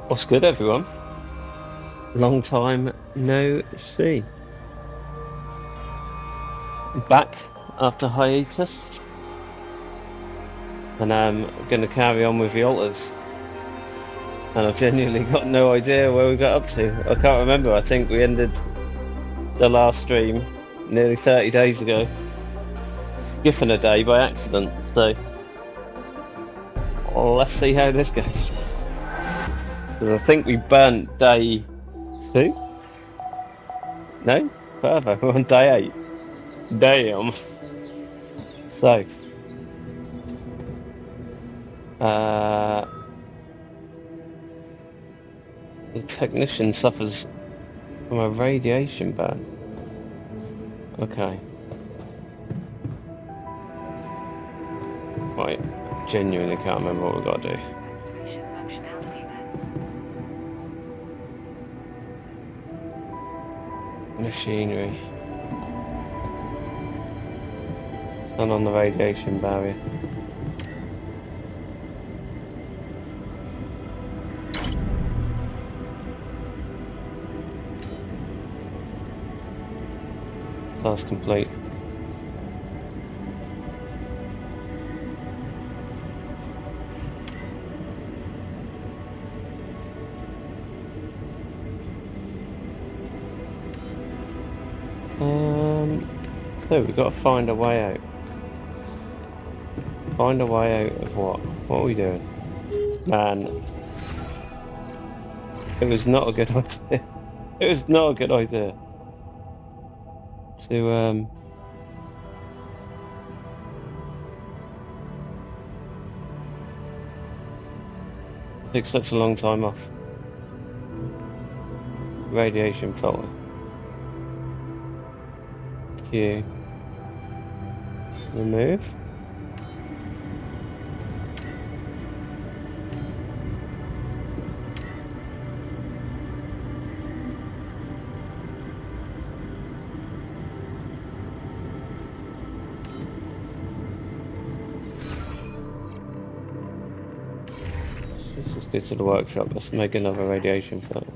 What's good, everyone? Long time no see. Back after hiatus, and I'm going to carry on with the altars. And I've genuinely got no idea where we got up to. I can't remember. I think we ended the last stream nearly 30 days ago, skipping a day by accident. So let's see how this goes. Because I think we burnt day 2? No? Further, we're on day 8. Damn. So. The technician suffers from a radiation burn. Okay. Right, genuinely can't remember what we've got to do. Machinery. Turn on the radiation barrier. Task complete. So we've got to find a way out. Find a way out of what? What are we doing? Man. It was not a good idea. It was not a good idea. To take such a long time off. Radiation filter. Q. Remove. Let's just go to the workshop. Let's make another radiation filter.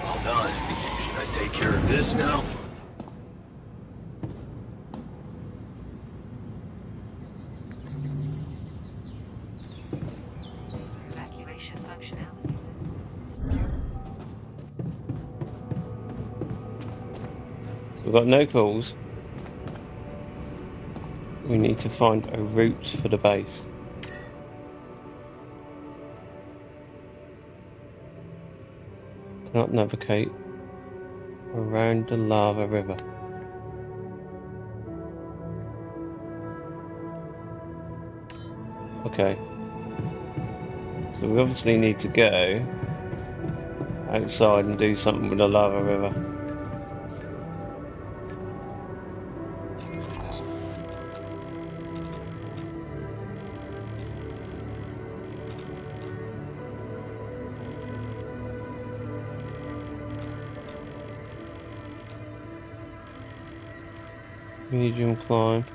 Well done. Should I take care of this now? Evacuation functionality. So we've got no calls. We need to find a route for the base. Cannot navigate around the lava river. Okay. So we obviously need to go outside and do something with the lava river. Medium climb.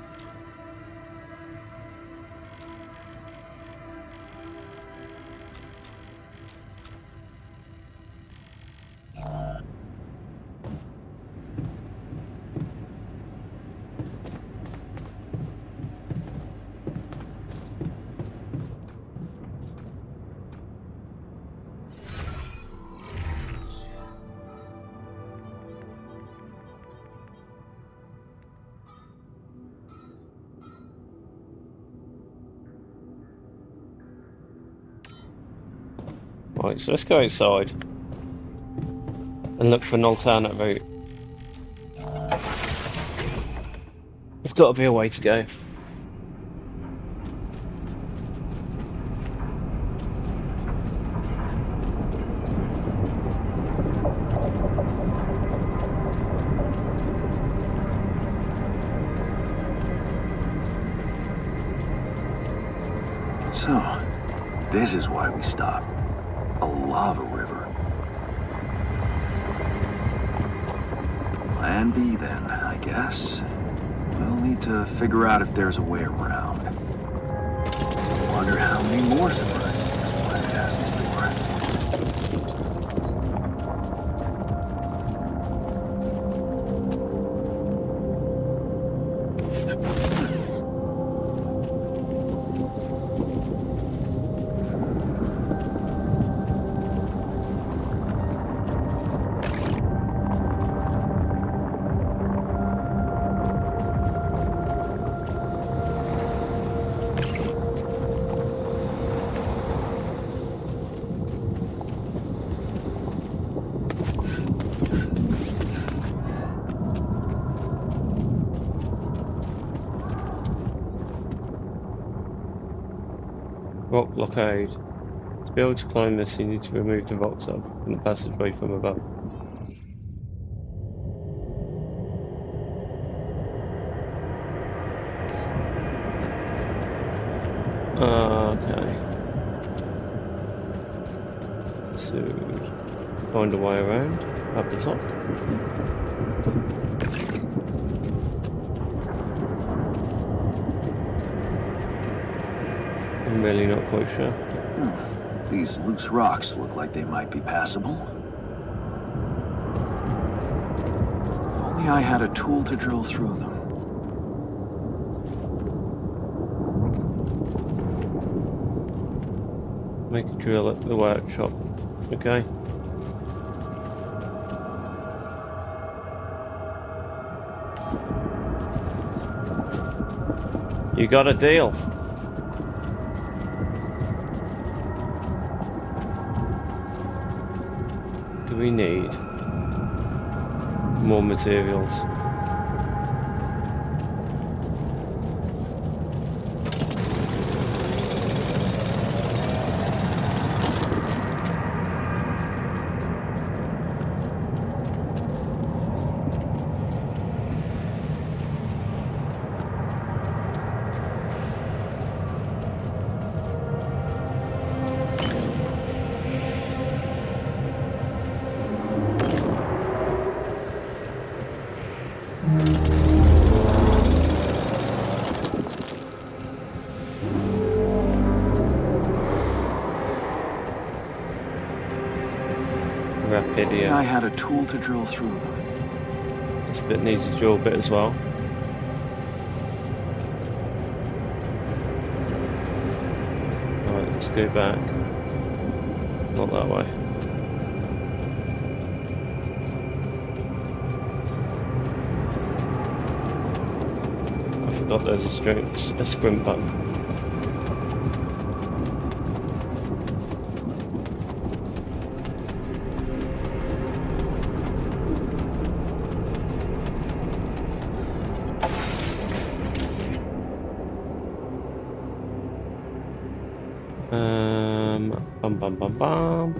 Right, so let's go outside and look for an alternate route. There's got to be a way to go. So, this is why we stopped. A lava river. Plan B then, I guess. We'll need to figure out if there's a way around. Wonder how many more surprises this planet has in store. Rock blockade. To be able to climb this, you need to remove the rocks up from the passageway from above. Okay. So, find a way around up the top. I'm really not quite sure. These loose rocks look like they might be passable. If only I had a tool to drill through them. Make a drill at the workshop. Okay. You got a deal. Do we need more materials? Rapidia. I had a tool to drill through them. This bit needs a drill bit as well. Alright, let's go back. Not that way. I forgot there's a sprint button. Bum.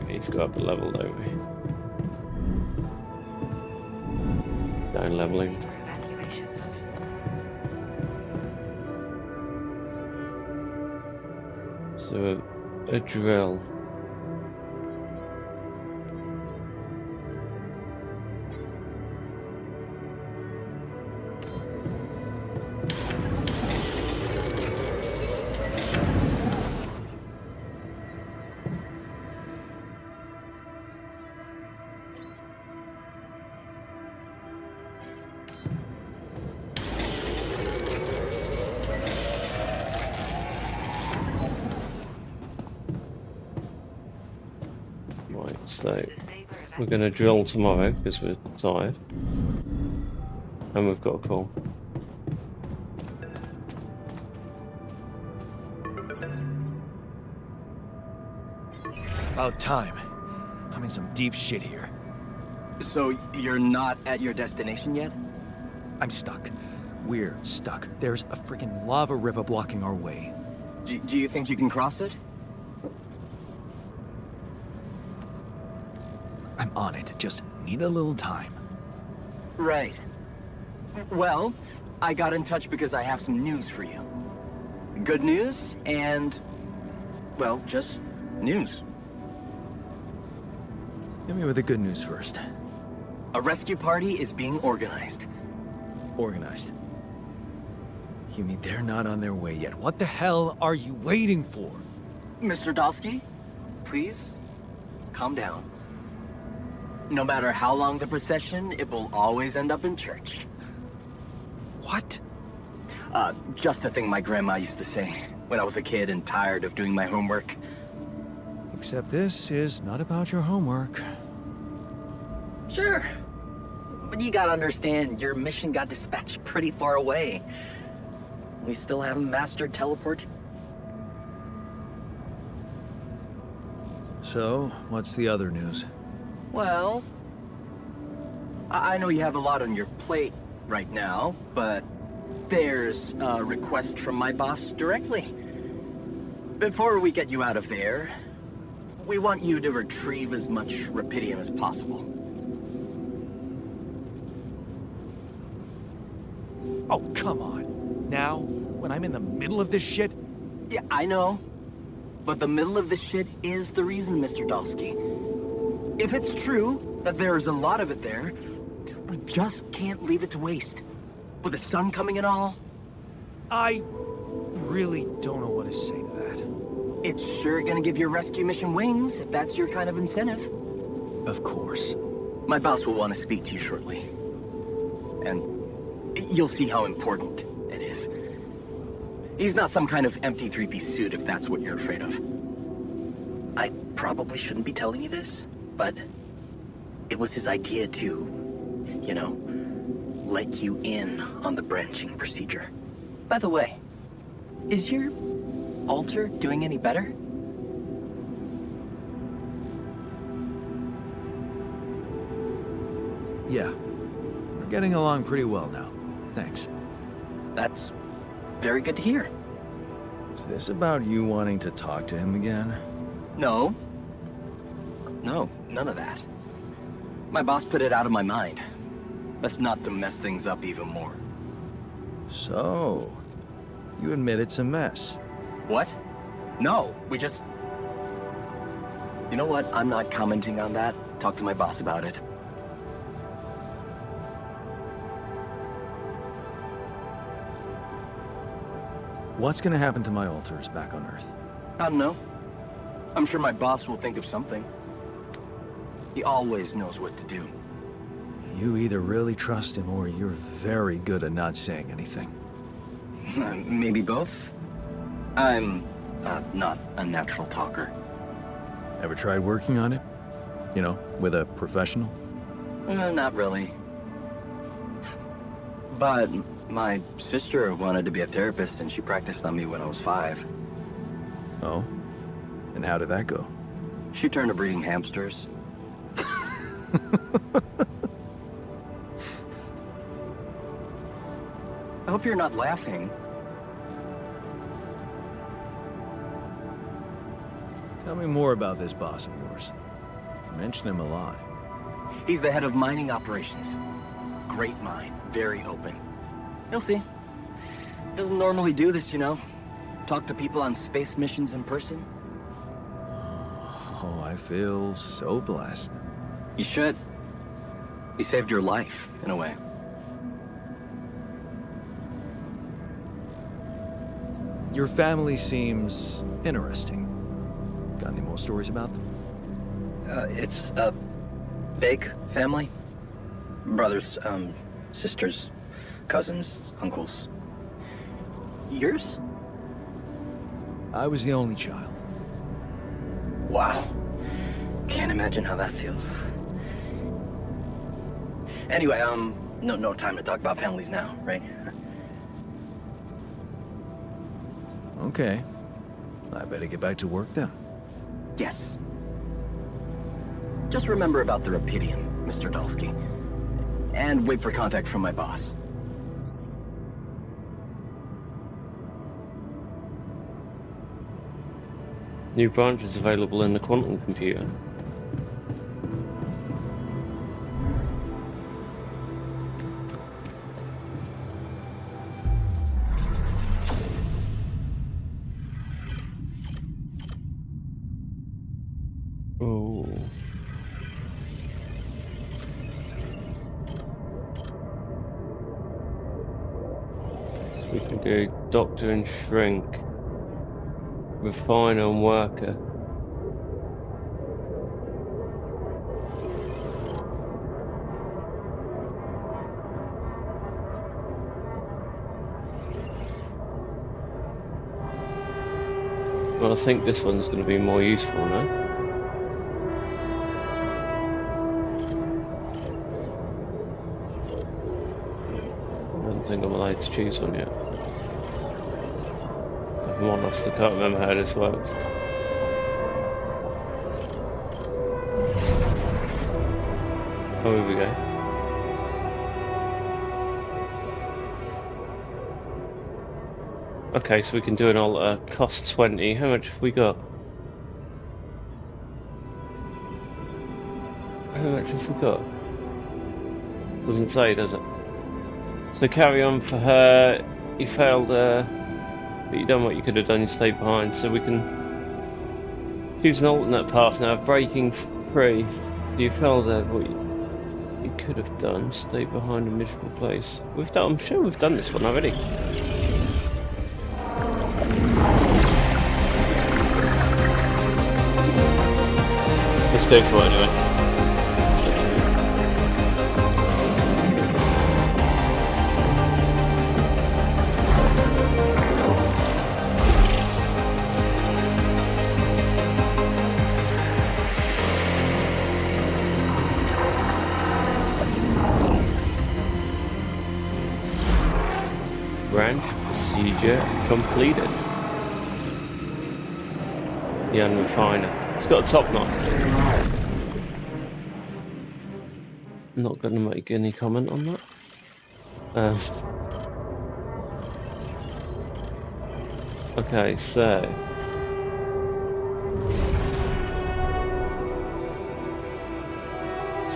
Okay, he's got up a level, don't we? Down leveling. Evacuation. So a drill. So we're going to drill tomorrow because we're tired and we've got a call. About time. I'm in some deep shit here. So you're not at your destination yet? I'm stuck. We're stuck. There's a freaking lava river blocking our way. Do you think you can cross it? I'm on it. Just need a little time. Right. Well, I got in touch because I have some news for you. Good news and, well, just news. Hit me with the good news first. A rescue party is being organized. Organized. You mean they're not on their way yet? What the hell are you waiting for? Mr. Dolski, please, calm down. No matter how long the procession, it will always end up in church. What? Just a thing my grandma used to say when I was a kid and tired of doing my homework. Except this is not about your homework. Sure. But you gotta understand, your mission got dispatched pretty far away. We still haven't mastered teleport. So, what's the other news? Well, I know you have a lot on your plate right now, but there's a request from my boss directly. Before we get you out of there, we want you to retrieve as much Rapidium as possible. Oh, come on. Now? When I'm in the middle of this shit? Yeah, I know. But the middle of this shit is the reason, Mr. Dolski. If it's true that there's a lot of it there, we just can't leave it to waste. With the sun coming and all, I really don't know what to say to that. it's sure gonna give your rescue mission wings if that's your kind of incentive. Of course. My boss will want to speak to you shortly. And you'll see how important it is. He's not some kind of empty three-piece suit if that's what you're afraid of. I probably shouldn't be telling you this, but it was his idea to, you know, let you in on the branching procedure. By the way, is your altar doing any better? Yeah. We're getting along pretty well now. Thanks. That's very good to hear. Is this about you wanting to talk to him again? No. No, none of that. My boss put it out of my mind. That's not to mess things up even more. So, you admit it's a mess. What? No, we just... You know what? I'm not commenting on that. Talk to my boss about it. What's gonna happen to my altars back on Earth? I don't know. I'm sure my boss will think of something. He always knows what to do. You either really trust him or you're very good at not saying anything. Maybe both? I'm not a natural talker. Ever tried working on it? You know, with a professional? Not really. But my sister wanted to be a therapist and she practiced on me when I was 5. Oh? And how did that go? She turned to breeding hamsters. I hope you're not laughing. Tell me more about this boss of yours. You mention him a lot. He's the head of mining operations. Great mine, very open. You'll see. He doesn't normally do this, you know. Talk to people on space missions in person. Oh, I feel so blessed. You should. He saved your life, in a way. Your family seems interesting. Got any more stories about them? It's a big family. Brothers, sisters, cousins, uncles. Yours? I was the only child. Wow. Can't imagine how that feels. Anyway, no time to talk about families now, right? Okay. I better get back to work then. Yes. Just remember about the Rapidian, Mr. Dolski. And wait for contact from my boss. New branch is available in the quantum computer. Oh. So we can do doctor and shrink. Refine and worker. Well, I think this one's going to be more useful now. I don't think I'm allowed to choose one yet. I'm honest, I can't remember how this works. Oh, here we go. Okay, so we can do an alter, cost 20. How much have we got? How much have we got? Doesn't say, does it? So carry on for her. You failed her. But you done what you could have done, you stayed behind, so we can choose an alternate path now, breaking free. You failed there, what you could have done, stay behind a miserable place. I'm sure we've done this one already. Let's go for it anyway. Branch procedure completed. Jan Refiner. It's got a top notch. I'm not going to make any comment on that. Okay, so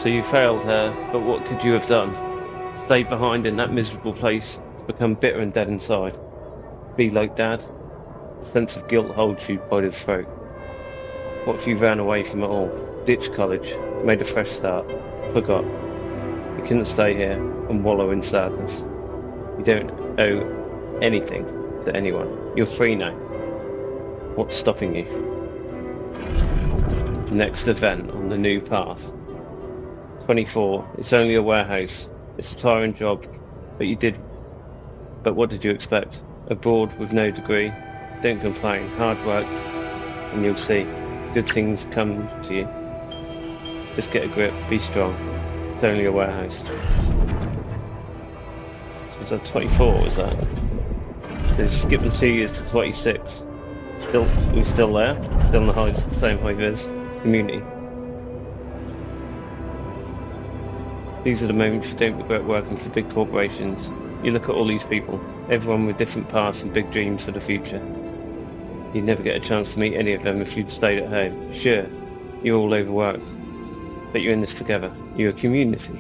you failed her, but what could you have done? Stay behind in that miserable place. Become bitter and dead inside. Be like Dad. A sense of guilt holds you by the throat. What if you ran away from it all? Ditched college, made a fresh start, forgot. You couldn't stay here and wallow in sadness. You don't owe anything to anyone. You're free now. What's stopping you? Next event on the new path. 24. It's only a warehouse. It's a tiring job, but what did you expect? Abroad with no degree. Don't complain. Hard work, and you'll see. Good things come to you. Just get a grip. Be strong. It's only a warehouse. So was that 24? Was that? So skip them 2 years to 26. We're still there. Still in the same high vis community. These are the moments you don't regret working for big corporations. You look at all these people, everyone with different paths and big dreams for the future. You'd never get a chance to meet any of them if you'd stayed at home. Sure, you're all overworked, but you're in this together. You're a community.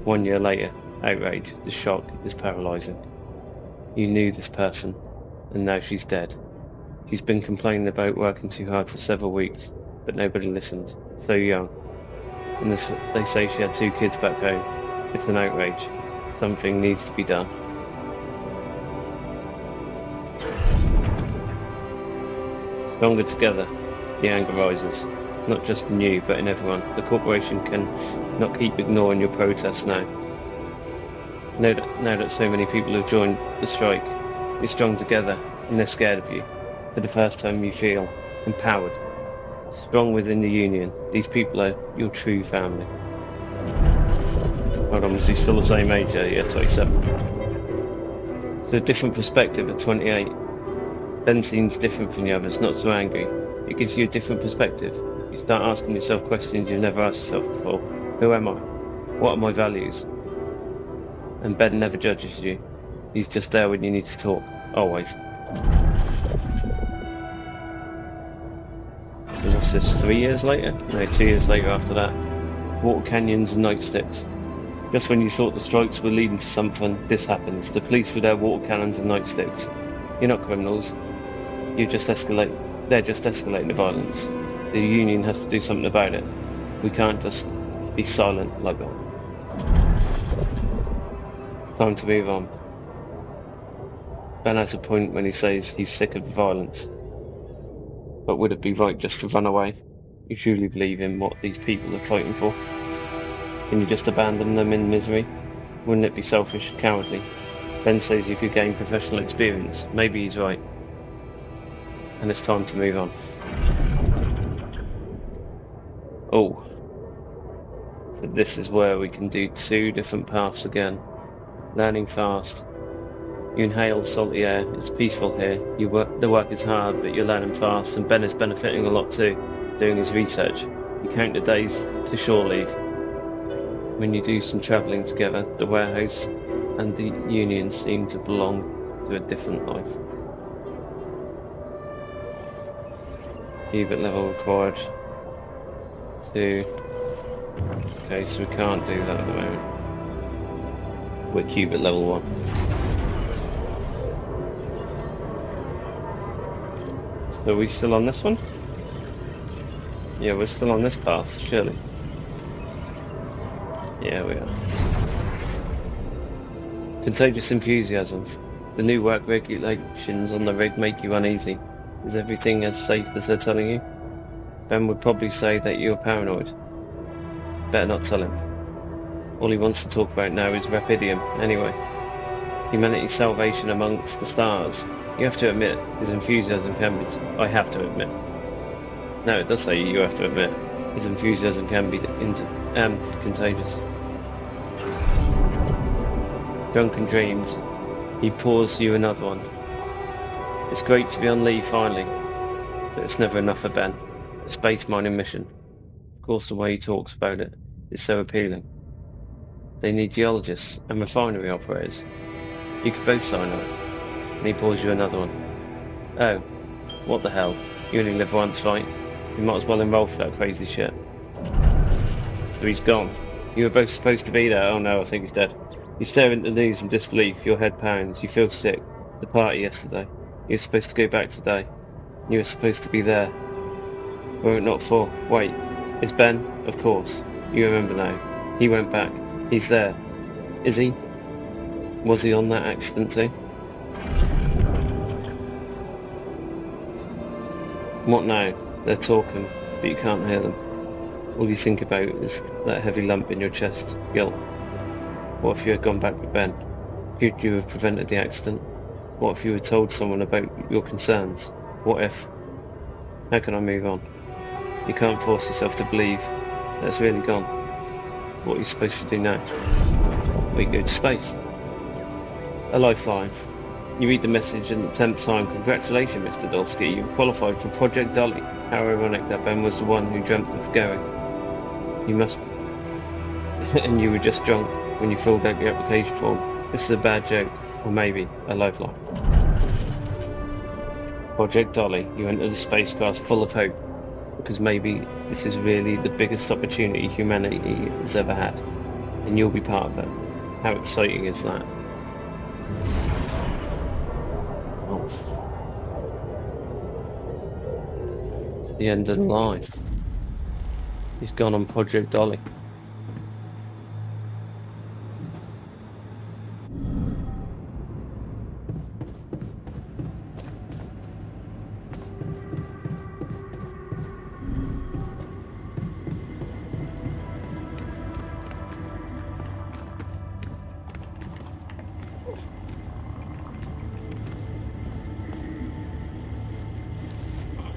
1 year later, outrage, the shock is paralysing. You knew this person, and now she's dead. She's been complaining about working too hard for several weeks, but nobody listened. So young. And they say she had 2 kids back home. It's an outrage. Something needs to be done. Stronger together, the anger rises. Not just in you, but in everyone. The corporation can not keep ignoring your protests now. Now that so many people have joined the strike, you're strong together, and they're scared of you. For the first time you feel empowered. Strong within the union. These people are your true family. Hold on, was he still the same age? Yeah, 27. So a different perspective at 28. Ben seems different from the others, not so angry. It gives you a different perspective. you start asking yourself questions you've never asked yourself before. Who am I? What are my values? And Ben never judges you. He's just there when you need to talk. Always. So what's this, 3 years later? No, 2 years later after that. Water canyons and nightsticks. Just when you thought the strikes were leading to something, this happens. The police with their water cannons and nightsticks. You're not criminals. They're just escalating the violence. The union has to do something about it. We can't just be silent like that. Time to move on. Ben has a point when he says he's sick of the violence. But would it be right just to run away? You truly believe in what these people are fighting for? Can you just abandon them in misery? Wouldn't it be selfish and cowardly? Ben says you could gain professional experience. Maybe he's right. And it's time to move on. Oh. So this is where we can do 2 different paths again. Learning fast. You inhale salty air, it's peaceful here. The work is hard, but you're learning fast, and Ben is benefiting a lot too, doing his research. You count the days to shore leave. When you do some travelling together, the warehouse and the union seem to belong to a different life. Qubit level required. 2. Okay, so we can't do that at the moment. We're qubit level 1. So are we still on this one? Yeah, we're still on this path, surely. Yeah, we are. Contagious enthusiasm. The new work regulations on the rig make you uneasy. Is everything as safe as they're telling you? Ben would probably say that you're paranoid. Better not tell him. All he wants to talk about now is Rapidium, anyway. Humanity's salvation amongst the stars. You have to admit, his enthusiasm can be... I have to admit. No, it does say you have to admit. His enthusiasm can be contagious. Drunken dreams. He pours you another one. It's great to be on leave finally, but it's never enough for Ben. A space mining mission. Of course, the way he talks about it is so appealing. They need geologists and refinery operators. You could both sign up. And he pours you another one. Oh, what the hell? You only live once, right? You might as well enroll for that crazy shit. So he's gone. You were both supposed to be there. Oh no, I think he's dead. You stare into the news in disbelief, your head pounds, you feel sick. The party yesterday. You were supposed to go back today. You were supposed to be there. Were it not for... Wait, it's Ben? Of course. You remember now. He went back. He's there. Is he? Was he on that accident too? What now? They're talking, but you can't hear them. All you think about is that heavy lump in your chest, guilt. What if you had gone back with Ben? Could you have prevented the accident? What if you had told someone about your concerns? What if? How can I move on? You can't force yourself to believe that it's really gone. So what are you supposed to do now? We go to space. A lifeline. You read the message and the 10th time. Congratulations, Mr. Dolski. You've qualified for Project Dolly. How ironic that Ben was the one who dreamt of going. You must... and you were just drunk when you filled out the application form. This is a bad joke. Or maybe a lifeline. Project Dolly. You enter the spacecraft full of hope. Because maybe this is really the biggest opportunity humanity has ever had. And you'll be part of it. How exciting is that? Oh. It's the end of the line. He's gone on Project Dolly.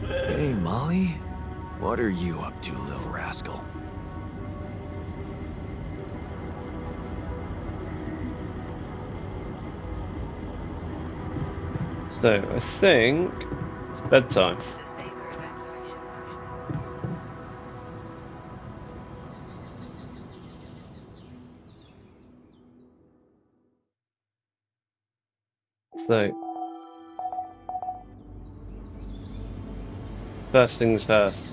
Hey, Molly. What are you up to, little rascal? So, I think it's bedtime. The safer evacuation function. So, first things first.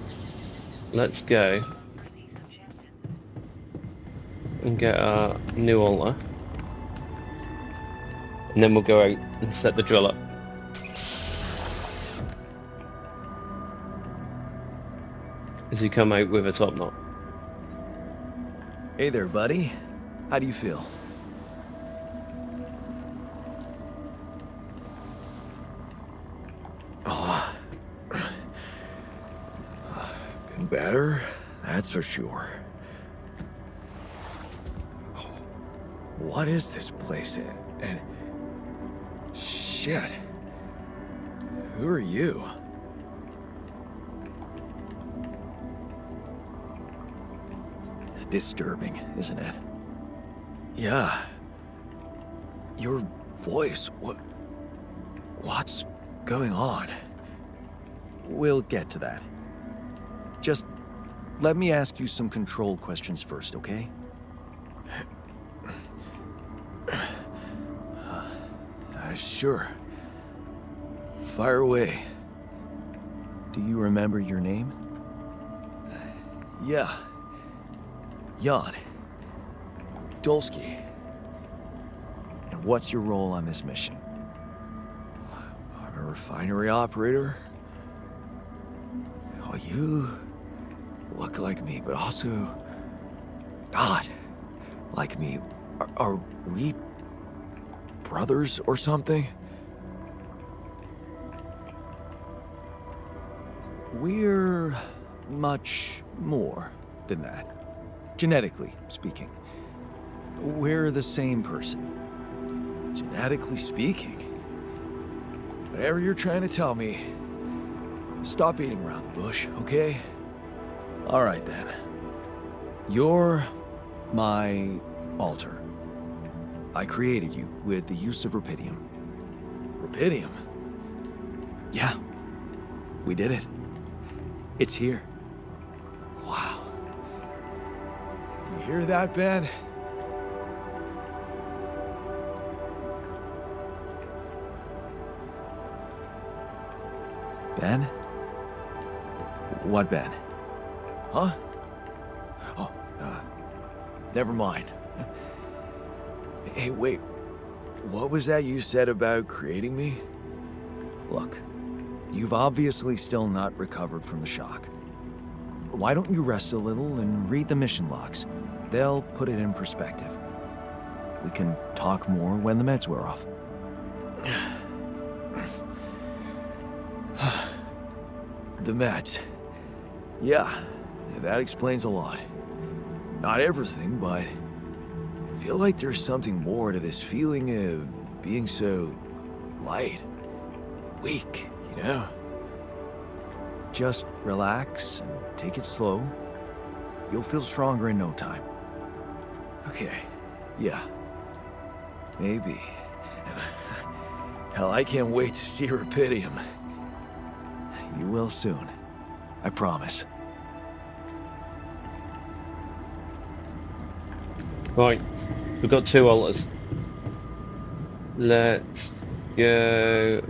Let's go Cease objective. and get our new altar. And then we'll go out and set the drill up. As we come out with a top knot. Hey there, buddy. How do you feel? Oh. Been better, that's for sure. Oh, what is this place? And shit. Who are you? Disturbing, isn't it? Yeah. Your voice, what's going on? We'll get to that. Just let me ask you some control questions first, okay? Sure. Fire away. Do you remember your name? Yeah. Jan Dolski. And what's your role on this mission? I'm a refinery operator. Oh, you look like me, but also not like me. Are we brothers or something? We're much more than that. Genetically speaking, we're the same person. Genetically speaking? Whatever you're trying to tell me, stop beating around the bush, okay? All right then. You're my altar. I created you with the use of rapidium. Rapidium? Yeah, we did it. It's here. Wow. You hear that, Ben? Ben? What Ben? Huh? Oh, never mind. Hey, wait. What was that you said about creating me? Look, you've obviously still not recovered from the shock. Why don't you rest a little and read the mission logs? They'll put it in perspective. We can talk more when the meds wear off. The meds. Yeah, that explains a lot. Not everything, but I feel like there's something more to this feeling of being so light, weak, you know? Just relax and take it slow. You'll feel stronger in no time. Okay, yeah. Maybe. And hell, I can't wait to see Rapidium. You will soon. I promise. Right, we've got 2 altars. Let's go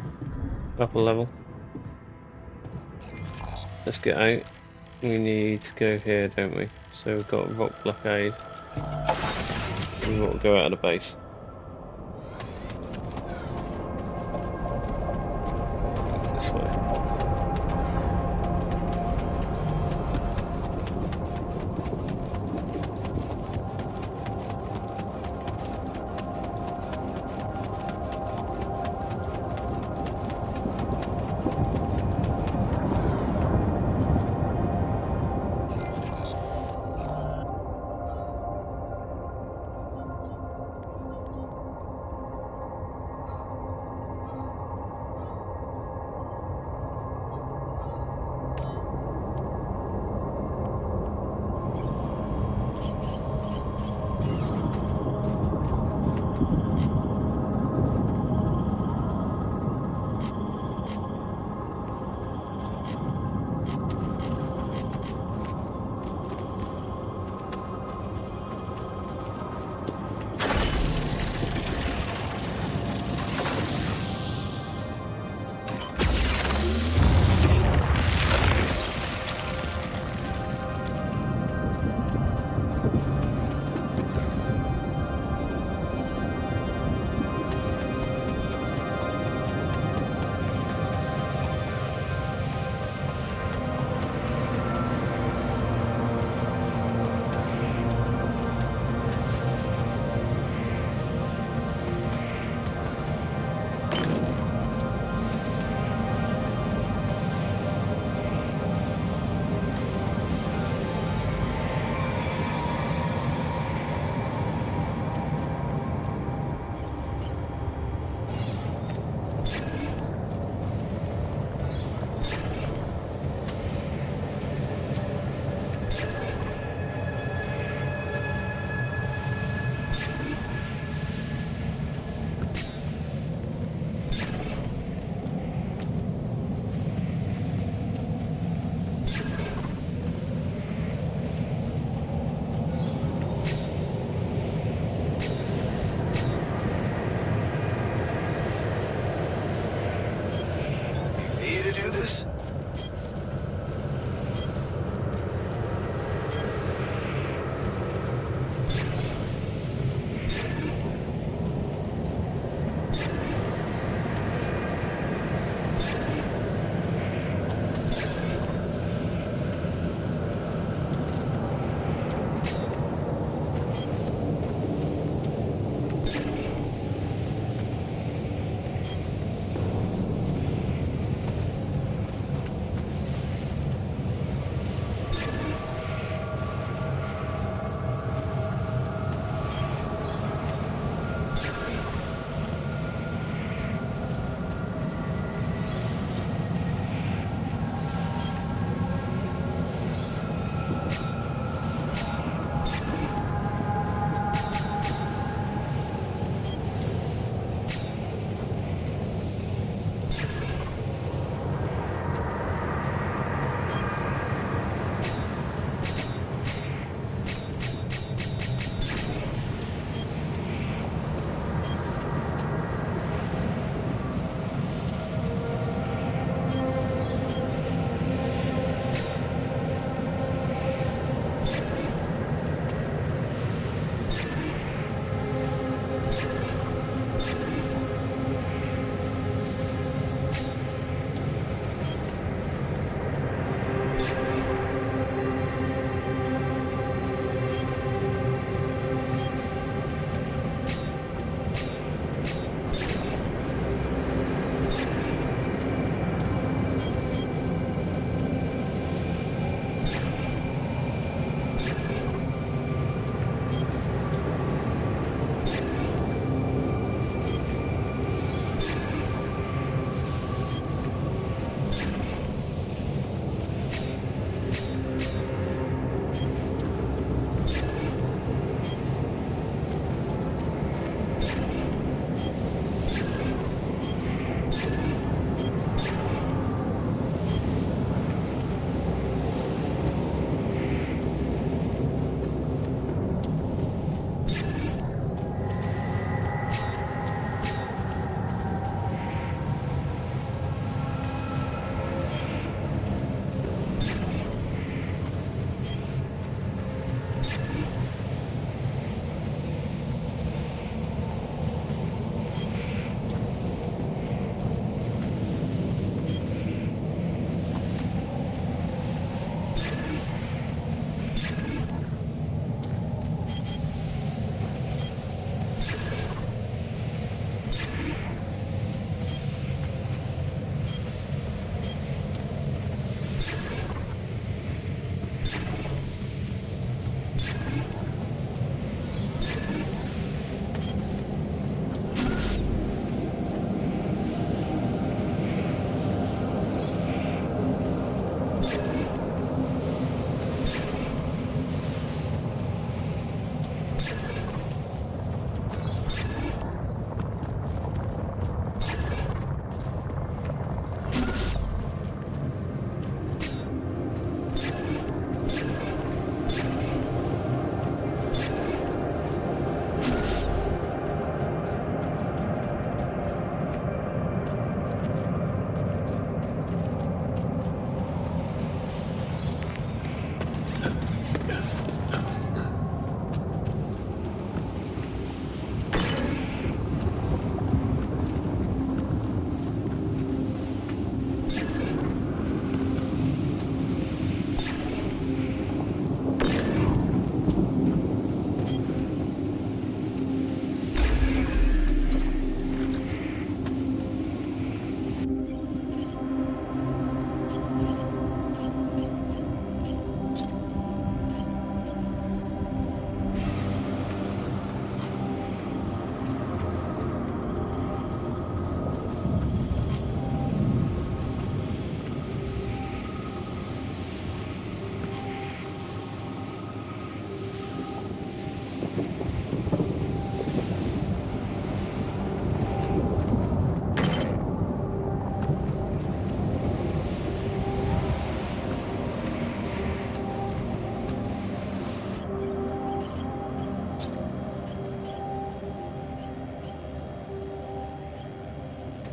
up a level. Let's get out. We need to go here, don't we? So we've got rock blockade. We want to go out of the base. This way.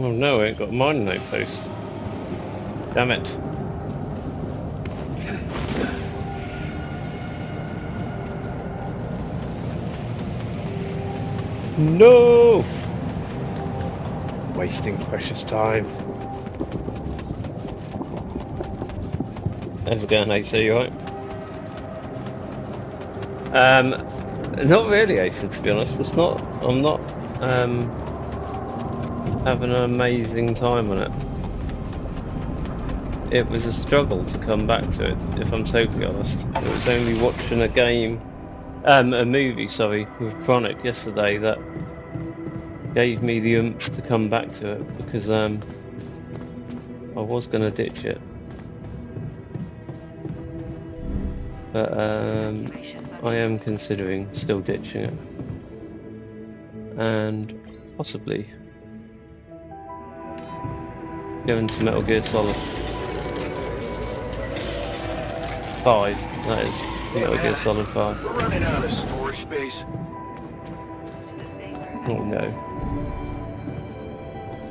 Oh no, I ain't got a mining outpost. Damn it. No! Wasting precious time. How's it going, AC? You alright? Not really, AC, to be honest. It's not. I'm not having an amazing time on it. It was a struggle to come back to it, if I'm totally honest. It was only watching a movie, sorry, with Chronic yesterday that gave me the oomph to come back to it, because I was going to ditch it. But I am considering still ditching it. And possibly going to Metal Gear Solid 5, that is. Metal Gear Solid 5. We're running out of storage space. Oh no.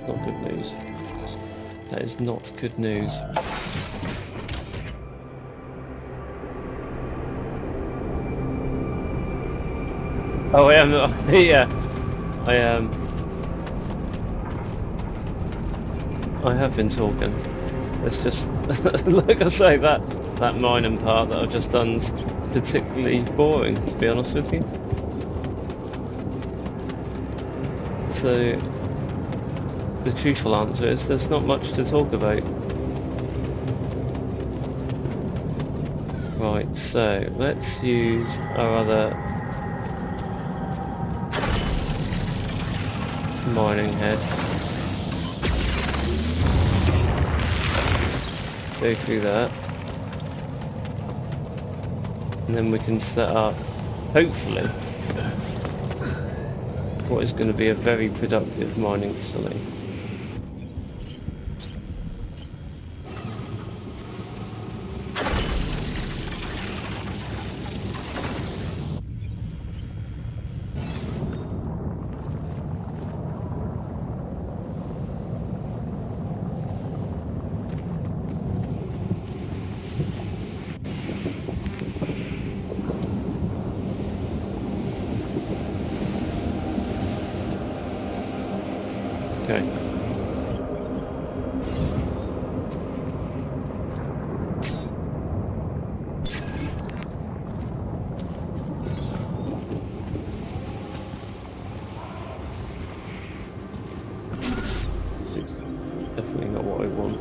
Not good news. That is not good news. Oh, I am. Yeah. I am. I have been talking. It's just, like I say, that mining part that I've just done's particularly boring, to be honest with you. So, the truthful answer is there's not much to talk about. Right, so let's use our other mining head. Go through that. And then we can set up, hopefully, what is going to be a very productive mining facility. Okay. This is definitely not what I want.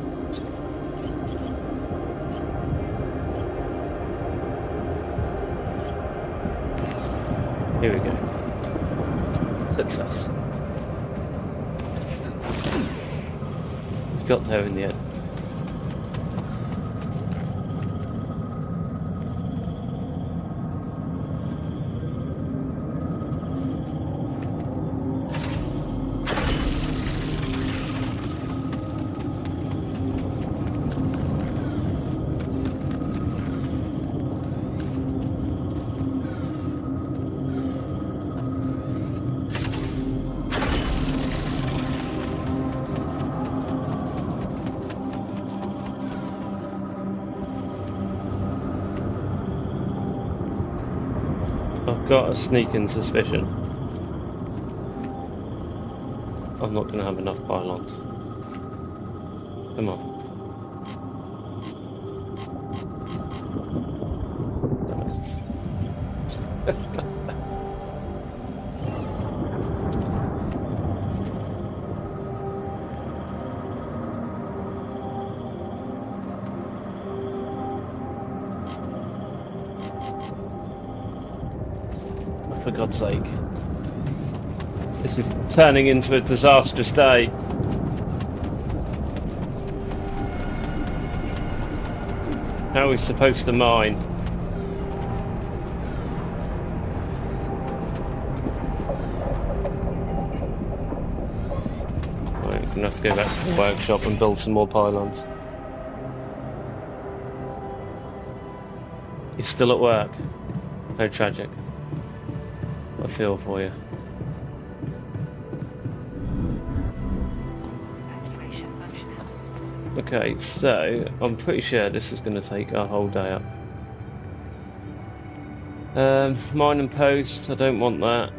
Here we go. Success. Got there in the end. I've got a sneaking suspicion I'm not going to have enough pylons. Come on. For God's sake. This is turning into a disastrous day. How are we supposed to mine? Right, we're going to have to go back to the workshop and build some more pylons. You're still at work. How tragic. I feel for you. Okay, so I'm pretty sure this is going to take our whole day up. Mine and post, I don't want that.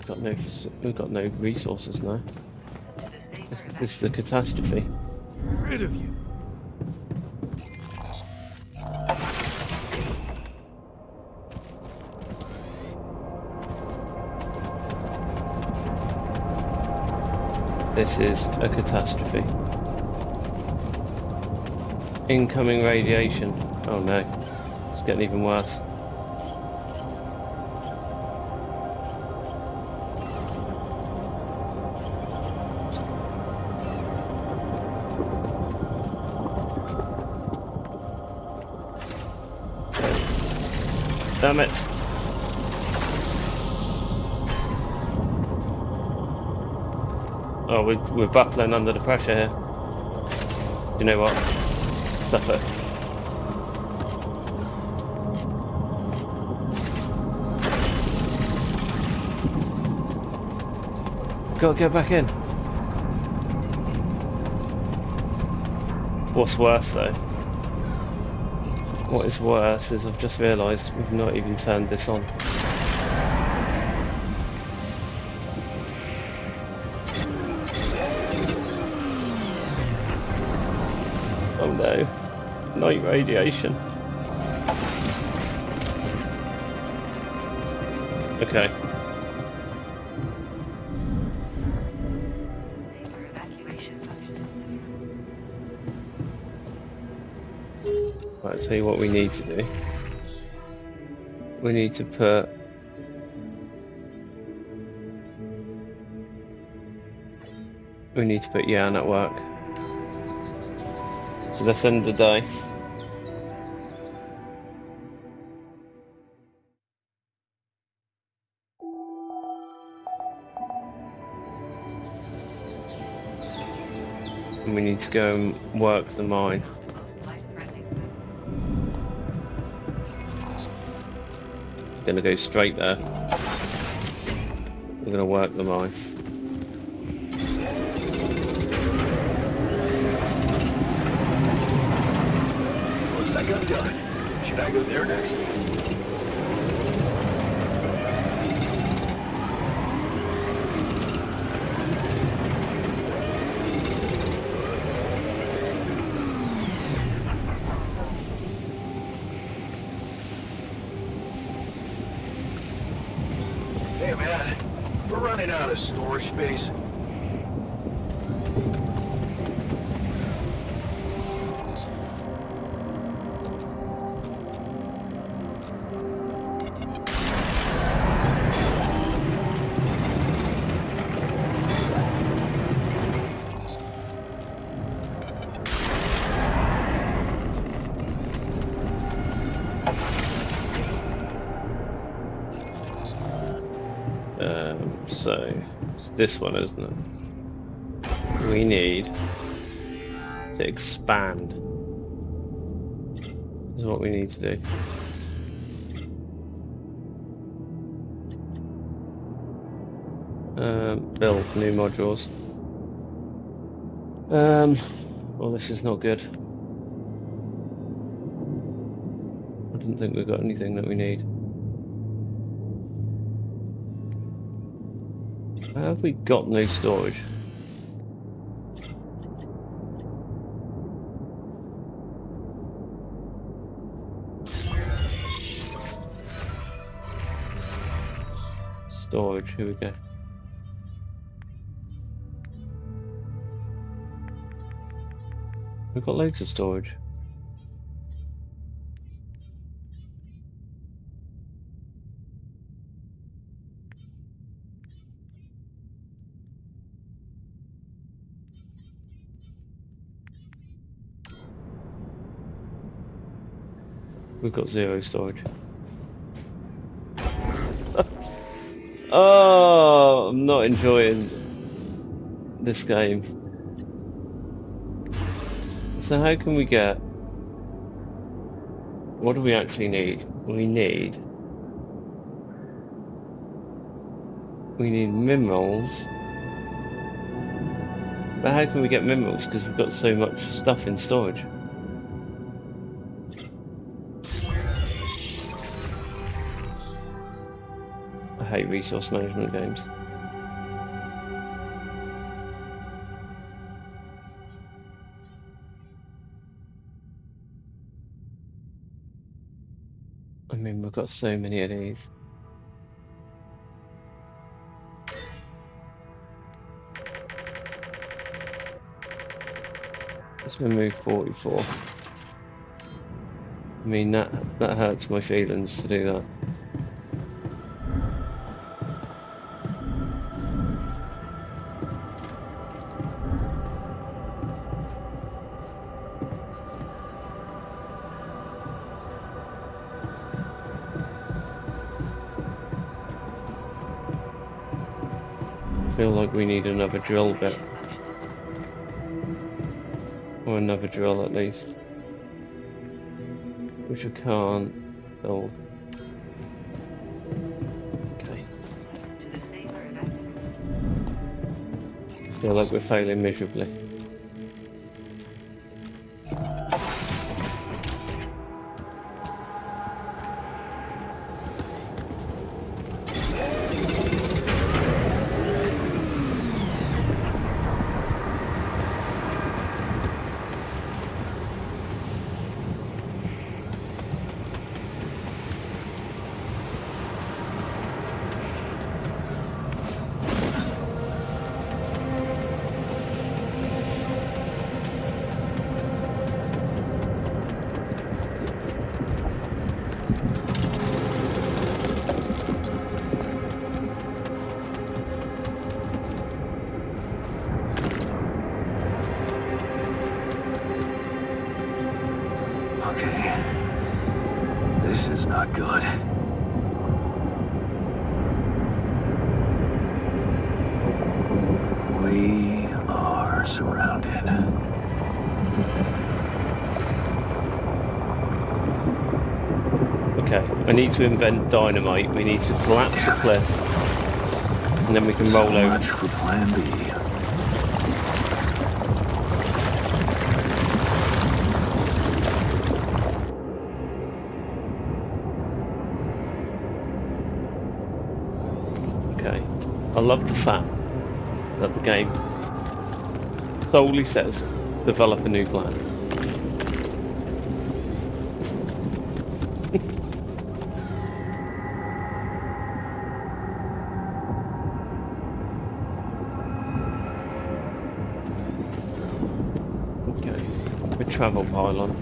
Oh no, we've got no resources now. This is the catastrophe. Rid of you. This is a catastrophe. Incoming radiation. Oh no, it's getting even worse. Damn it. Oh, we're battling under the pressure here. You know what? Stuff it. Gotta get back in. What's worse though? What is worse is I've just realised we've not even turned this on. Oh no, night radiation. Okay. Safer evacuation function. Right, I'll tell you what we need to do. We need to put... We need to put Jan at work. So let's end the day. And we need to go and work the mine. Most life-threatening. Gonna go straight there. We're gonna work the mine. Looks like I'm done. Should I go there next? Hey man, we're running out of storage space. So it's this one, isn't it? We need to expand. Is what we need to do. Build new modules. Well, this is not good. I didn't think we got anything that we need. Have we got no storage? Storage, here we go. We've got loads of storage. We've got zero storage. Oh, I'm not enjoying this game. So how can we get... What do we actually need? We need minerals. But how can we get minerals? Because we've got so much stuff in storage. I hate resource management games. I mean, we've got so many of these. Let's remove 44. I mean, that hurts my feelings to do that. I feel like we need another drill bit. Or another drill at least. Which I can't build. Okay. To the safer evacuation. Feel like we're failing miserably. Okay. This is not good. We are surrounded. Okay, I need to invent dynamite. We need to collapse the cliff. And then we can roll So over. much for plan B. Okay. I love the fact that the game solely says develop a new plan. Okay. The travel pylon.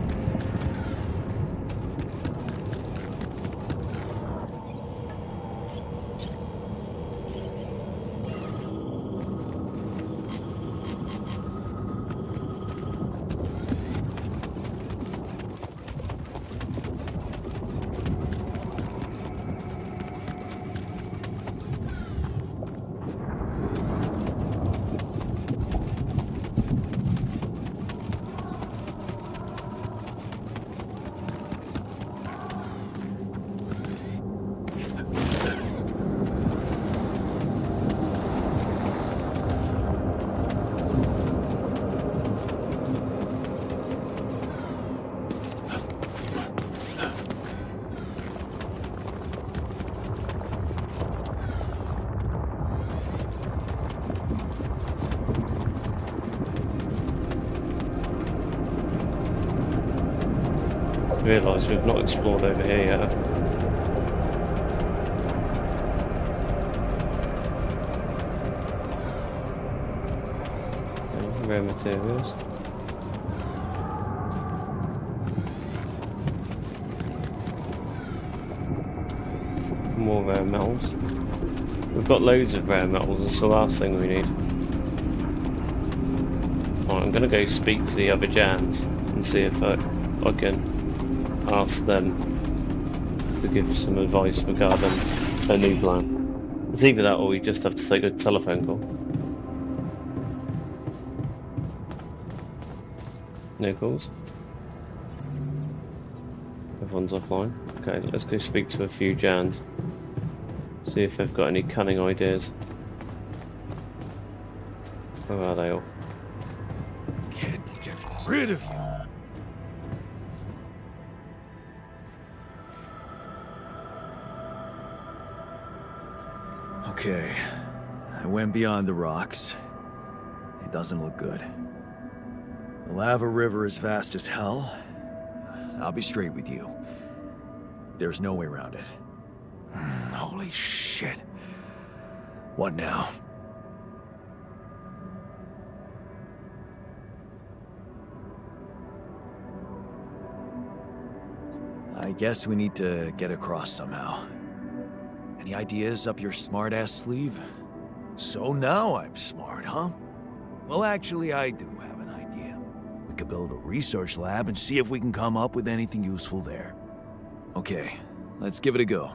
Realise we've not explored over here yet. Rare materials. More rare metals. We've got loads of rare metals, that's the last thing we need. Right, I'm gonna go speak to the other Jans and see if I can ask them to give some advice regarding a new plan. It's either that or we just have to take a telephone call. No calls? Everyone's offline. Okay, let's go speak to a few Jans. See if they've got any cunning ideas. Where are they all? Can't get rid of you. Okay, I went beyond the rocks. It doesn't look good. The lava river is vast as hell. I'll be straight with you. There's no way around it. Holy shit. What now? I guess we need to get across somehow. Any ideas up your smart-ass sleeve? So now I'm smart, huh? Well, actually, I do have an idea. We could build a research lab and see if we can come up with anything useful there. Okay, let's give it a go.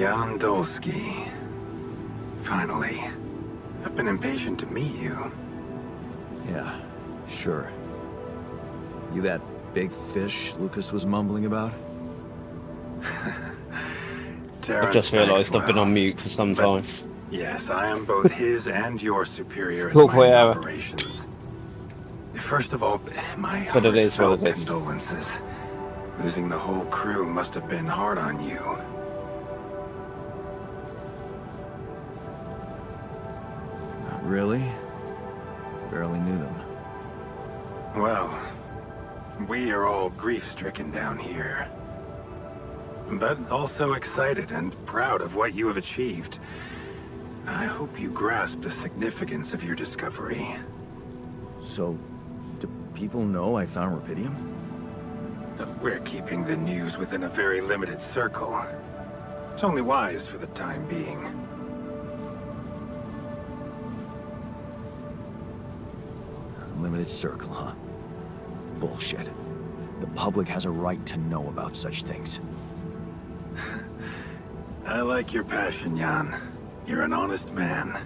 Jan Dolski. Finally. I've been impatient to meet you. Yeah, sure. You that big fish Lucas was mumbling about? I've just realised I've been on mute for some time. Yes, I am both his and your superior in Cool, mining whatever. operations. First of all, my But it is what it heartfelt is. condolences. Losing the whole crew must have been hard on you. Not really. Barely knew them. Well, we are all grief-stricken down here. But also excited and proud of what you have achieved. I hope you grasp the significance of your discovery. So, do people know I found Rapidium? We're keeping the news within a very limited circle. It's only wise for the time being. Limited circle, huh? Bullshit. The public has a right to know about such things. I like your passion, Jan. You're an honest man.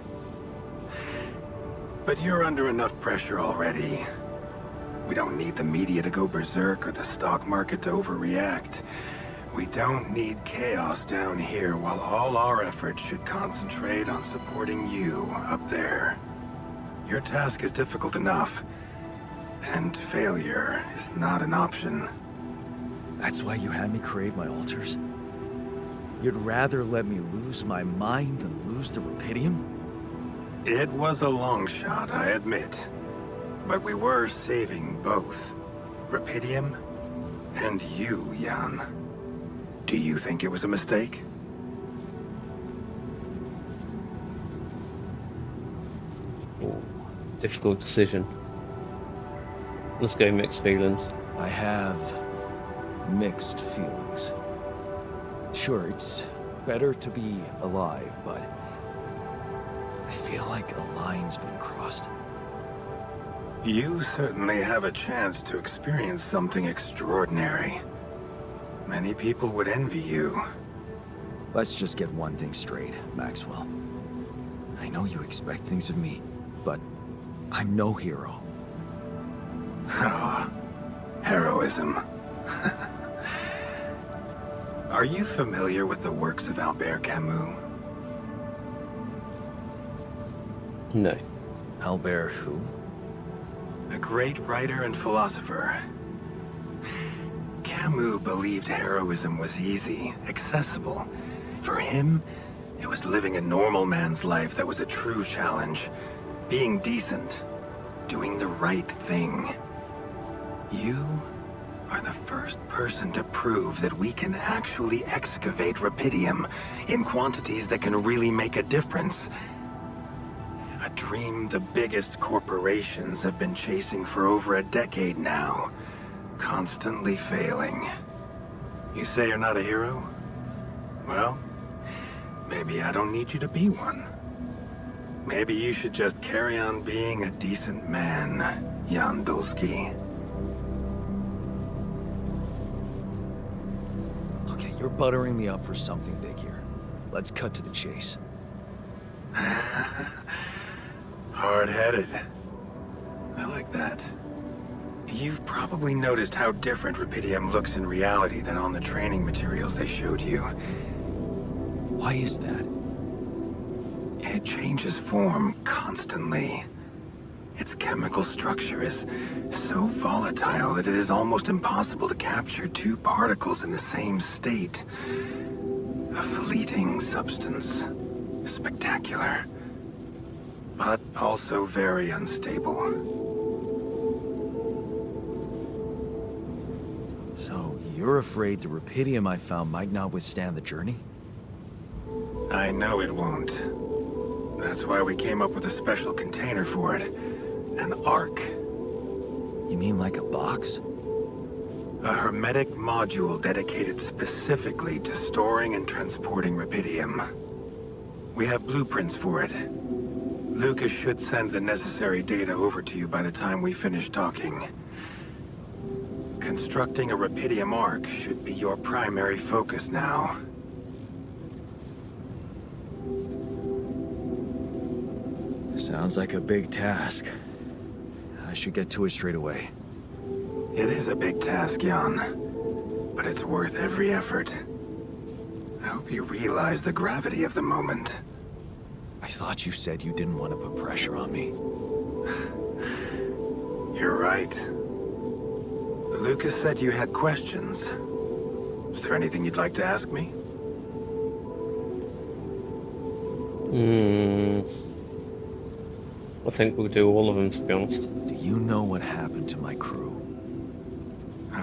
But you're under enough pressure already. We don't need the media to go berserk or the stock market to overreact. We don't need chaos down here while all our efforts should concentrate on supporting you up there. Your task is difficult enough, and failure is not an option. That's why you had me create my altars? You'd rather let me lose my mind than lose the Rapidium? It was a long shot, I admit. But we were saving both. Rapidium and you, Jan. Do you think it was a mistake? Ooh, difficult decision. Let's go mixed feelings. I have mixed feelings. Sure, it's better to be alive, but I feel like a line's been crossed. You certainly have a chance to experience something extraordinary. Many people would envy you. Let's just get one thing straight, Maxwell. I know you expect things of me, but I'm no hero. Ah, heroism. Are you familiar with the works of Albert Camus? No. Albert who? A great writer and philosopher. Camus believed heroism was easy, accessible. For him, it was living a normal man's life that was a true challenge. Being decent. Doing the right thing. You are the first person to prove that we can actually excavate Rapidium in quantities that can really make a difference. A dream the biggest corporations have been chasing for over a decade now, constantly failing. You say you're not a hero? Well, maybe I don't need you to be one. Maybe you should just carry on being a decent man, Jan Dolski. Okay, you're buttering me up for something big here. Let's cut to the chase. Hard-headed. I like that. You've probably noticed how different Rapidium looks in reality than on the training materials they showed you. Why is that? It changes form constantly. Its chemical structure is so volatile that it is almost impossible to capture two particles in the same state. A fleeting substance. Spectacular. But also very unstable. So, you're afraid the Rapidium I found might not withstand the journey? I know it won't. That's why we came up with a special container for it. An Ark. You mean like a box? A hermetic module dedicated specifically to storing and transporting Rapidium. We have blueprints for it. Lucas should send the necessary data over to you by the time we finish talking. Constructing a Rapidium Ark should be your primary focus now. Sounds like a big task. I should get to it straight away. It is a big task, Jan, but it's worth every effort. I hope you realize the gravity of the moment. I thought you said you didn't want to put pressure on me. You're right. Lucas said you had questions. Is there anything you'd like to ask me? I think we'll do all of them, to be honest. Do you know what happened to my crew?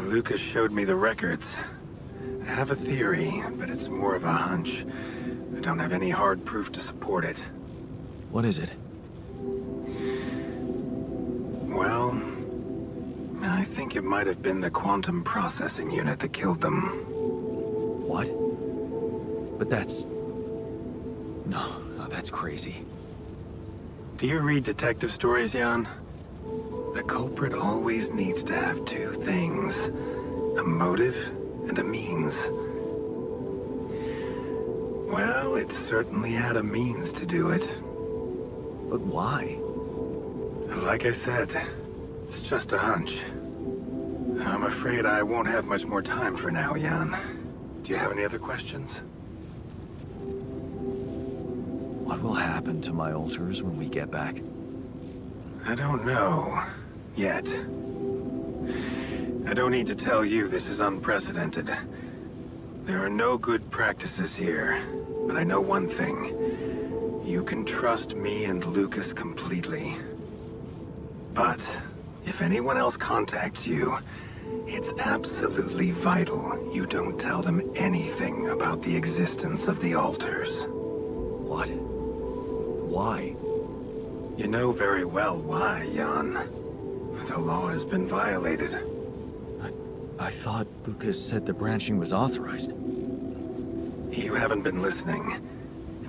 Lucas showed me the records. I have a theory, but it's more of a hunch. I don't have any hard proof to support it. What is it? Well, I think it might have been the quantum processing unit that killed them. What? But that's... No, that's crazy. Do you read detective stories, Jan? The culprit always needs to have two things. A motive and a means. Well, it certainly had a means to do it. But why? Like I said, it's just a hunch. I'm afraid I won't have much more time for now, Jan. Do you have any other questions? What will happen to my altars when we get back? I don't know. Yet. I don't need to tell you this is unprecedented. There are no good practices here, but I know one thing. You can trust me and Lucas completely. But if anyone else contacts you, it's absolutely vital you don't tell them anything about the existence of the altars. What? Why? You know very well why, Jan. The law has been violated. I thought Lucas said the branching was authorized. You haven't been listening.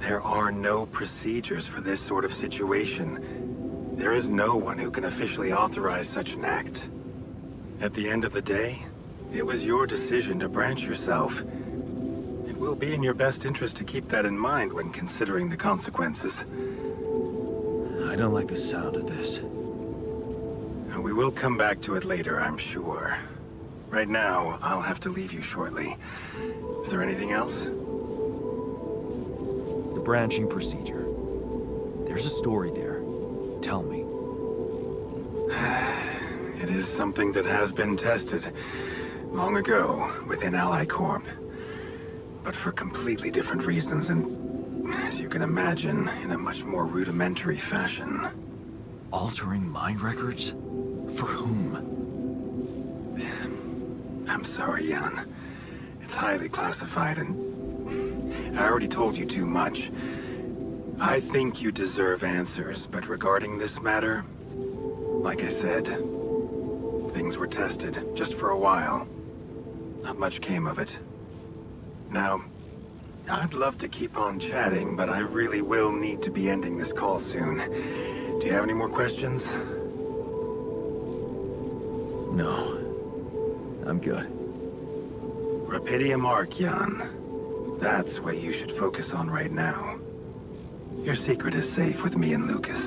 There are no procedures for this sort of situation. There is no one who can officially authorize such an act. At the end of the day, it was your decision to branch yourself. It will be in your best interest to keep that in mind when considering the consequences. I don't like the sound of this. We will come back to it later, I'm sure. Right now, I'll have to leave you shortly. Is there anything else? The branching procedure. There's a story there. Tell me. It is something that has been tested long ago within Ally Corp. But for completely different reasons and, as you can imagine, in a much more rudimentary fashion. Altering mind records? For whom? I'm sorry, Jan. It's highly classified and I already told you too much. I think you deserve answers, but regarding this matter, like I said, things were tested just for a while. Not much came of it. Now, I'd love to keep on chatting, but I really will need to be ending this call soon. Do you have any more questions? No. I'm good. Rapidium Arc, Jan. That's what you should focus on right now. Your secret is safe with me and Lucas.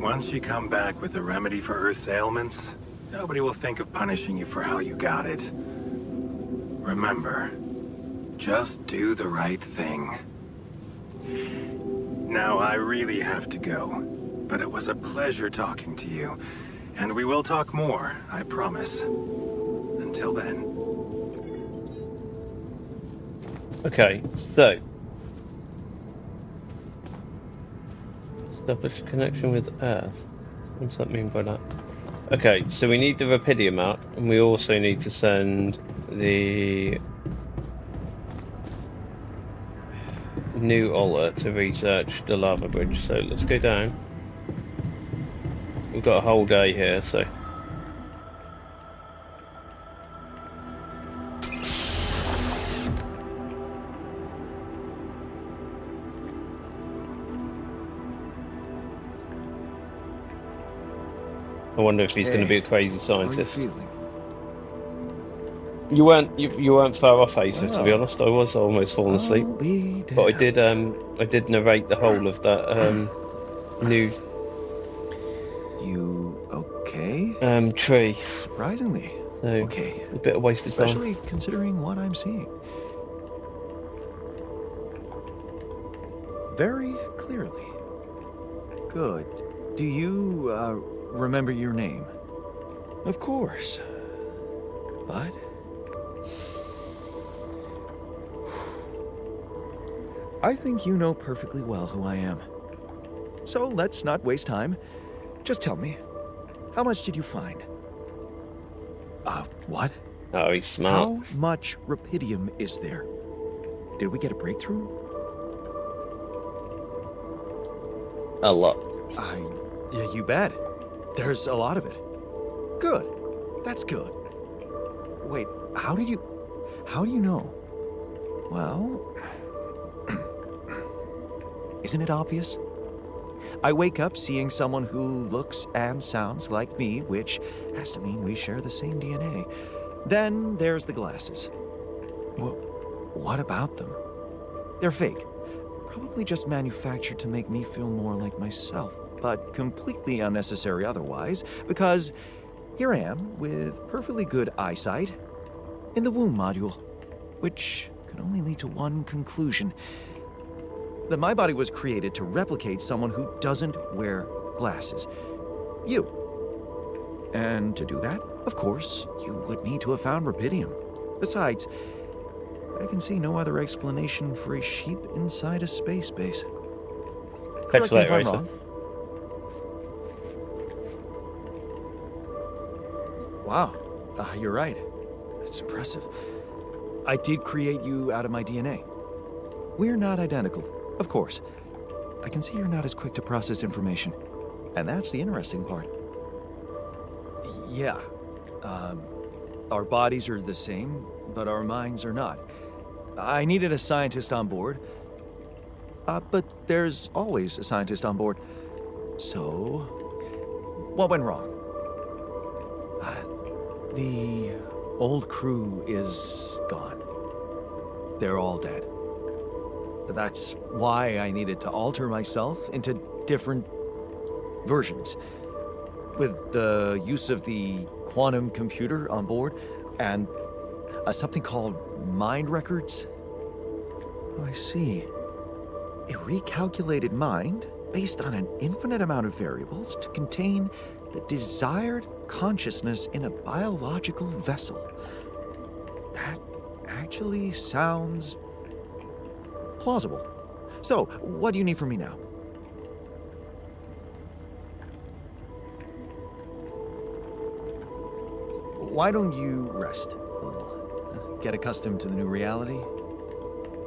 Once you come back with a remedy for Earth's ailments, nobody will think of punishing you for how you got it. Remember, just do the right thing. Now, I really have to go, but it was a pleasure talking to you. And we will talk more, I promise. Until then. Okay, so establish a connection with Earth. What's that mean by that? Okay, so we need the Rapidium out, and we also need to send the new altar to research the lava bridge. So let's go down. We've got a whole day here, so. I wonder if he's going to be a crazy scientist. How are you feeling? You weren't far off, Acer, to be honest. I was almost falling asleep, but I did narrate the whole of that new You okay? tree. Surprisingly. So Okay. a bit of wasted time. Especially considering what I'm seeing. Very clearly. Good. Do you, remember your name? Of course. But... I think you know perfectly well who I am. So let's not waste time. Just tell me, how much did you find? What? Oh, he's smart. How much rupidium is there? Did we get a breakthrough? A lot. Yeah, you bet. There's a lot of it. Good. That's good. Wait, how do you know? Well, isn't it obvious? I wake up seeing someone who looks and sounds like me, which has to mean we share the same DNA. Then there's the glasses. What about them? They're fake. Probably just manufactured to make me feel more like myself, but completely unnecessary otherwise, because here I am with perfectly good eyesight in the womb module, which can only lead to one conclusion. That my body was created to replicate someone who doesn't wear glasses. You. And to do that, of course, you would need to have found rupidium. Besides, I can see no other explanation for a sheep inside a space base. Catch Correct you me if later, I'm Racer. wrong. Wow, you're right. It's impressive. I did create you out of my DNA. We're not identical, of course. I can see you're not as quick to process information. And that's the interesting part. Yeah. Our bodies are the same, but our minds are not. I needed a scientist on board. But there's always a scientist on board. So, what went wrong? The old crew is gone. They're all dead. That's why I needed to alter myself into different versions. With the use of the quantum computer on board and something called mind records. Oh, I see. A recalculated mind based on an infinite amount of variables to contain the desired consciousness in a biological vessel. That actually sounds plausible. So, what do you need from me now? Why don't you rest a little? Get accustomed to the new reality?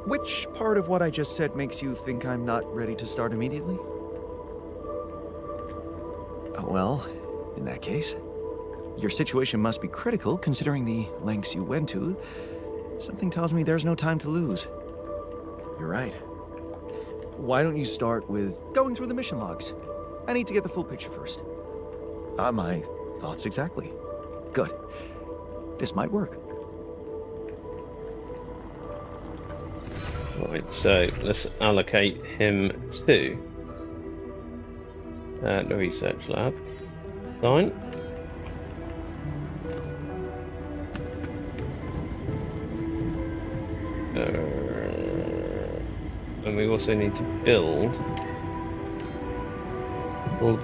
Which part of what I just said makes you think I'm not ready to start immediately? Well, in that case, your situation must be critical considering the lengths you went to. Something tells me there's no time to lose. You're right. Why don't you start with going through the mission logs? I need to get the full picture first. My thoughts exactly. Good. This might work. Right, so let's allocate him to the research lab. Fine. And we also need to build. Build.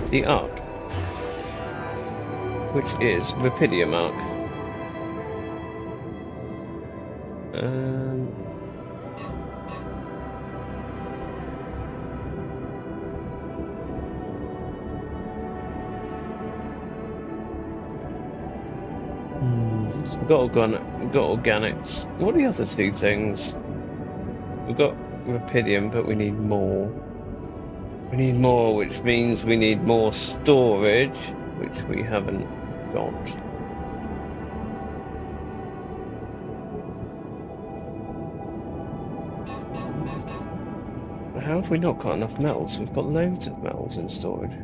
The Ark, which is rupidium Ark. So we've got organics. What are the other two things? We've got rupidium, but we need more. We need more, which means we need more storage, which we haven't got. How have we not got enough metals? We've got loads of metals in storage.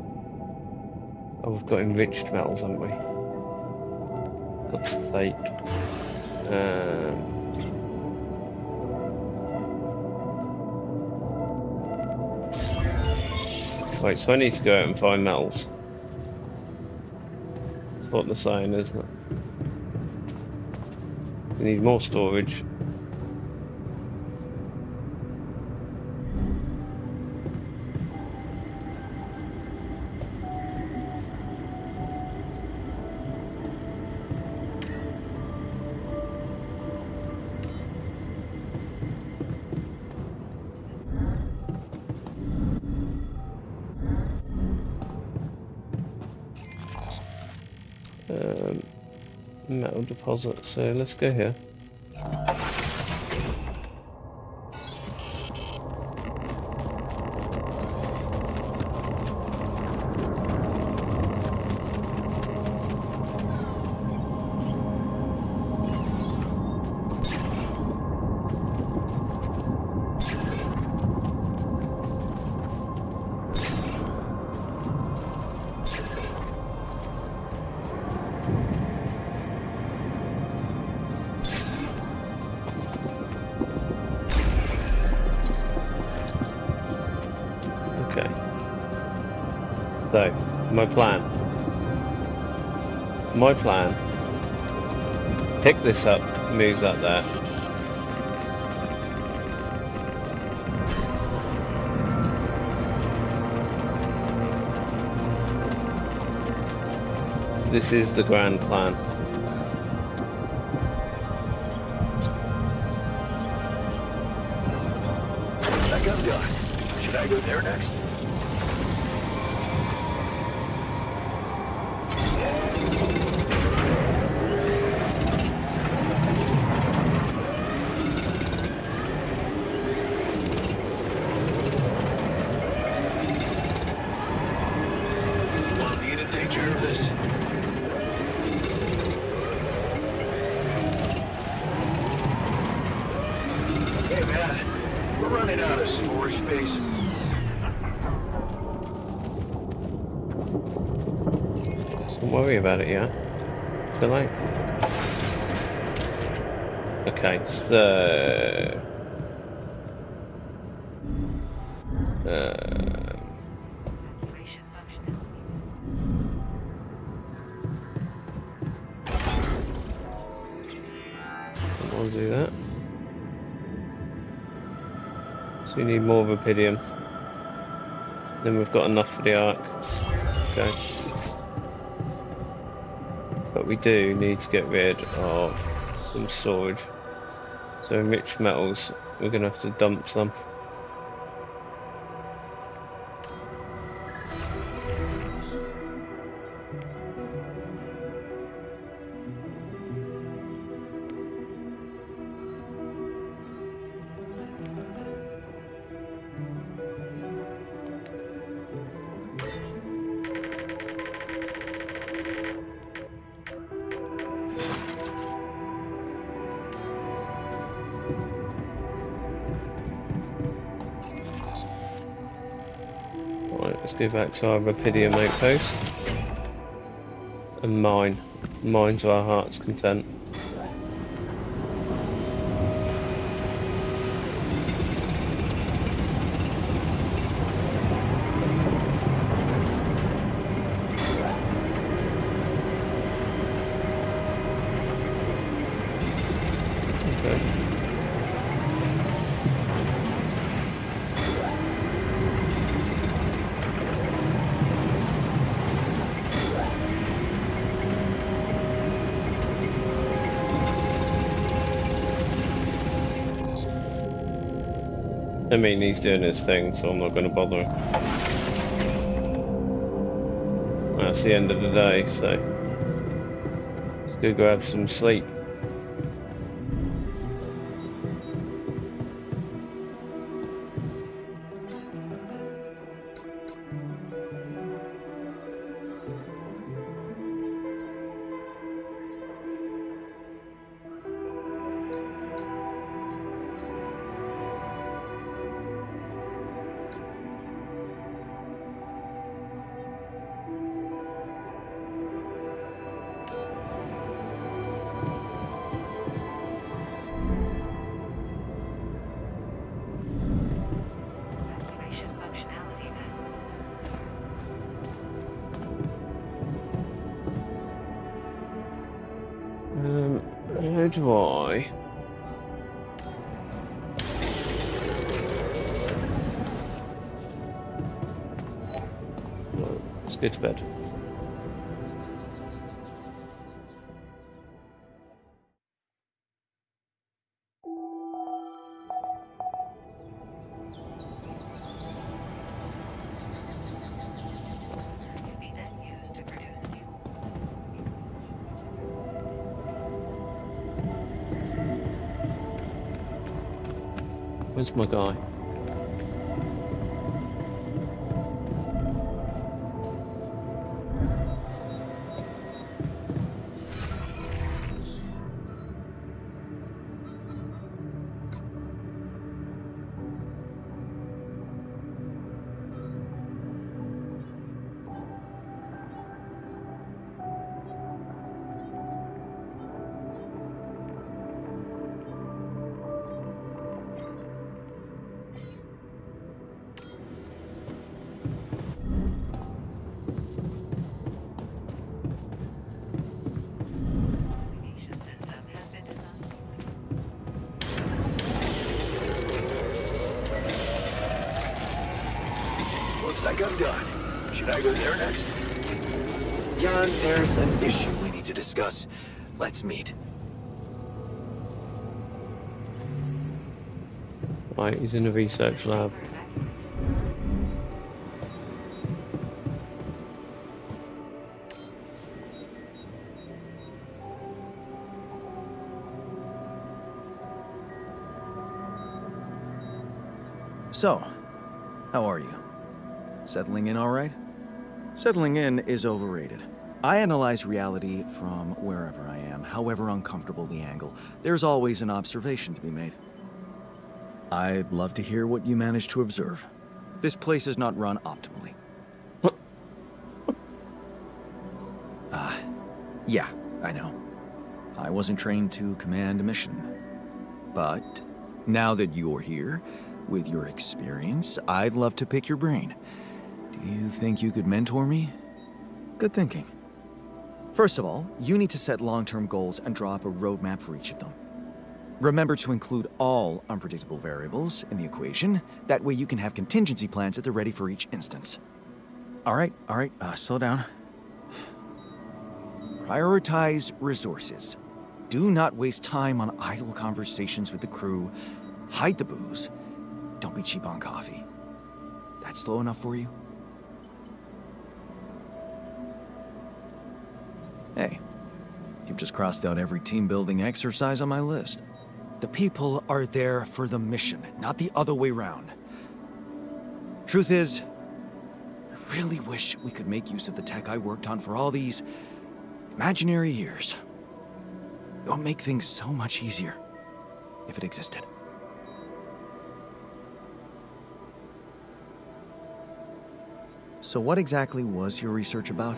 Oh, we've got enriched metals, haven't we? God's sake. Right, so I need to go out and find metals. That's what they're saying, isn't it? We need more storage. Metal deposit, so let's go here. So, my plan, pick this up, move that there. This is the grand plan. I got done. Should I go there next? Want me to take care of this? Hey man, we're running out of storage space. Don't worry about it, yeah? Too late. Okay, so... Activation functionality. don't want to do that. So we need more rubidium. Then we've got enough for the arc. Okay. But we do need to get rid of some storage. So enriched metals, we're going to have to dump some. Right, let's go back to our rubidium outpost and mine to our heart's content. Okay. I mean, he's doing his thing, so I'm not going to bother him. That's the end of the day, so let's go grab some sleep. How do I? Let's go to bed. Can be then used to produce fuel. Where's my guy? Navigation system has been designed. Looks like I'm done. Should I go there next? Jan, there's an issue we need to discuss. Let's meet. Right, he's in a research lab. So, how are you? Settling in all right? Settling in is overrated. I analyze reality from wherever I am, however uncomfortable the angle. There's always an observation to be made. I'd love to hear what you managed to observe. This place is not run optimally. Yeah, I know. I wasn't trained to command a mission. But now that you're here, with your experience, I'd love to pick your brain. Do you think you could mentor me? Good thinking. First of all, you need to set long-term goals and draw up a roadmap for each of them. Remember to include all unpredictable variables in the equation. That way you can have contingency plans at the ready for each instance. All right, slow down. Prioritize resources. Do not waste time on idle conversations with the crew. Hide the booze. Don't be cheap on coffee. That's slow enough for you? Hey, you've just crossed out every team-building exercise on my list. The people are there for the mission, not the other way round. Truth is, I really wish we could make use of the tech I worked on for all these imaginary years. It would make things so much easier if it existed. So what exactly was your research about?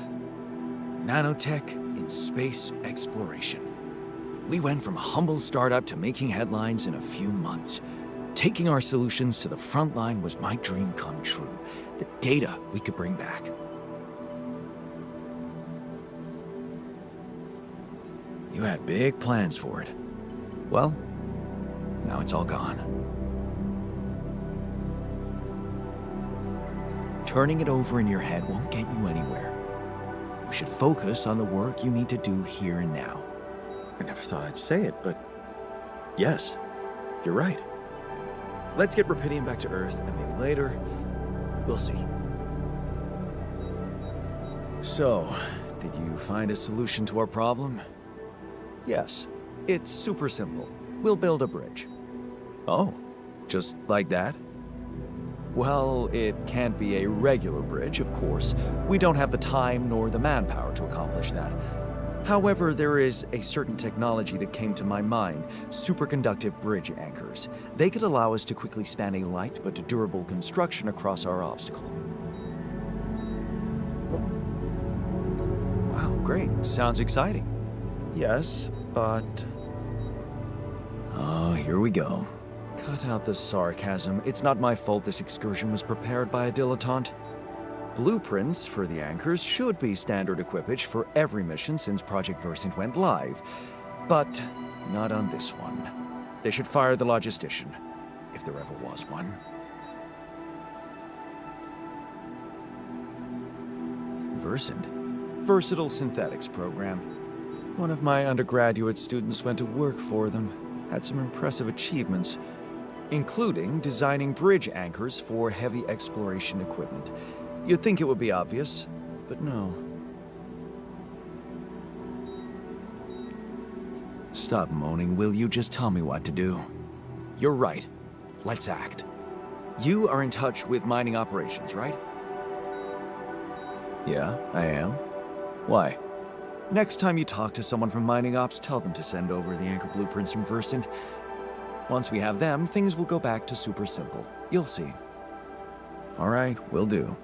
Nanotech in space exploration. We went from a humble startup to making headlines in a few months. Taking our solutions to the front line was my dream come true. The data we could bring back. You had big plans for it. Well, now it's all gone. Turning it over in your head won't get you anywhere. You should focus on the work you need to do here and now. I never thought I'd say it, but yes, you're right. Let's get Rapidium back to Earth, and maybe later, we'll see. So, did you find a solution to our problem? Yes, it's super simple. We'll build a bridge. Oh, just like that? Well, it can't be a regular bridge, of course. We don't have the time nor the manpower to accomplish that. However, there is a certain technology that came to my mind, superconductive bridge anchors. They could allow us to quickly span a light but durable construction across our obstacle. Wow, great. Sounds exciting. Yes, but... Oh, here we go. Cut out the sarcasm. It's not my fault this excursion was prepared by a dilettante. Blueprints for the anchors should be standard equipage for every mission since Project Versant went live. But not on this one. They should fire the logistician, if there ever was one. Versant? Versatile Synthetics program. One of my undergraduate students went to work for them. Had some impressive achievements, including designing bridge anchors for heavy exploration equipment. You'd think it would be obvious, but no. Stop moaning, will you? Just tell me what to do. You're right. Let's act. You are in touch with mining operations, right? Yeah, I am. Why? Next time you talk to someone from mining ops, tell them to send over the anchor blueprints from Versant. Once we have them, things will go back to super simple. You'll see. All right, will do.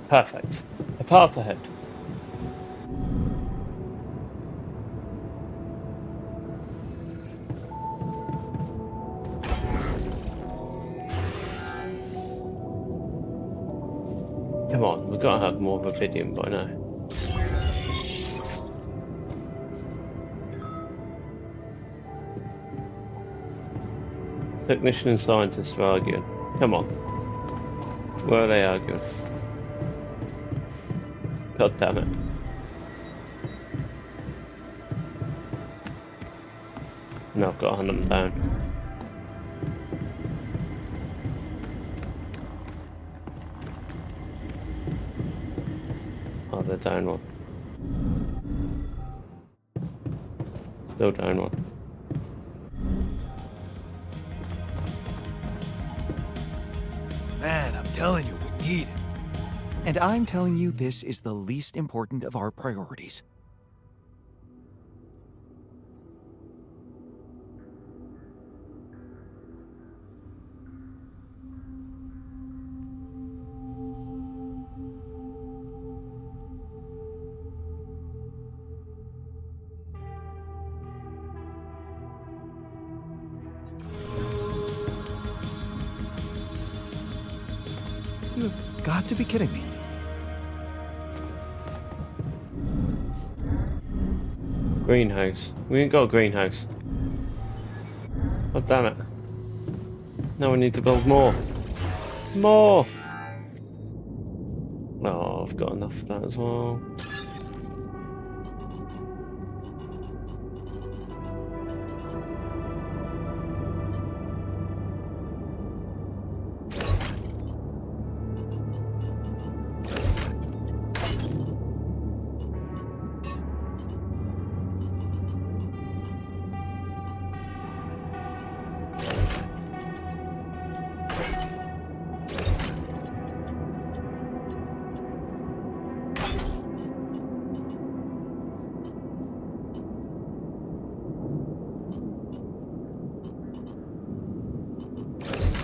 Perfect. A path ahead. Come on, we've got to have more of a video by now. Technician and scientist are arguing. Come on. Where are they arguing? God damn it. No, I've got to hunt them down. Oh, they're down one. Still down one. Man, I'm telling you, we need it. And I'm telling you this is the least important of our priorities. You've got to be kidding me. Greenhouse. We ain't got a greenhouse. God damn it. Now we need to build more. More! Oh, I've got enough of that as well.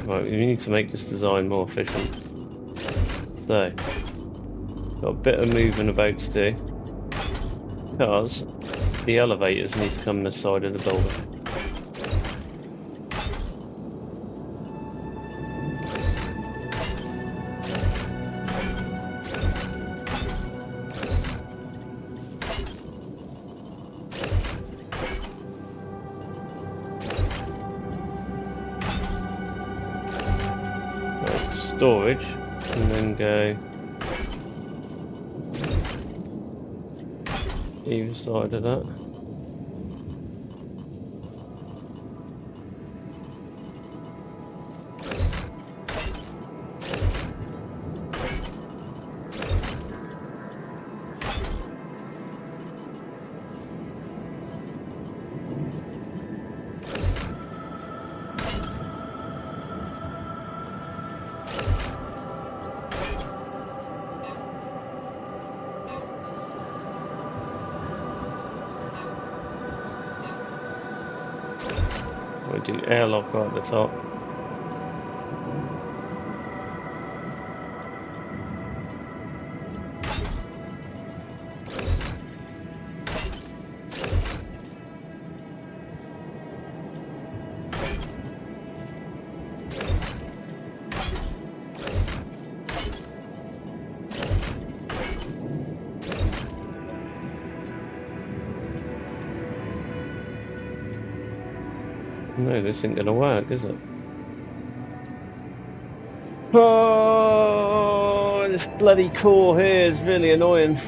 Right, we need to make this design more efficient. So, got a bit of moving about to do, because the elevators need to come this side of the building. Storage, and then go either side of that. We do airlock right at the top. No, this ain't gonna work, is it? Oh, this bloody core here is really annoying.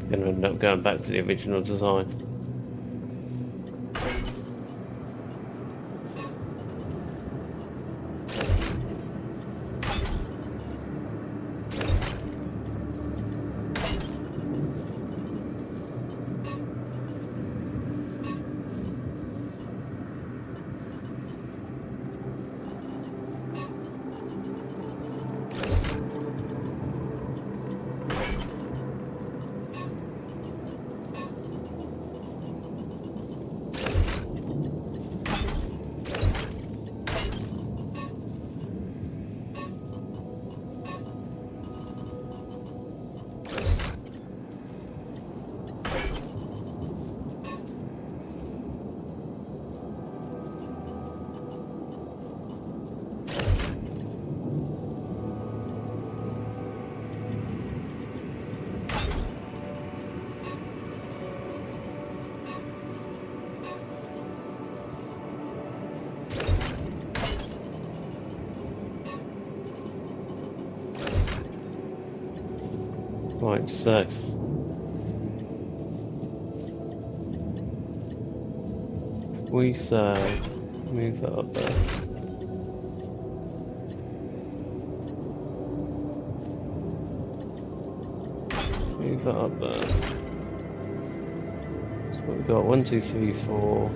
Gonna end up going back to the original design. Right, so we say move it up there. Move it up there. So we've got 1, 2, 3, 4.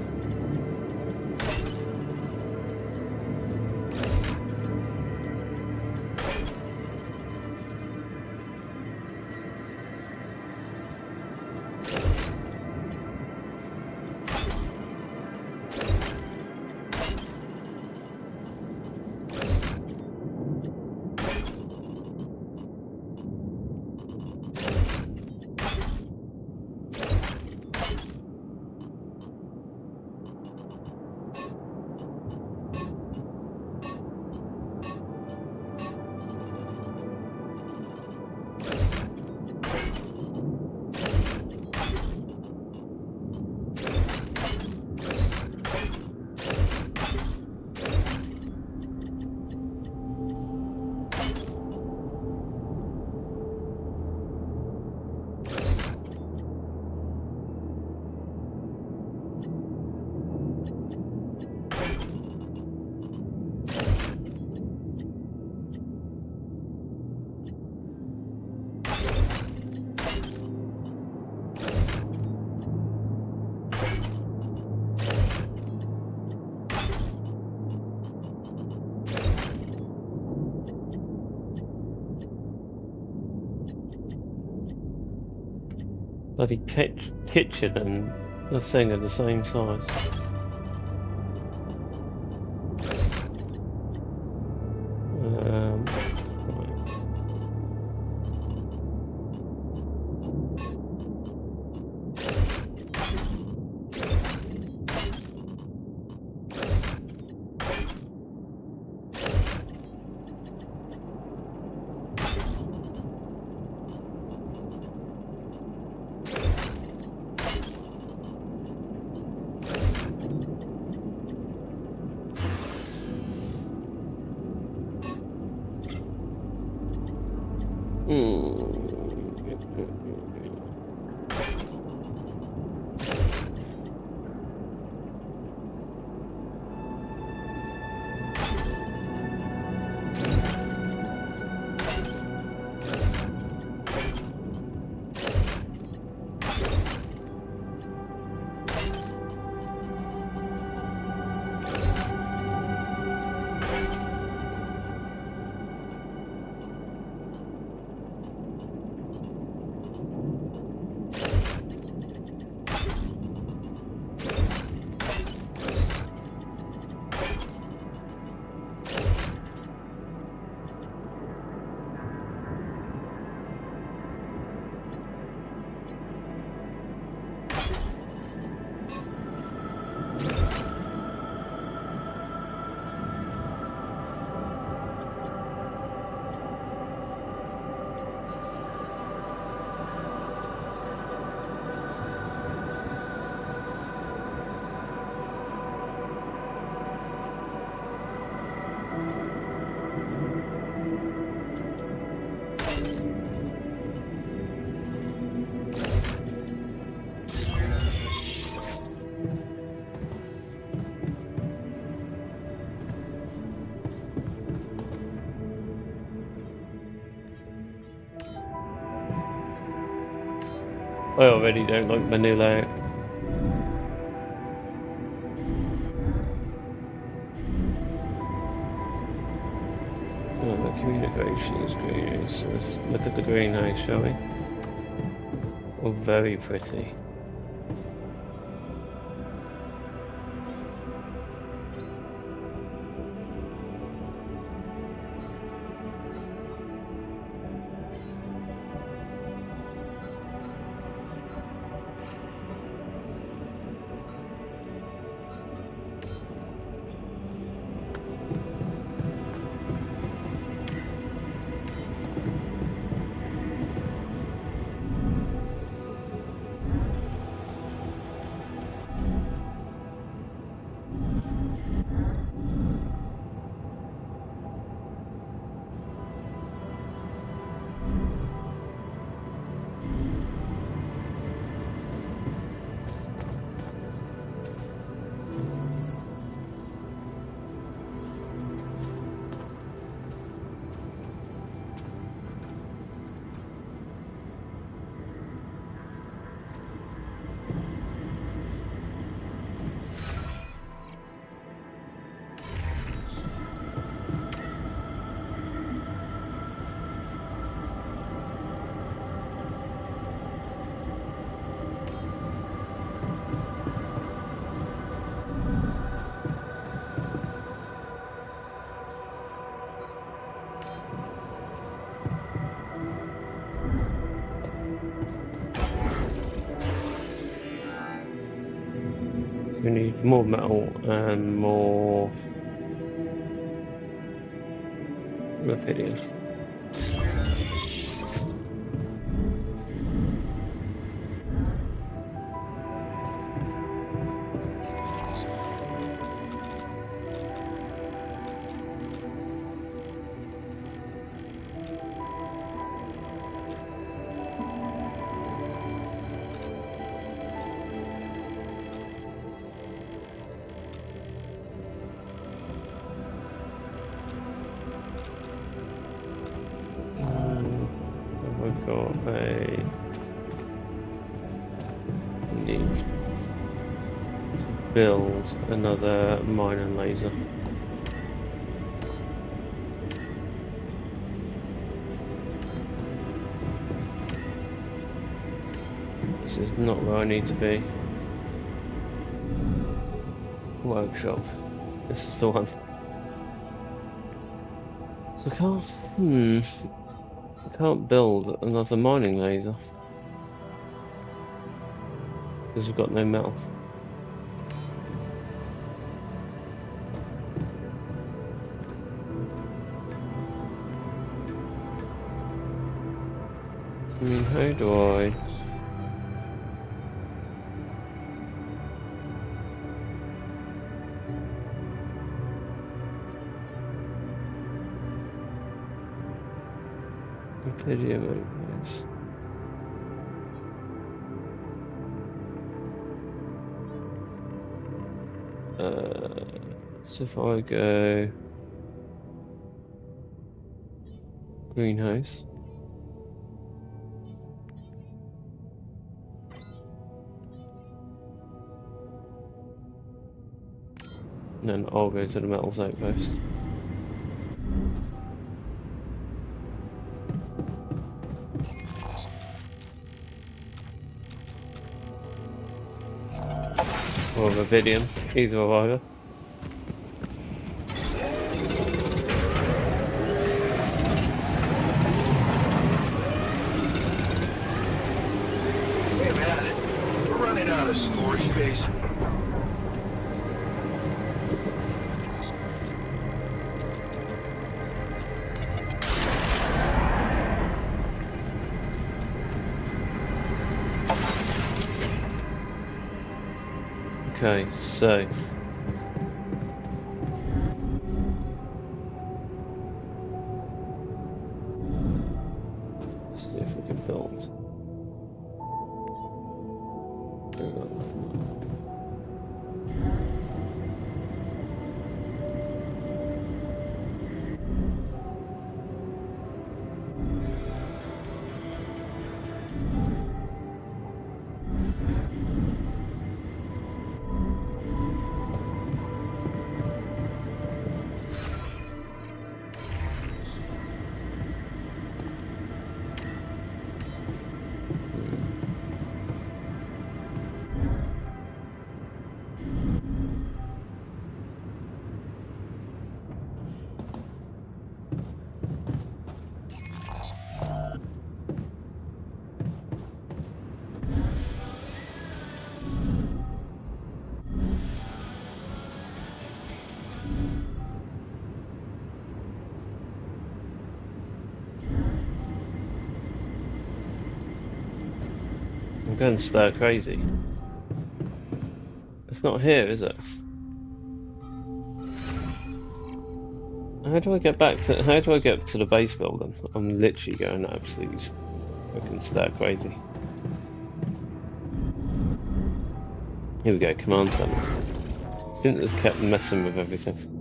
Bloody kitchen and the thing are the same size. Right. I already don't like my new layout. Communication is green, so let's look at the greenhouse, shall we? Oh, very pretty. We need more metal and more rubidium. We've got a need to build another mining laser. This is not where I need to be. Workshop. This is the one. So I can't build another mining laser because we've got no metal. I mean, how do I? Rubidium, yes. So if I go greenhouse, and then I'll go to the metals outpost. Or rubidium, either or either. Hey man, we're running out of storage space. Okay, so let's see if we can build. going stir crazy. It's not here, is it? How do I get back to? How do I get to the base building? I'm literally going absolutely fucking stir crazy. Here we go, command center. Shouldn't have kept messing with everything.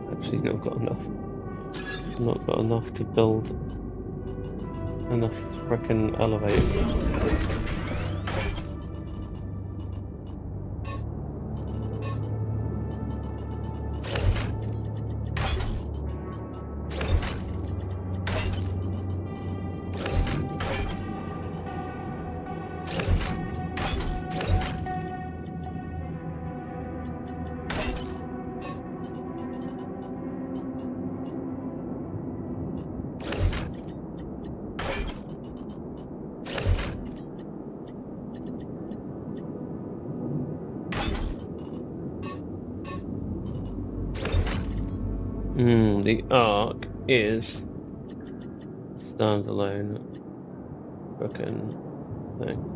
Actually, not got enough. Not got enough to build enough frickin' elevators. The Ark is standalone frickin' thing.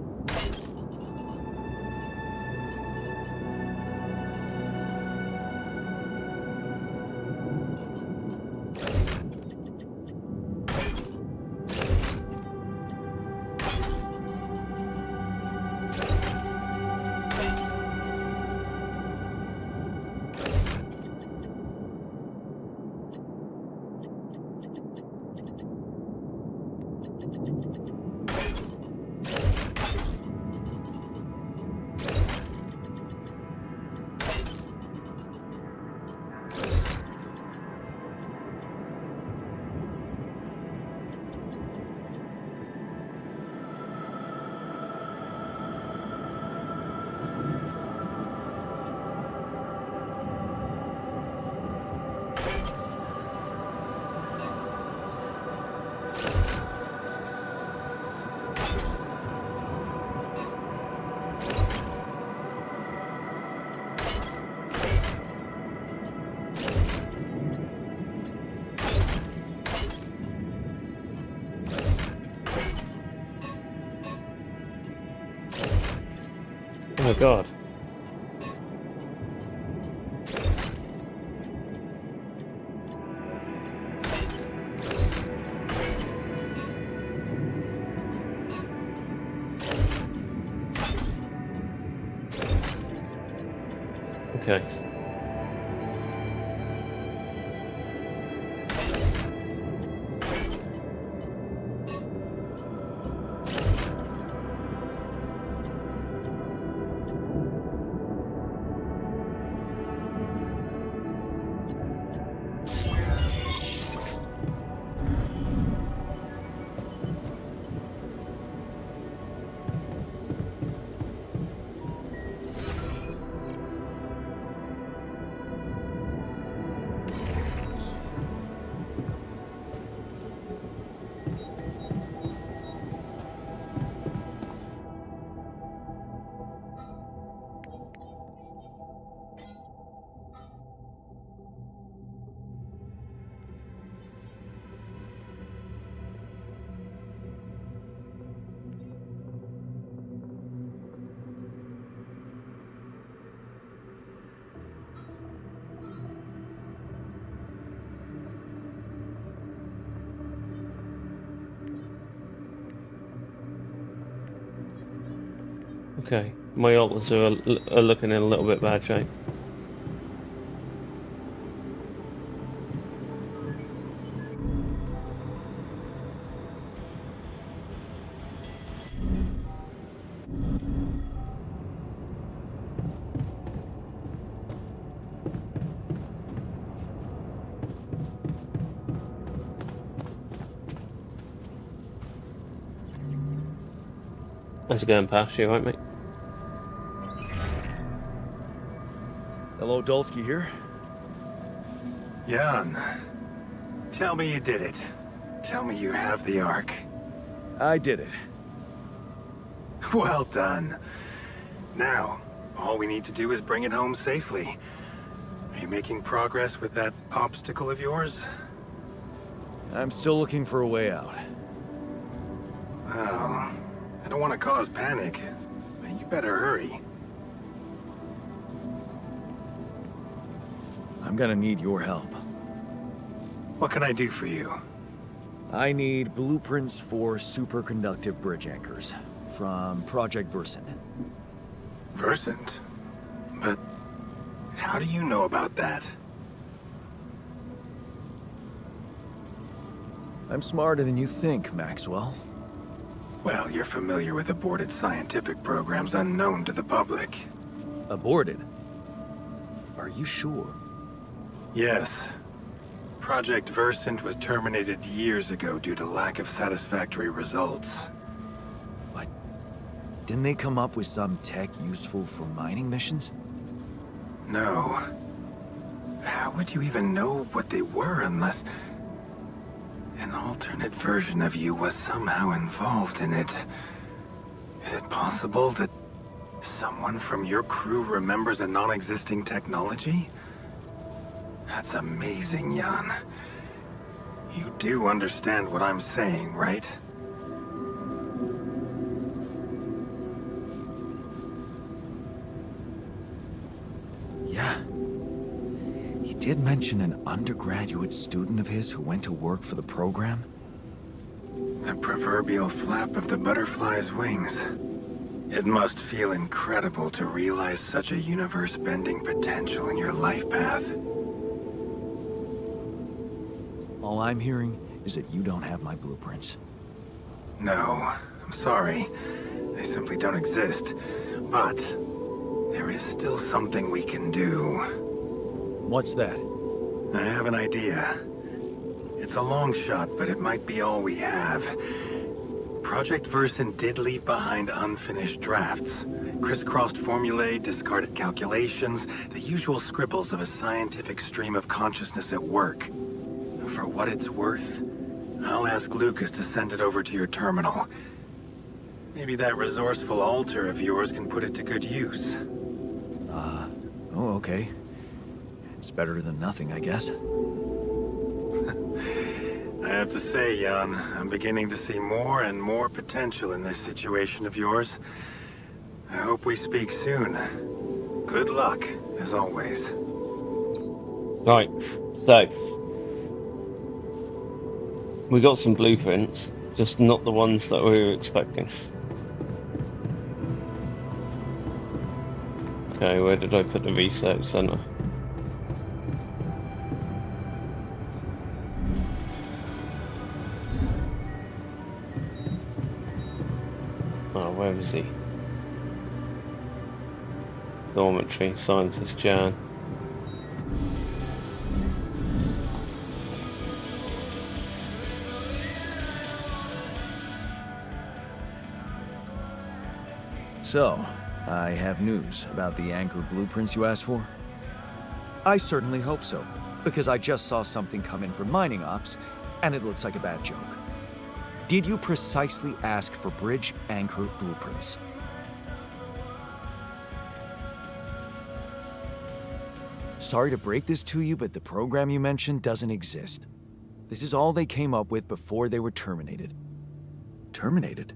Oh my god. Okay. Okay, my altars are looking in a little bit bad shape. How's it going past you, right, mate? Hello, Dolski here. Jan, tell me you did it. Tell me you have the Ark. I did it. Well done. Now, all we need to do is bring it home safely. Are you making progress with that obstacle of yours? I'm still looking for a way out. Well, I don't want to cause panic, but you better hurry. I'm gonna need your help. What can I do for you? I need blueprints for superconductive bridge anchors from Project Versant. Versant? But how do you know about that? I'm smarter than you think, Maxwell. Well, you're familiar with aborted scientific programs unknown to the public. Aborted? Are you sure? Yes. Project Versant was terminated years ago due to lack of satisfactory results. But didn't they come up with some tech useful for mining missions? No. How would you even know what they were unless an alternate version of you was somehow involved in it? Is it possible that someone from your crew remembers a non-existing technology? That's amazing, Jan. You do understand what I'm saying, right? Yeah. He did mention an undergraduate student of his who went to work for the program. The proverbial flap of the butterfly's wings. It must feel incredible to realize such a universe-bending potential in your life path. All I'm hearing is that you don't have my blueprints. No, I'm sorry. They simply don't exist. But there is still something we can do. What's that? I have an idea. It's a long shot, but it might be all we have. Project Versant did leave behind unfinished drafts. Crisscrossed formulae, discarded calculations, the usual scribbles of a scientific stream of consciousness at work. For what it's worth, I'll ask Lucas to send it over to your terminal. Maybe that resourceful alter of yours can put it to good use. Oh, okay. It's better than nothing, I guess. I have to say, Jan, I'm beginning to see more and more potential in this situation of yours. I hope we speak soon. Good luck, as always. Right, so we got some blueprints, just not the ones that we were expecting. Okay, where did I put the research center? Oh, where is he? Dormitory, Scientist Jan. So, I have news about the anchor blueprints you asked for? I certainly hope so, because I just saw something come in for mining ops, and it looks like a bad joke. Did you precisely ask for bridge anchor blueprints? Sorry to break this to you, but the program you mentioned doesn't exist. This is all they came up with before they were terminated. Terminated?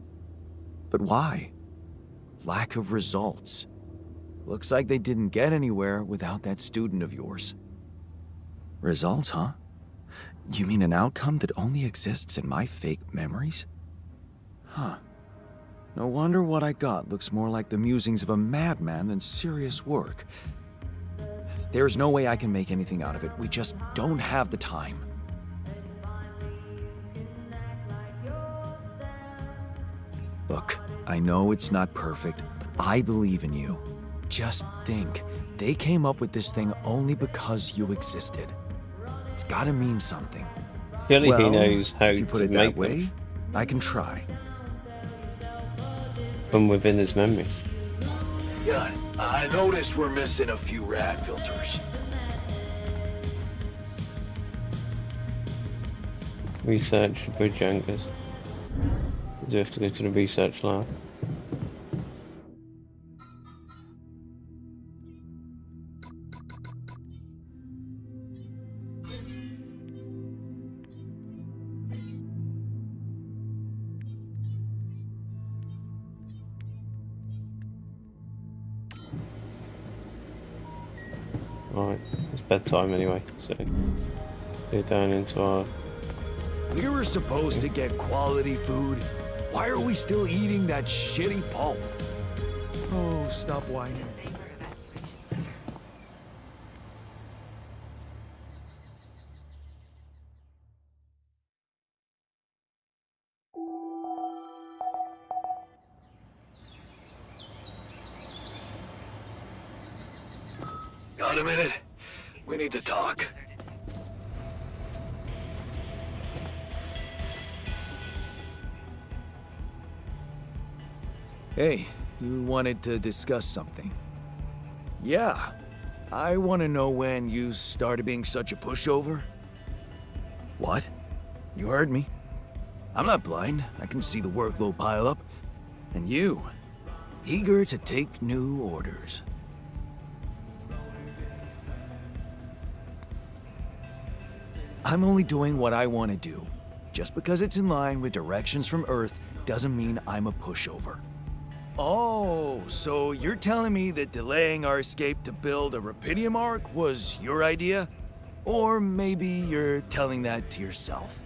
But why? Lack of results. Looks like they didn't get anywhere without that student of yours. Results, huh? You mean an outcome that only exists in my fake memories? Huh. No wonder what I got looks more like the musings of a madman than serious work. There's no way I can make anything out of it. We just don't have the time. Look, I know it's not perfect, but I believe in you. Just think, they came up with this thing only because you existed. It's gotta mean something. Surely Well, he knows how if you put to it make that way, them I can try. from within his memory. Jan, I noticed we're missing a few rad filters. Research bridge anchors. Do you have to go to the research lab? Right, it's bedtime anyway, so go down into our... We were supposed to get quality food. Why are we still eating that shitty pulp? Oh, stop whining. Safer evacuation. Got a minute? We need to talk. Hey, you wanted to discuss something? Yeah. I want to know when you started being such a pushover. What? You heard me. I'm not blind. I can see the workload pile up. And you, eager to take new orders. I'm only doing what I want to do. Just because it's in line with directions from Earth doesn't mean I'm a pushover. Oh, so you're telling me that delaying our escape to build a Rapidium Ark was your idea? Or maybe you're telling that to yourself.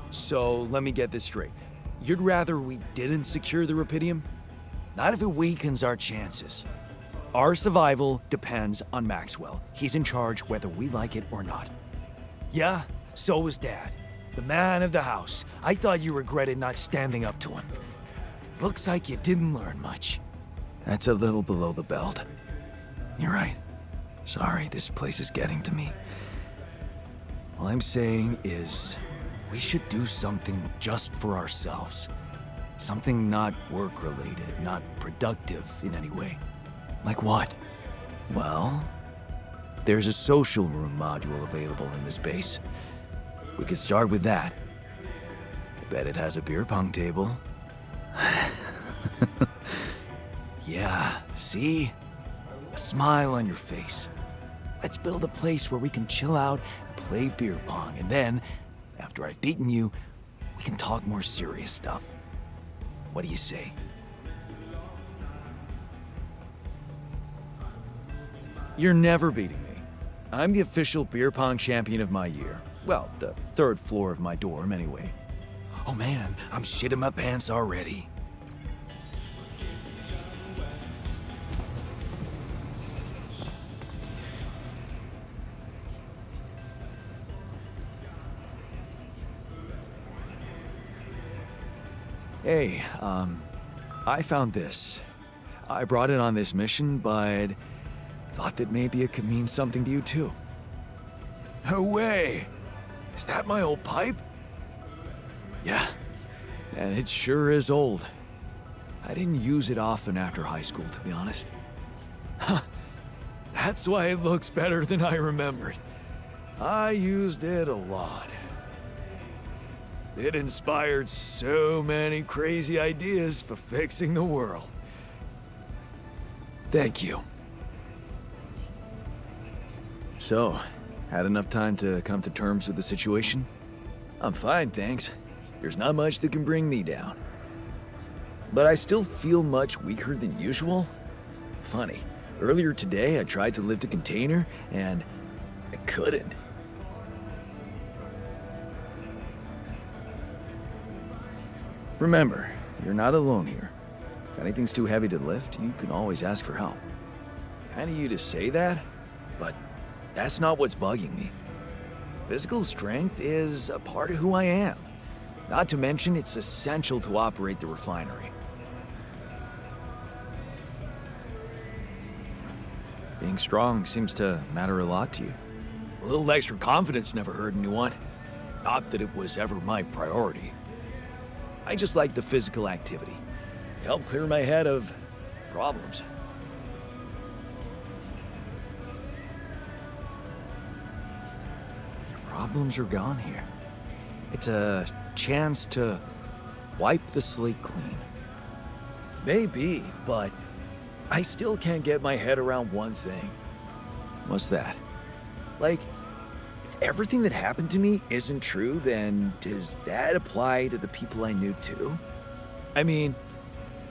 So, let me get this straight. You'd rather we didn't secure the Rapidium? Not if it weakens our chances. Our survival depends on Maxwell. He's in charge whether we like it or not. Yeah, so was Dad. The man of the house. I thought you regretted not standing up to him. Looks like you didn't learn much. That's a little below the belt. You're right. Sorry, this place is getting to me. All I'm saying is, we should do something just for ourselves. Something not work-related, not productive in any way. Like what? Well, there's a social room module available in this base. We could start with that. I bet it has a beer pong table. Yeah, see? A smile on your face. Let's build a place where we can chill out and play beer pong, and then, after I've beaten you, we can talk more serious stuff. What do you say? You're never beating me. I'm the official beer pong champion of my year. Well, the third floor of my dorm, anyway. Oh man, I'm shitting my pants already. Hey, I found this. I brought it on this mission, but thought that maybe it could mean something to you too. No way! Is that my old pipe? Yeah, and it sure is old. I didn't use it often after high school, to be honest. Huh, that's why it looks better than I remembered. I used it a lot. It inspired so many crazy ideas for fixing the world. Thank you. So, had enough time to come to terms with the situation? I'm fine, thanks. There's not much that can bring me down. But I still feel much weaker than usual. Funny, earlier today I tried to lift a container, and I couldn't. Remember, you're not alone here. If anything's too heavy to lift, you can always ask for help. Kind of you to say that, but that's not what's bugging me. Physical strength is a part of who I am. Not to mention, it's essential to operate the refinery. Being strong seems to matter a lot to you. A little extra confidence never hurt anyone. Not that it was ever my priority. I just like the physical activity. It helped clear my head of problems. Your problems are gone here. It's a chance to wipe the slate clean. Maybe, but I still can't get my head around one thing. What's that? Like, if everything that happened to me isn't true, then does that apply to the people I knew too? I mean,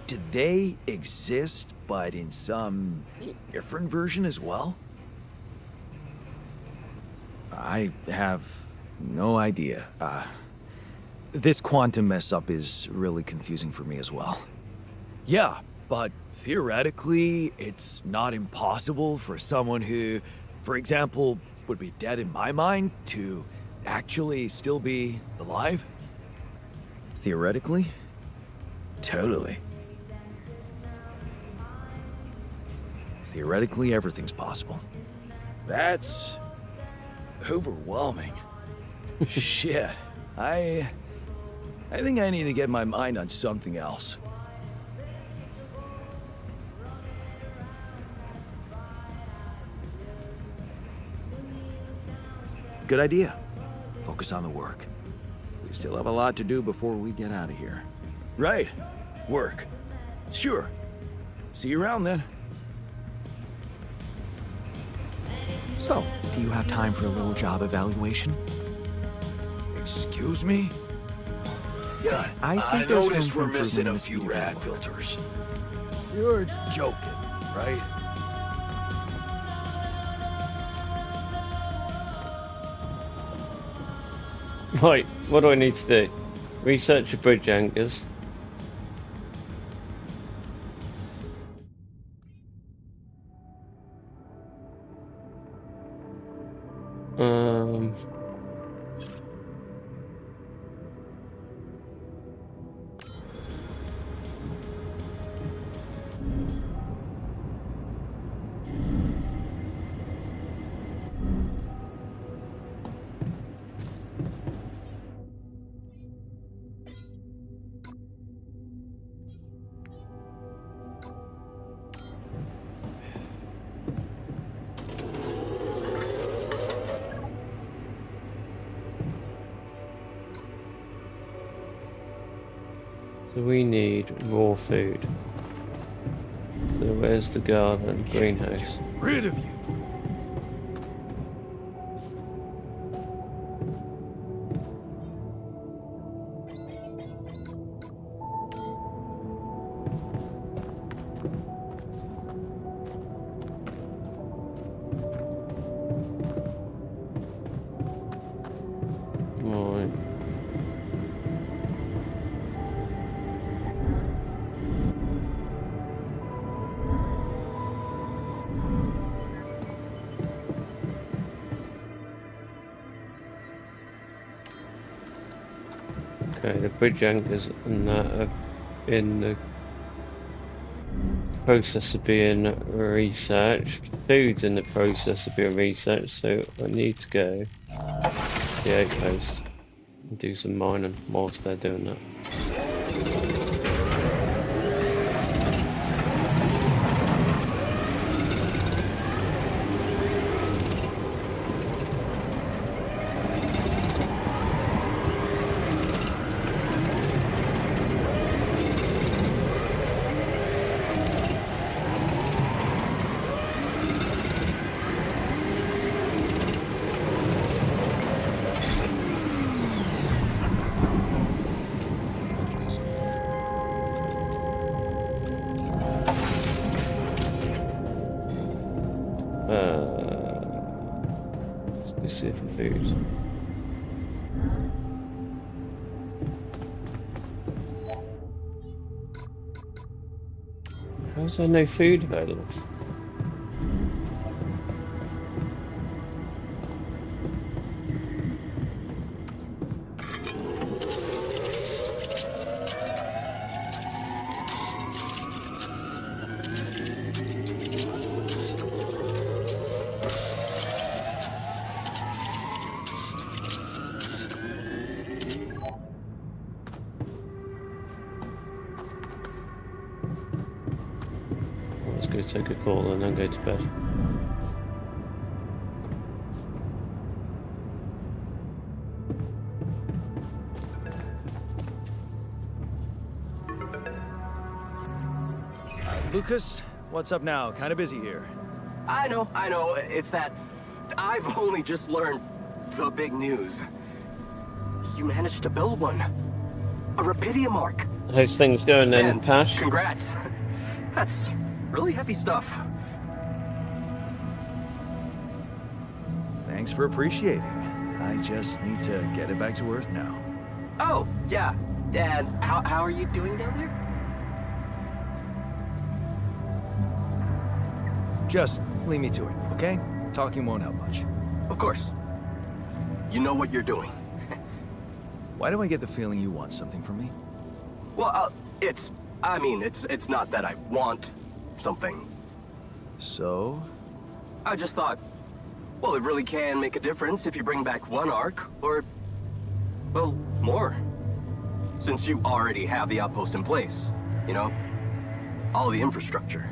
do they exist, but in some different version as well? I have no idea. This quantum mess-up is really confusing for me as well. Yeah, but theoretically, it's not impossible for someone who, for example, would be dead in my mind to actually still be alive? Theoretically? Totally. Theoretically, everything's possible. That's overwhelming. Shit. I think I need to get my mind on something else. Good idea. Focus on the work. We still have a lot to do before we get out of here. Right. Work. Sure. See you around then. So, do you have time for a little job evaluation? Excuse me? Yeah, I think there's noticed room we're for missing improvement a in this few video rad work. filters. You're joking, right? Right, what do I need to do? Research the bridge anchors. Um... So we need raw food. So where's the garden, greenhouse? Rid of you. Right. Okay, the bridge anchors and that are in the process of being researched. Food's in the process of being researched, so I need to go to the outpost and do some mining whilst they're doing that. Let's go see for food. How's there no food available? Let's go take a call and then go to bed. Lucas, what's up now? Kind of busy here. I know. It's that I've only just learned the big news. You managed to build one. A Rapidium arc. How's things going then, Man, Pash? congrats. That's really heavy stuff. Thanks for appreciating. I just need to get it back to Earth now. Oh, yeah. And how are you doing down there? Just leave me to it, okay? Talking won't help much. Of course. You know what you're doing. Why do I get the feeling you want something from me? Well, it's not that I want something. So? I just thought, well, it really can make a difference if you bring back one arc, or, well, more. Since you already have the outpost in place, you know? All the infrastructure.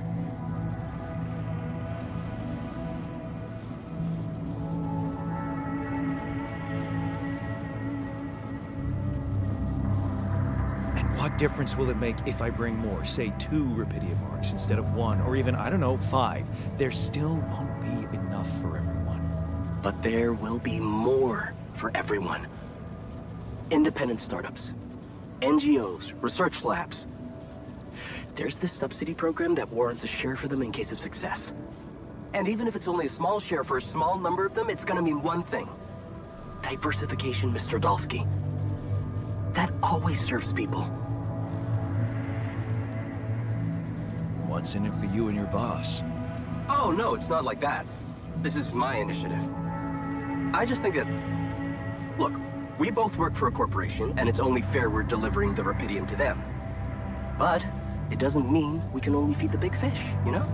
What difference will it make if I bring more, say 2 Rapidium arcs instead of 1, or even, I don't know, 5? There still won't be enough for everyone. But there will be more for everyone. Independent startups, NGOs, research labs. There's this subsidy program that warrants a share for them in case of success. And even if it's only a small share for a small number of them, it's gonna mean one thing. Diversification, Mr. Dolski. That always serves people. What's in it for you and your boss? Oh, no, it's not like that. This is my initiative. I just think that... Look, we both work for a corporation, and it's only fair we're delivering the Rapidium to them. But it doesn't mean we can only feed the big fish, you know?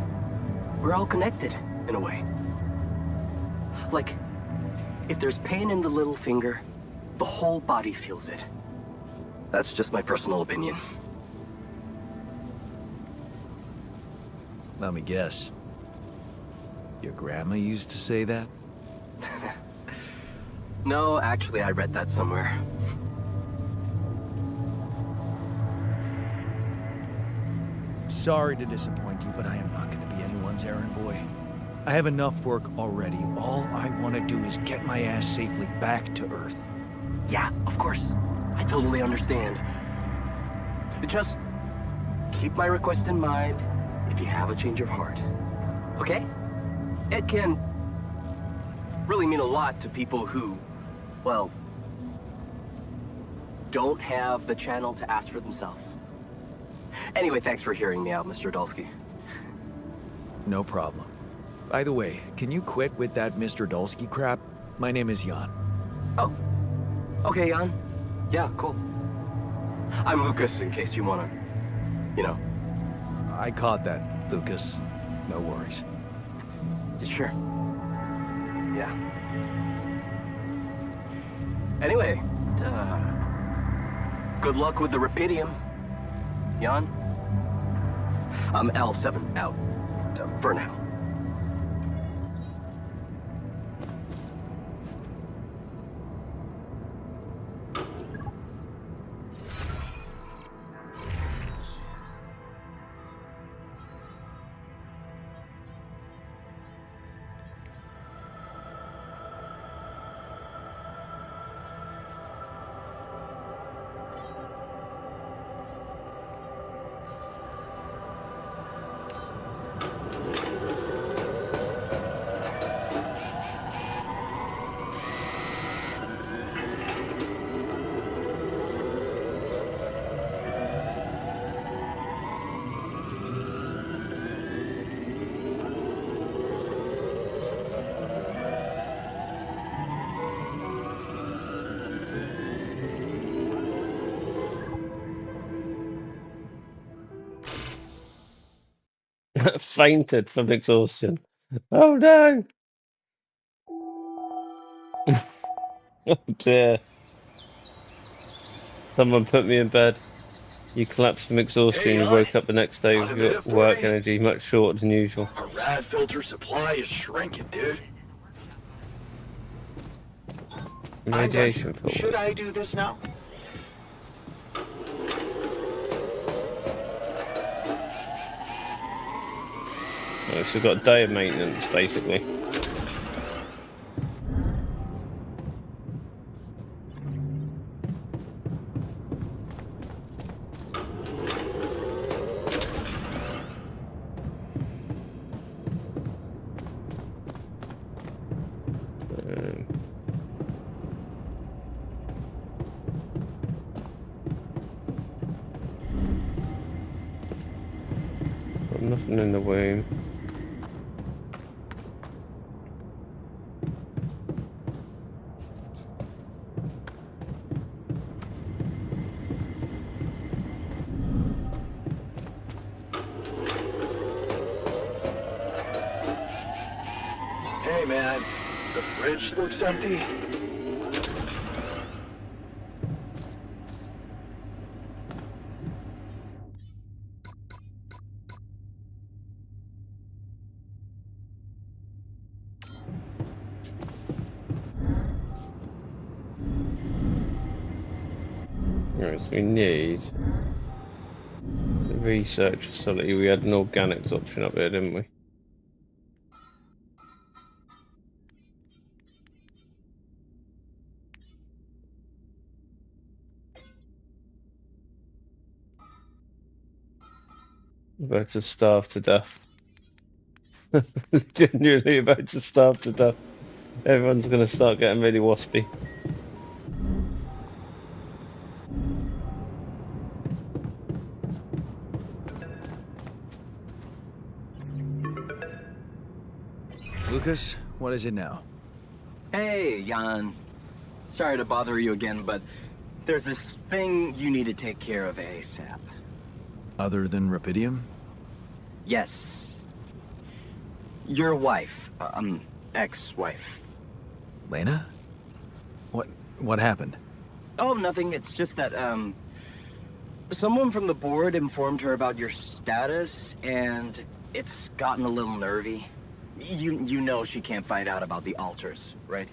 We're all connected, in a way. Like, if there's pain in the little finger, the whole body feels it. That's just my personal opinion. Let me guess. Your grandma used to say that? No, actually, I read that somewhere. Sorry to disappoint you, but I am not going to be anyone's errand boy. I have enough work already. All I want to do is get my ass safely back to Earth. Yeah, of course. I totally understand. Just keep my request in mind if you have a change of heart. Okay? It can really mean a lot to people who, well, don't have the channel to ask for themselves. Anyway, thanks for hearing me out, Mr. Dolski. No problem. By the way, can you quit with that Mr. Dolski crap? My name is Jan. Oh. Okay, Jan. Yeah, cool. I'm Lucas, in case you wanna, you know. I caught that, Lucas. No worries. Sure. Yeah. Anyway, good luck with the Rapidium, Jan. I'm L7 out, for now. Fainted from exhaustion. Oh no! Oh dear. Someone put me in bed. You collapsed from exhaustion. Hey, You woke up the next day got a with minute your for work me? energy much shorter than usual. Our rad filter supply is shrinking, dude. Radiation pool. Should I do this now? Right, so we've got a day of maintenance, basically. Nothing in the womb. Hey, man. The fridge looks empty. Right, so we need the research facility. We had an organics option up there, didn't we? About to starve to death. Genuinely about to starve to death. Everyone's gonna start getting really waspy. Lucas, what is it now? Hey, Jan. Sorry to bother you again, but there's this thing you need to take care of ASAP. Other than Rapidium? Yes. Your wife, ex-wife. Lena? What happened? Oh, nothing. It's just that, someone from the board informed her about your status, and it's gotten a little nervy. You know she can't find out about the altars, right?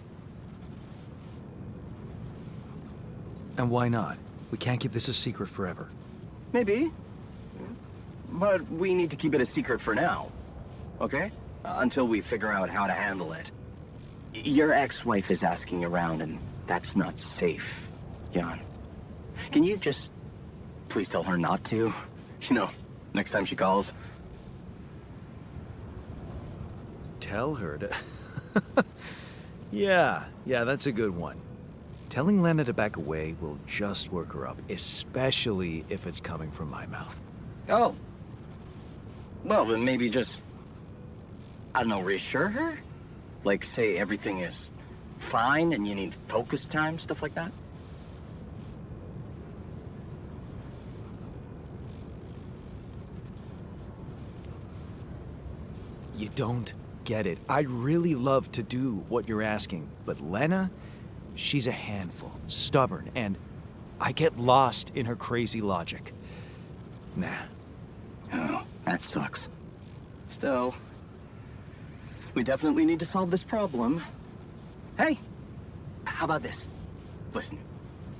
And why not? We can't keep this a secret forever. Maybe. But we need to keep it a secret for now. Okay? Until we figure out how to handle it. Your ex-wife is asking around, and that's not safe, Jan. Can you just please tell her not to? You know, next time she calls. Tell her to... Yeah, that's a good one. Telling Lena to back away will just work her up, especially if it's coming from my mouth. Oh. Well, then maybe just, I don't know, reassure her? Like, say everything is fine and you need focus time, stuff like that? You don't get it. I'd really love to do what you're asking, but Lena, she's a handful, stubborn, and I get lost in her crazy logic. Nah. Oh, that sucks. Still, we definitely need to solve this problem. Hey, how about this? Listen,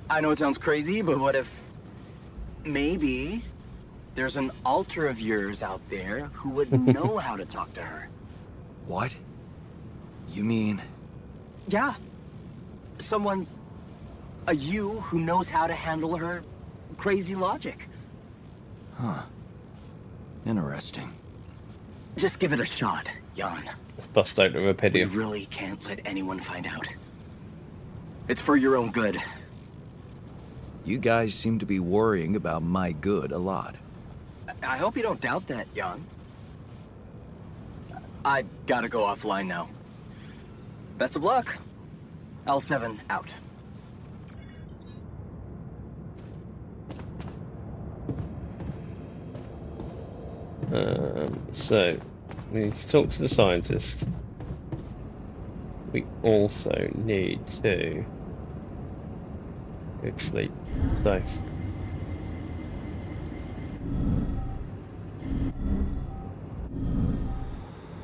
I know it sounds crazy, but what if maybe there's an alter of yours out there who would know how to talk to her? What? You mean... Yeah. Someone, a you who knows how to handle her crazy logic. Huh. Interesting. Just give it a shot, Jan. Let's bust out the We Rapidium. really can't let anyone find out. It's for your own good. You guys seem to be worrying about my good a lot. I hope you don't doubt that, Jan. I gotta go offline now. Best of luck. L7 out. So, we need to talk to the scientist. We also need to go to sleep. So,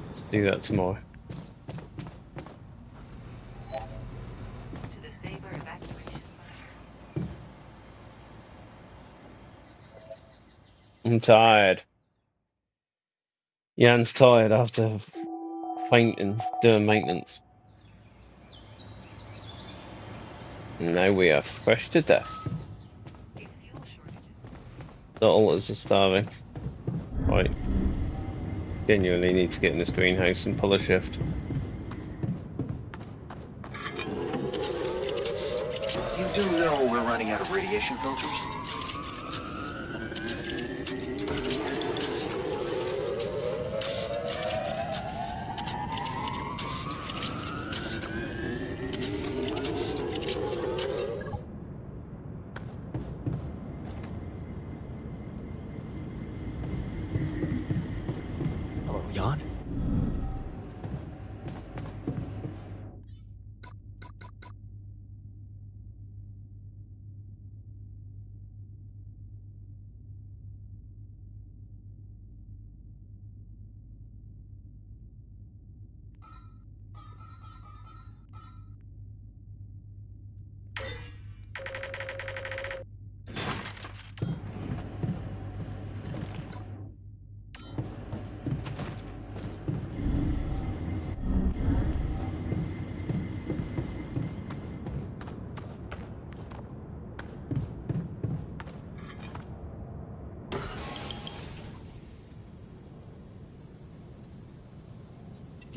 let's do that tomorrow. To the Saber evacuation bunker. I'm tired. Jan's tired after fainting, doing maintenance. Now we are fresh to death. A fuel shortage. The alters are starving. Right. Genuinely need to get in this greenhouse and pull a shift. You do know we're running out of radiation filters?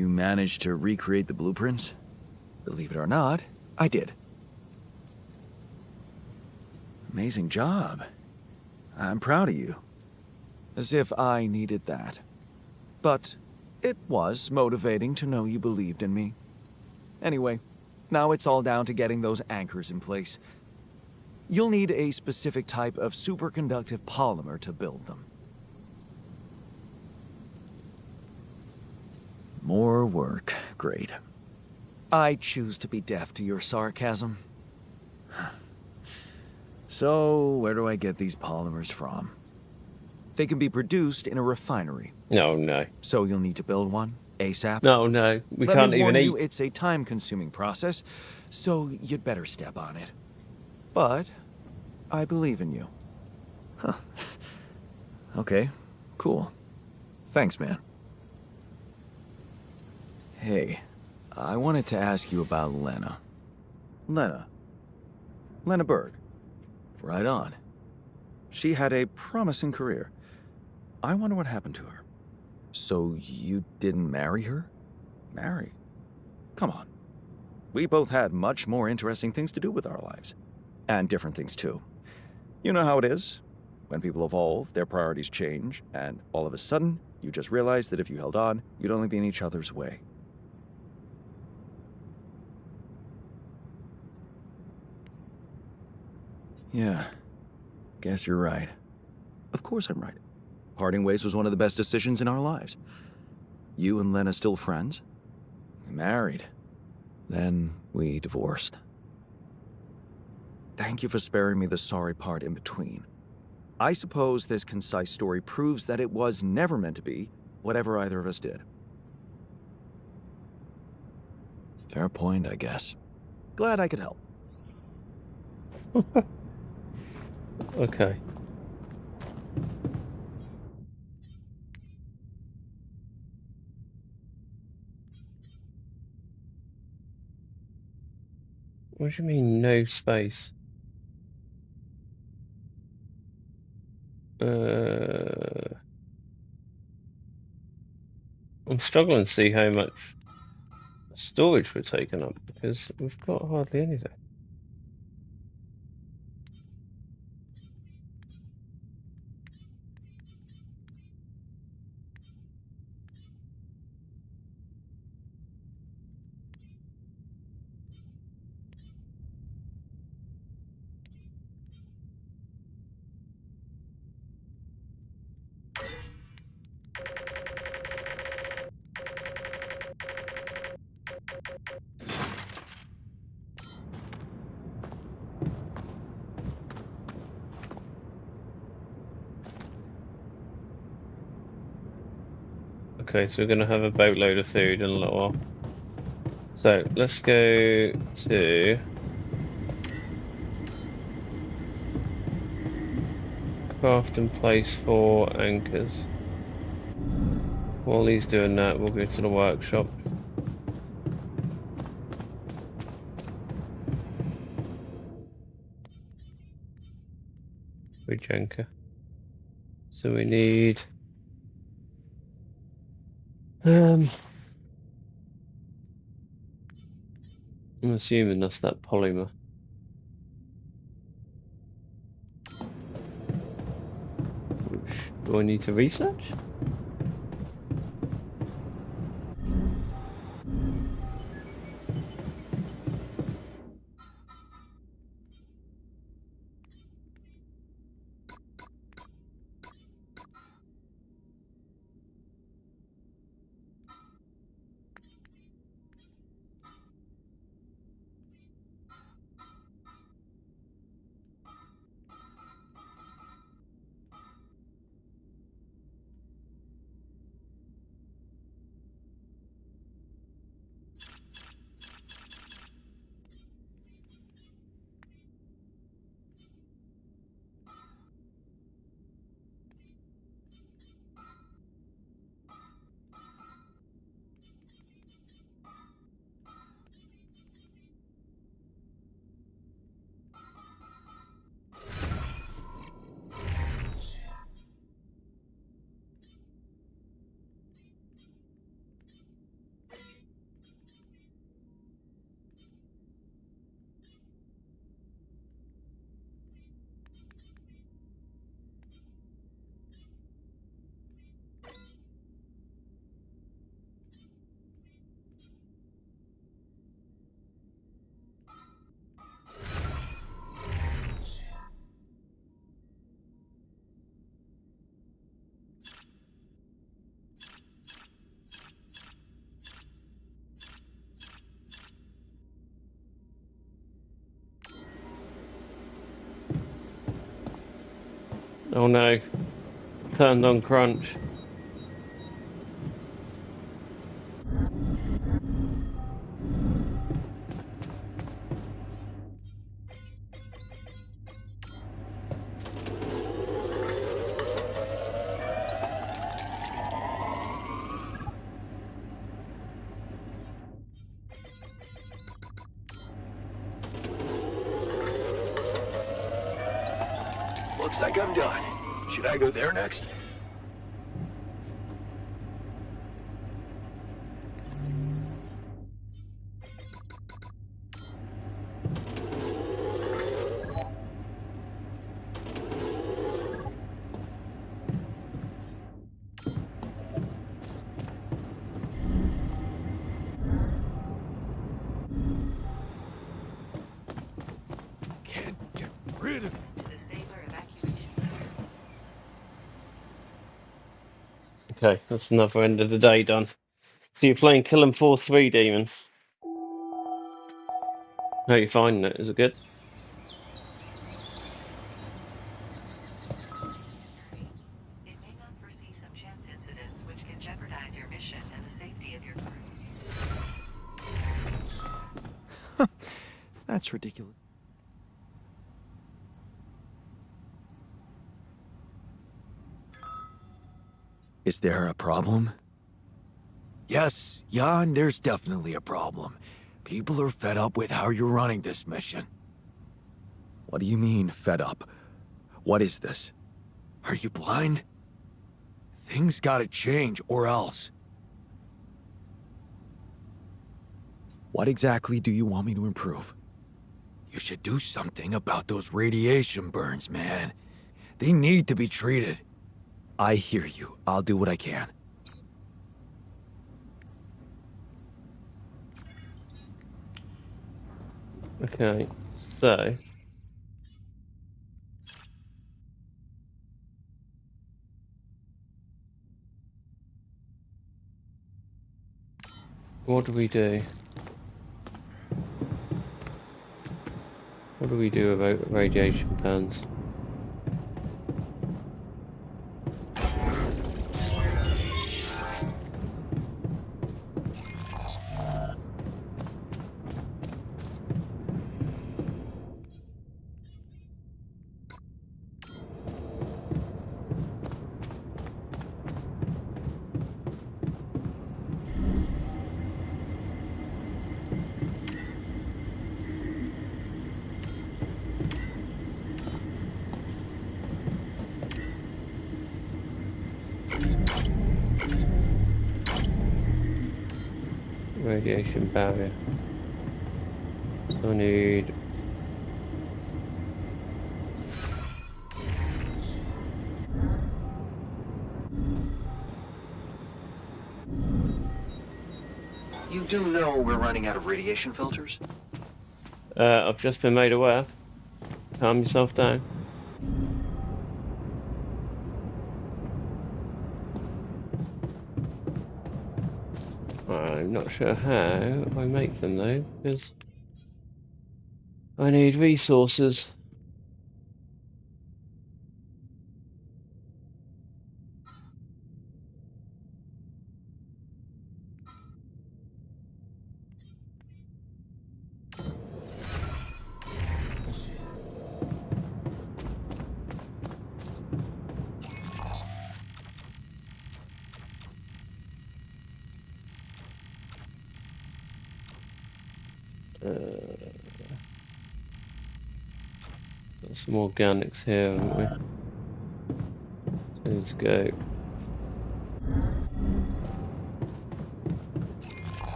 You managed to recreate the blueprints? Believe it or not, I did. Amazing job. I'm proud of you. As if I needed that. But it was motivating to know you believed in me. Anyway, now it's all down to getting those anchors in place. You'll need a specific type of superconductive polymer to build them. More work. Great. I choose to be deaf to your sarcasm. So, where do I get these polymers from? They can be produced in a refinery. No. So you'll need to build one, ASAP. No, we Let can't me even warn eat. you, it's a time-consuming process, so you'd better step on it. But I believe in you. Huh. Okay, cool. Thanks, man. Hey, I wanted to ask you about Lena. Lena Berg. Right on. She had a promising career. I wonder what happened to her. So you didn't marry her? Marry? Come on. We both had much more interesting things to do with our lives. And different things too. You know how it is. When people evolve, their priorities change, and all of a sudden, you just realize that if you held on, you'd only be in each other's way. Yeah, guess you're right. Of course I'm right. Parting ways was one of the best decisions in our lives. You and Lena still friends? We married. Then we divorced. Thank you for sparing me the sorry part in between. I suppose this concise story proves that it was never meant to be whatever either of us did. Fair point, I guess. Glad I could help. Okay. What do you mean, no space? I'm struggling to see how much storage we're taking up because we've got hardly anything. Okay, so we're going to have a boatload of food in a little while. So let's go to craft and place 4 anchors. While he's doing that, we'll go to the workshop. Bridge anchor. So we need I'm assuming that's that polymer. Which do I need to research? Oh no. Turned on crunch. Looks like I'm done. Should I go there next? Can't get rid of it. To the safer evacuation. Okay, that's another end of the day done. So you're playing Kill 'Em 4-3, Demon. How are you finding it? Is it good? It may not foresee some chance incidents which can jeopardize your mission and the safety of your crew. That's ridiculous. Is there a problem? Yes, Jan, there's definitely a problem. People are fed up with how you're running this mission. What do you mean, fed up? What is this? Are you blind? Things gotta change, or else. What exactly do you want me to improve? You should do something about those radiation burns, man. They need to be treated. I hear you. I'll do what I can. Okay, so... what do we do? What do we do about radiation burns? Radiation barrier. So I need... You do know we're running out of radiation filters? I've just been made aware. Calm yourself down. I'm not sure how I make them though, because I need resources. Got some organics here, haven't we? Let's go.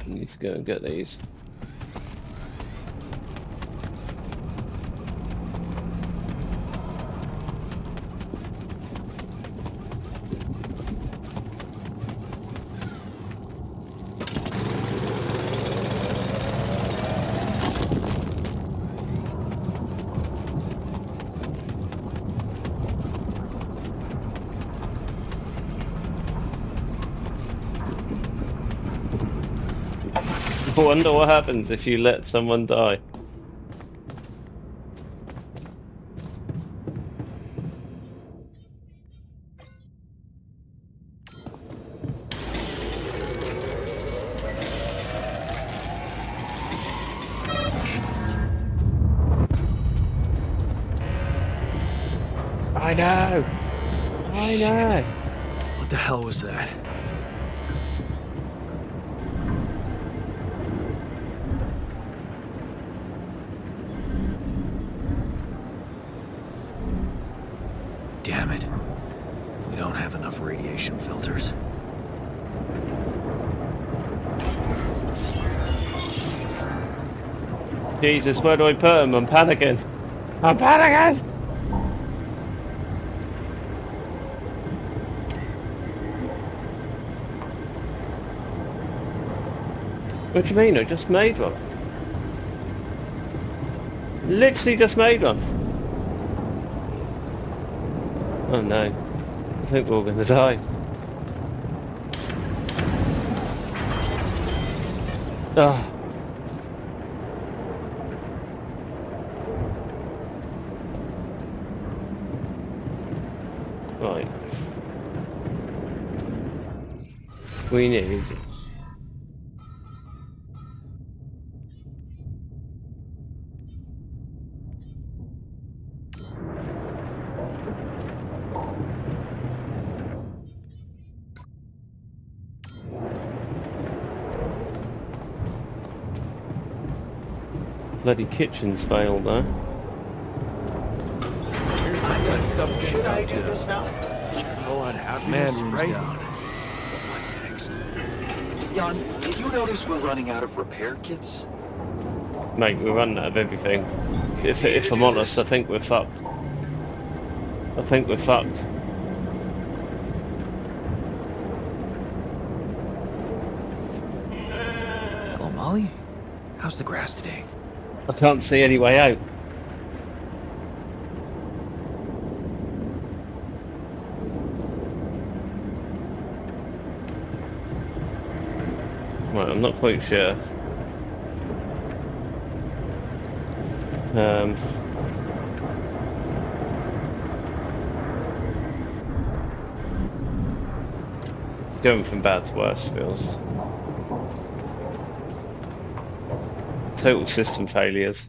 Need to go and get these. I wonder what happens if you let someone die. I know. I know. What the hell was that? Damn it. We don't have enough radiation filters. Jesus, where do I put him? I'm panicking. I'm panicking! What do you mean? I just made one. Literally just made one. Oh no. I think we're all gonna die. Oh. Right. We need bloody kitchen's failed though. I got some Should I do this now? Go on, man, right down. Jan, did you notice we're running out of repair kits? Mate, we're running out of everything. If I'm honest, I think we're fucked. I think we're fucked. Hello, Molly? How's the grass today? I can't see any way out. Right, I'm not quite sure. It's going from bad to worse, feels. Total system failures.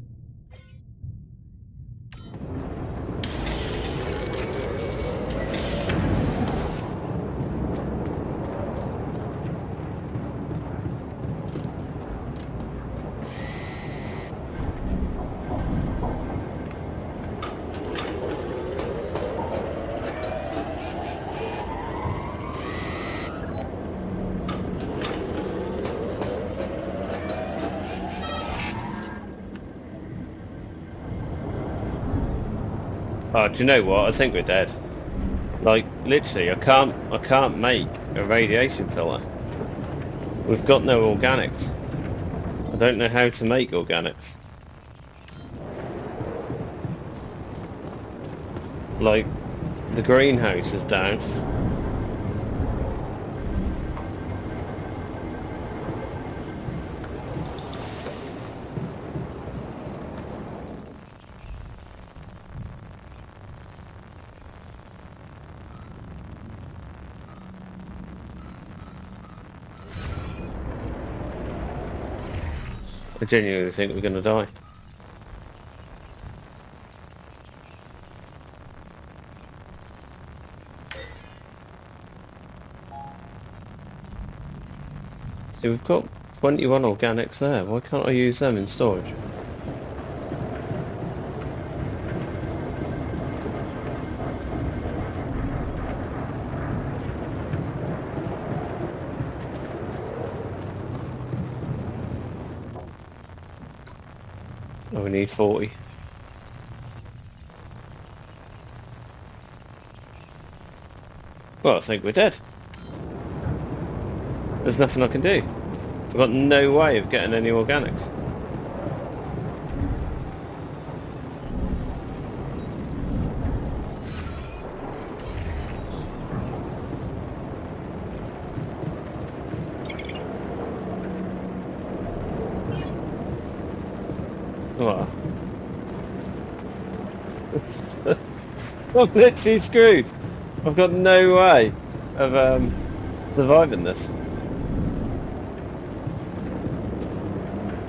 Oh, do you know what? I think we're dead. Like, literally, I can't make a radiation filter. We've got no organics. I don't know how to make organics. Like, the greenhouse is down. I genuinely think we're gonna die. See, we've got 21 organics there. Why can't I use them in storage? Oh, we need 40. Well, I think we're dead. There's nothing I can do. I've got no way of getting any organics. What? I'm literally screwed. I've got no way of surviving this.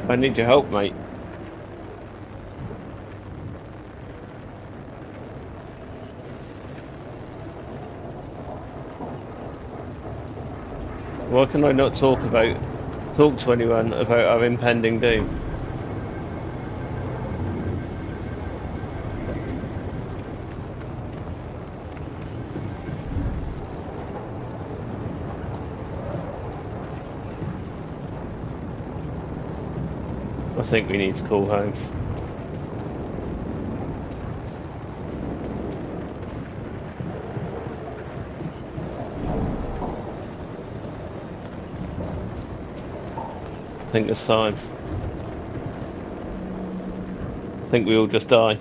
I need your help, mate. Why can I not talk to anyone about our impending doom? I think we need to call home. I think it's time. I think we all just die.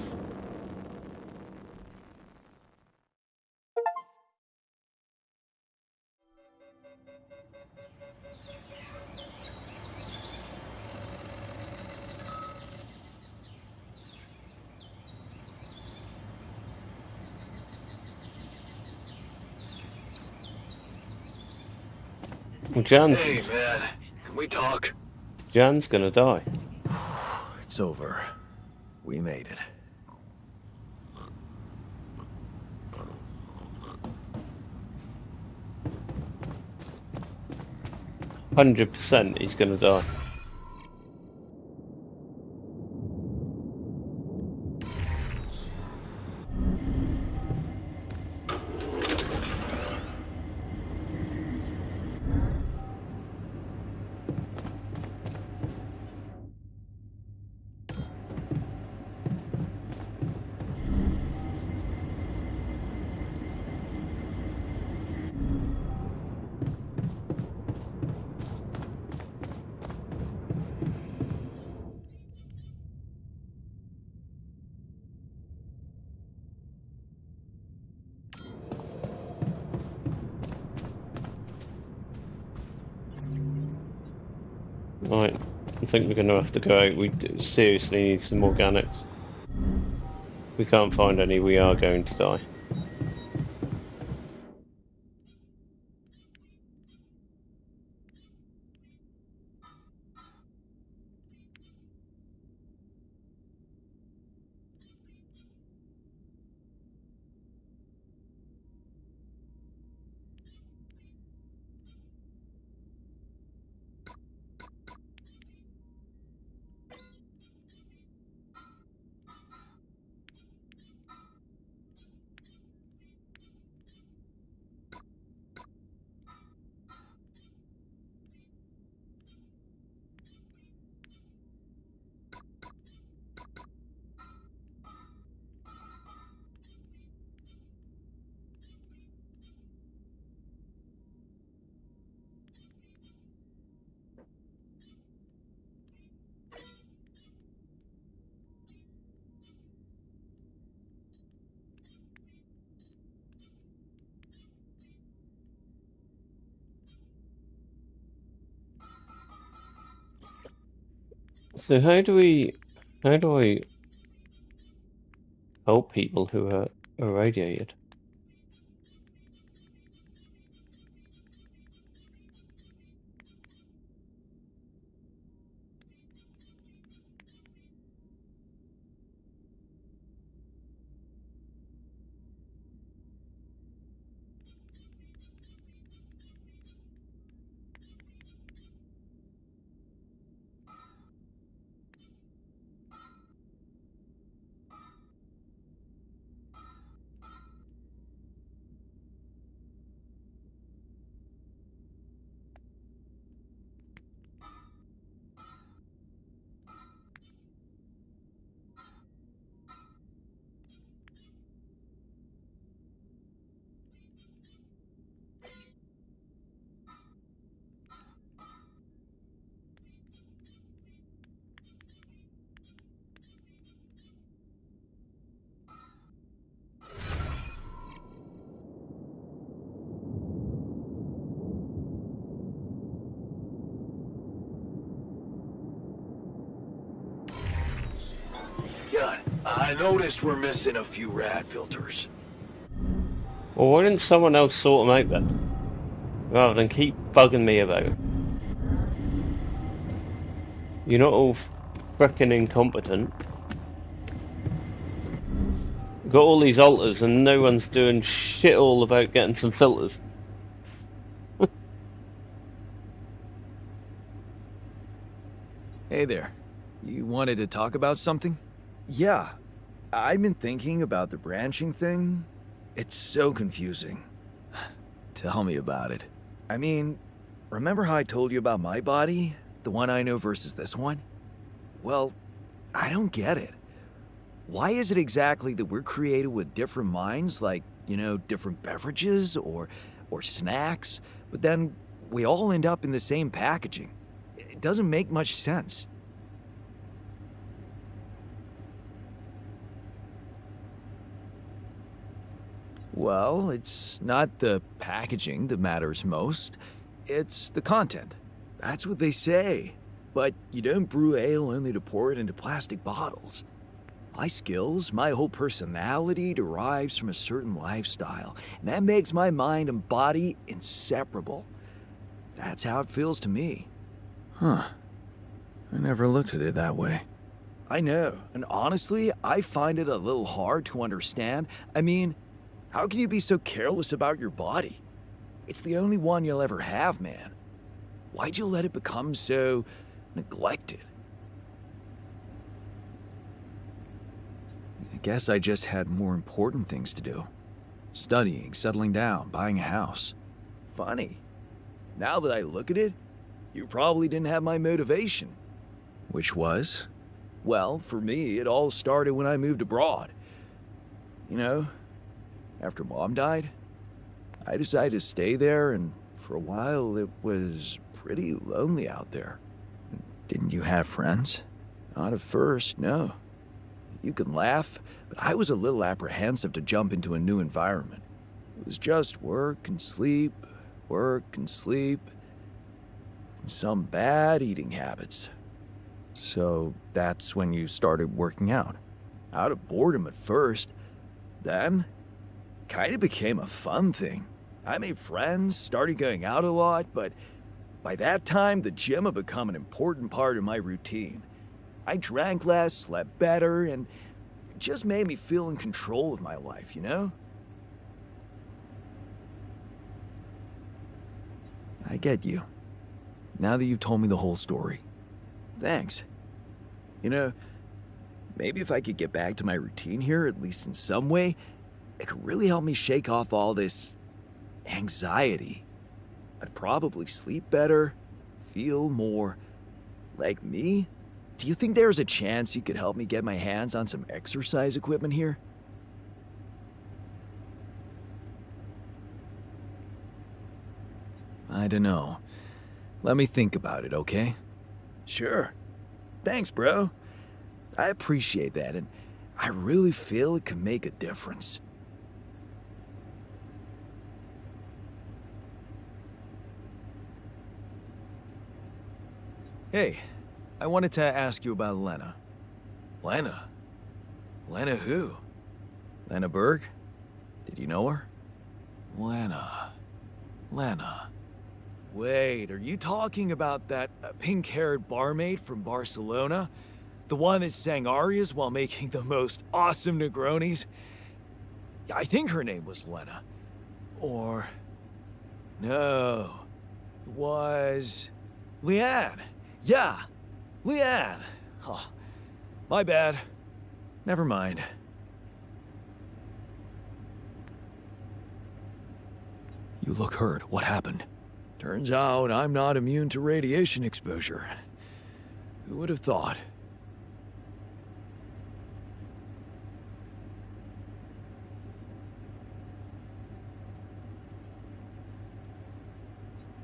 Well, Hey, man. Can we talk? Jan's gonna die. It's over. We made it. %, he's gonna die. Right, I think we're gonna have to go out. We seriously need some organics. If we can't find any, we are going to die. So how do I help people who are irradiated? Jan, I noticed we're missing a few rad filters. Well, why didn't someone else sort them out then? Rather than keep bugging me about it. You're not all frickin' incompetent. Got all these altars and no one's doing shit all about getting some filters. Hey there. You wanted to talk about something? Yeah, I've been thinking about the branching thing. It's so confusing. Tell me about it. I mean, remember how I told you about my body? The one I know versus this one? Well, I don't get it. Why is it exactly that we're created with different minds, like, you know, different beverages or snacks, but then we all end up in the same packaging? It doesn't make much sense. Well, it's not the packaging that matters most. It's the content. That's what they say. But you don't brew ale only to pour it into plastic bottles. My skills, my whole personality derives from a certain lifestyle, and that makes my mind and body inseparable. That's how it feels to me. Huh. I never looked at it that way. I know, and honestly, I find it a little hard to understand. I mean, how can you be so careless about your body? It's the only one you'll ever have, man. Why'd you let it become so neglected? I guess I just had more important things to do. Studying, settling down, buying a house. Funny. Now that I look at it, you probably didn't have my motivation. Which was? Well, for me, it all started when I moved abroad. You know, after Mom died, I decided to stay there, and for a while it was pretty lonely out there. Didn't you have friends? Not at first, no. You can laugh, but I was a little apprehensive to jump into a new environment. It was just work and sleep, and some bad eating habits. So that's when you started working out? Out of boredom at first. Then, kind of became a fun thing. I made friends, started going out a lot, but by that time, the gym had become an important part of my routine. I drank less, slept better, and it just made me feel in control of my life, you know? I get you. Now that you've told me the whole story. Thanks. You know, maybe if I could get back to my routine here, at least in some way, it could really help me shake off all this anxiety. I'd probably sleep better, feel more like me. Do you think there's a chance you could help me get my hands on some exercise equipment here? I don't know. Let me think about it, okay? Sure. Thanks, bro. I appreciate that, and I really feel it could make a difference. Hey, I wanted to ask you about Lena. Lena? Lena who? Lena Berg? Did you know her? Lena. Wait, are you talking about that pink-haired barmaid from Barcelona? The one that sang arias while making the most awesome Negronis? I think her name was Lena. Or... no. It was... Leanne. Yeah, Leanne. Oh, my bad. Never mind. You look hurt. What happened? Turns out I'm not immune to radiation exposure. Who would have thought?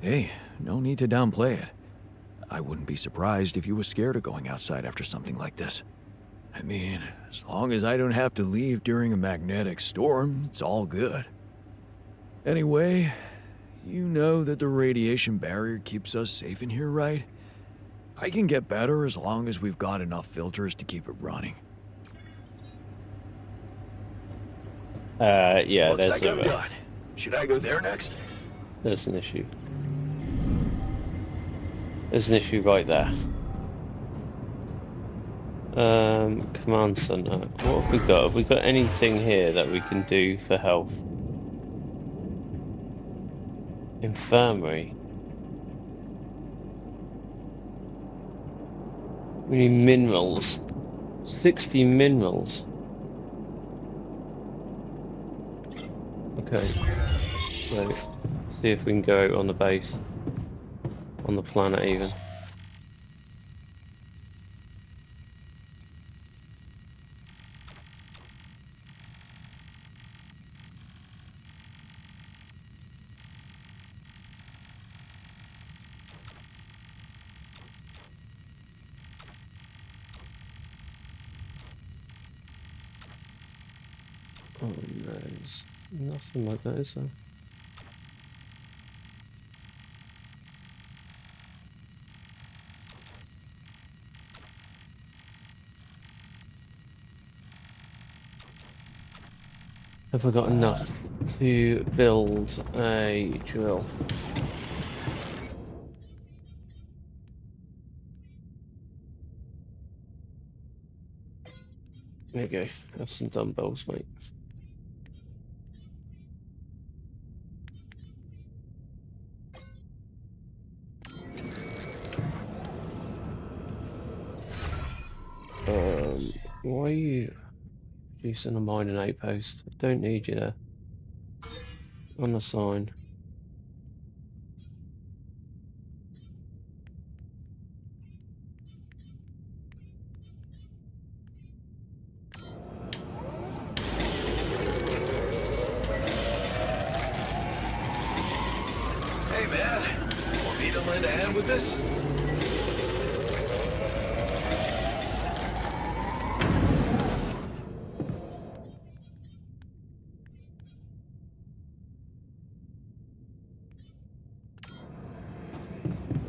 Hey, no need to downplay it. I wouldn't be surprised if you were scared of going outside after something like this. I mean, as long as I don't have to leave during a magnetic storm, it's all good. Anyway, you know that the radiation barrier keeps us safe in here, right? I can get better as long as we've got enough filters to keep it running. Yeah, Looks there's like I'm done. Should I go there next? there's an issue. There's an issue right there. Command center. What have we got? Have we got anything here that we can do for health? Infirmary. We need minerals. 60 minerals. Okay. So, see if we can go out on the base. On the planet even. Oh no, there's nothing like that, is there? Have I got enough to build a drill? There you go, have some dumbbells, mate. Why are you producing a mining outpost? I don't need you there. On the sign. Hey, man. Want me to lend a hand with this?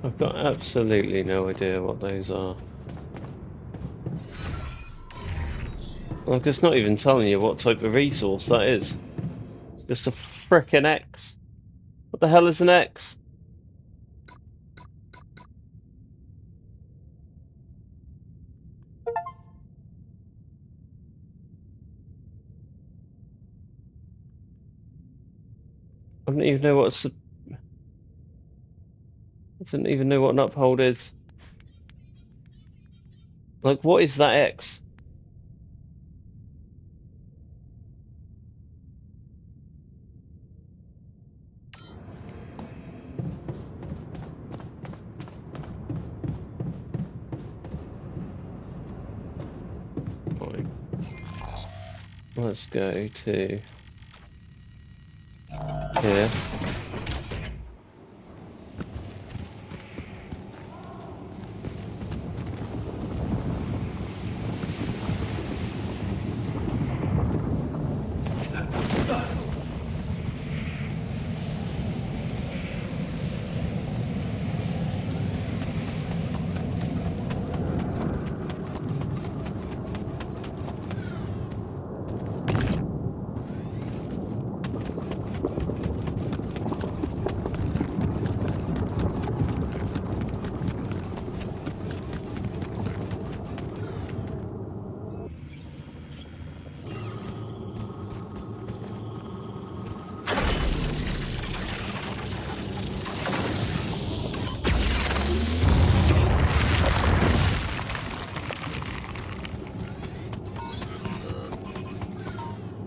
I've got absolutely no idea what those are. Like, it's not even telling you what type of resource that is. It's just a frickin' X. What the hell is an X? I don't even know what I don't even know what an uphold is. Like, what is that X? Right. Let's go to here.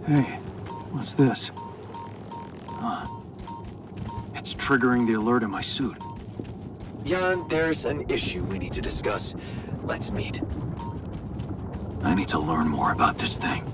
Hey, what's this? It's triggering the alert in my suit. Jan, there's an issue we need to discuss. Let's meet. I need to learn more about this thing.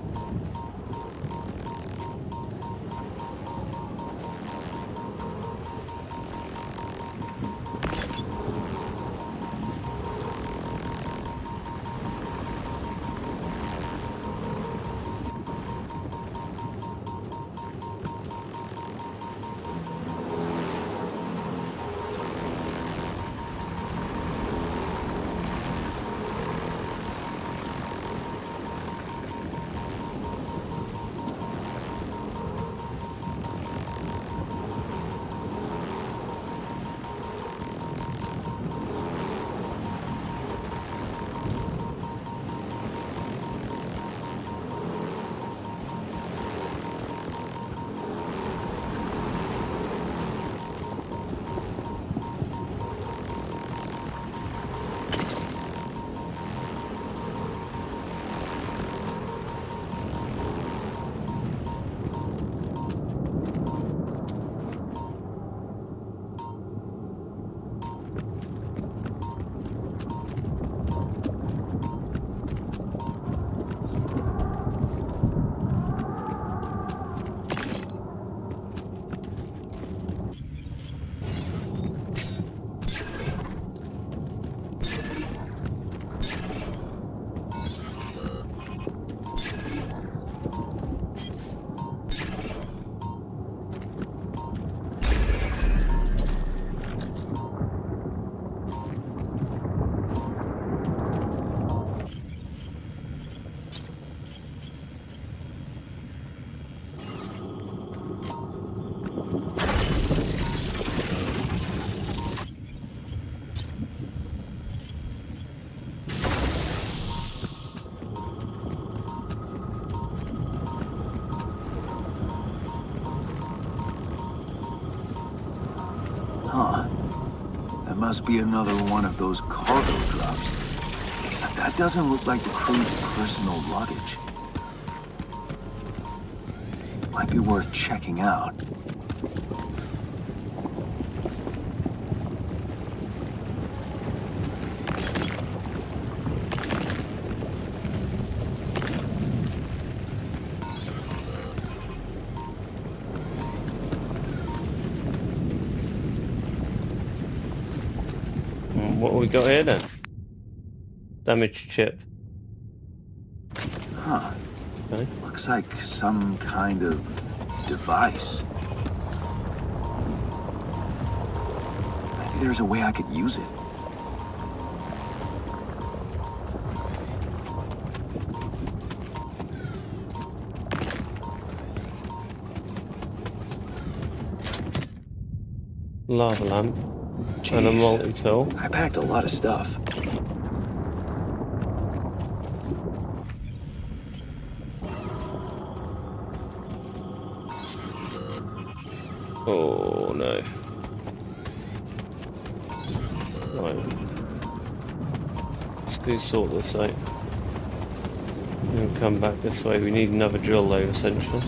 must be another one of those cargo drops. Except that doesn't look like the crew's personal luggage. Might be worth checking out. What have we got here then? Damaged chip. Huh. Okay. Looks like some kind of device. Maybe there's a way I could use it. Lava lamp. And a Jeez. multi-tool. I packed a lot of stuff. Oh no. Right. Let's go sort this out. And come back this way. We need another drill though, essentially.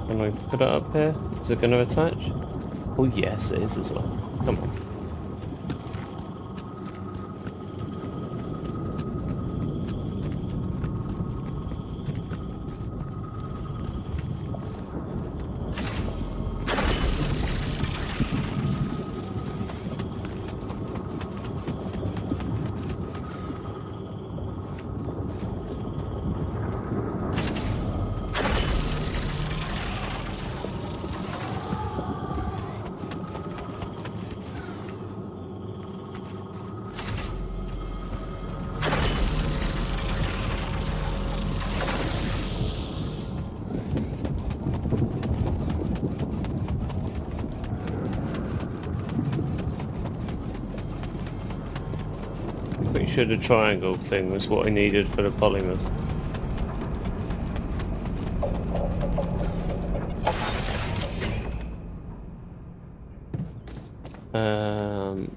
Can we put it up here? Is it going to attach? Oh yes, it is as well. Come on. Pretty sure the triangle thing was what I needed for the polymers.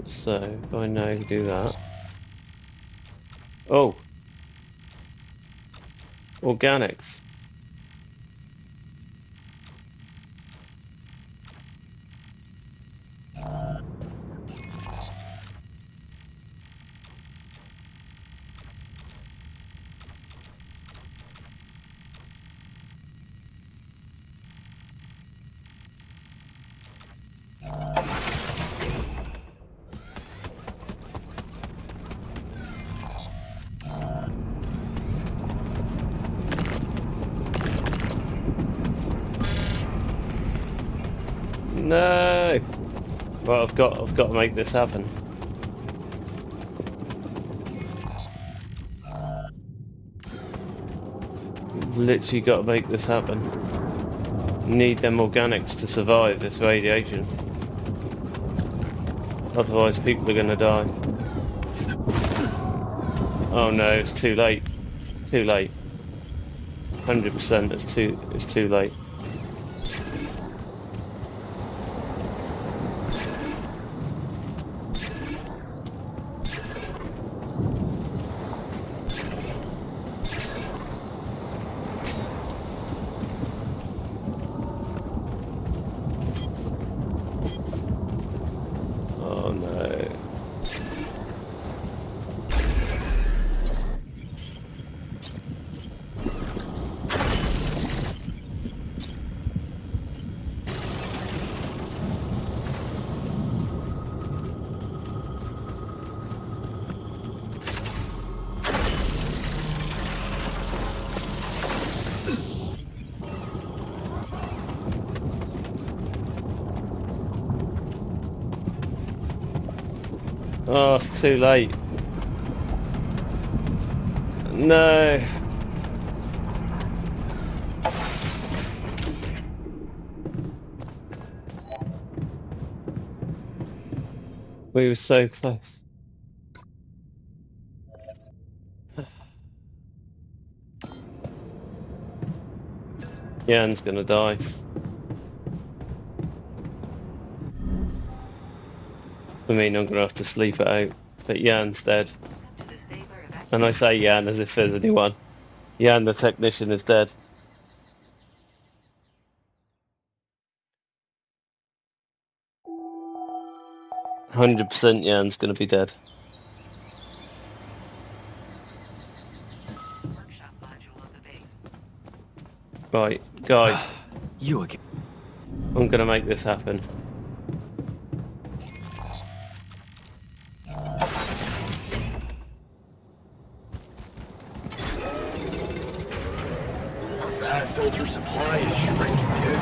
So if I now do that. Oh, organics. No. Well, I've got to make this happen. Literally got to make this happen. Need them organics to survive this radiation. Otherwise, people are gonna die. Oh no, it's too late. It's too late. 100%. It's too late. Oh no. Oh, it's too late. No. We were so close. Jan's gonna die. I mean, I'm gonna have to sleep it out. But Jan's dead. Welcome to the Saber evacuation. And I say Jan as if there's anyone. Jan, the technician, is dead. 100% Jan's gonna be dead. Workshop module of the base. Right, guys, You again. I'm gonna make this happen. Our rad filter supply is shrinking, dude.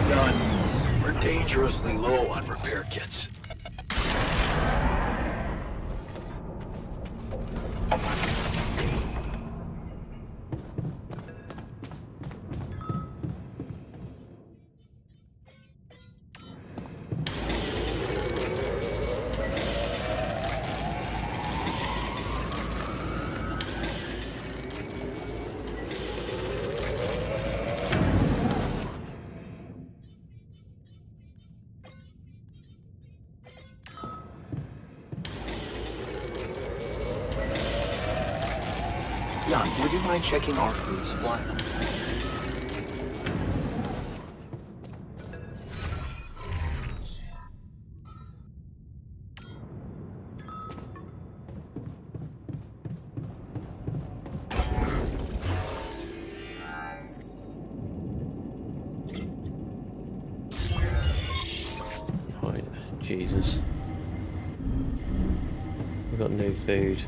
Done. We're dangerously low on repair kits. Jan, would you mind checking our food supply? Right, Jesus. We've got no food.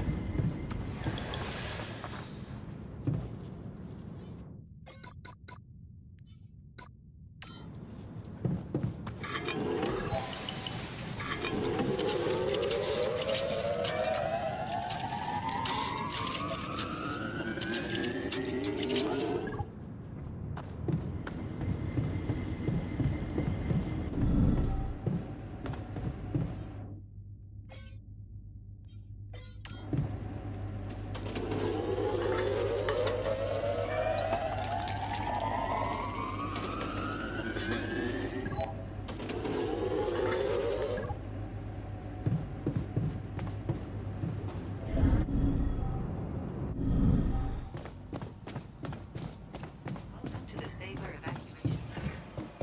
Welcome to the Saber evacuation center.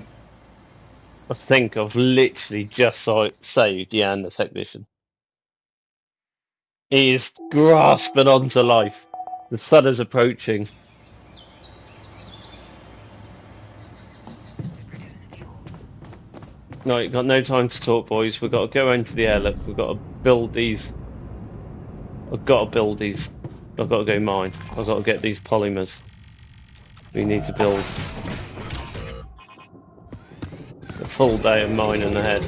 I think I've literally just saved Jan, the technician. He is grasping onto life. The sun is approaching. To produce fuel. No, you've got no time to talk, boys. We've got to go into the airlock. We've got to build these. I've got to build these. I've got to go mine. I've got to get these polymers. We need to build a full day of mining ahead.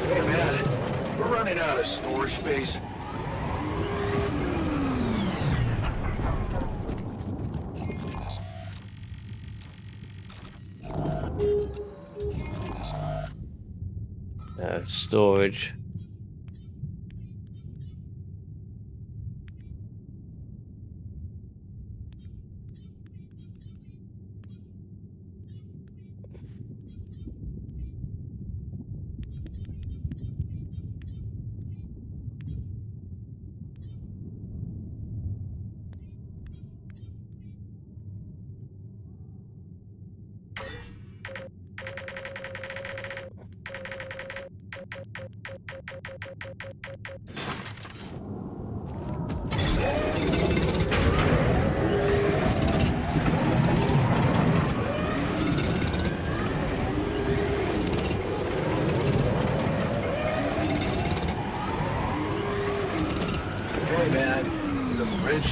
Hey, man. We're running out of storage space. Storage.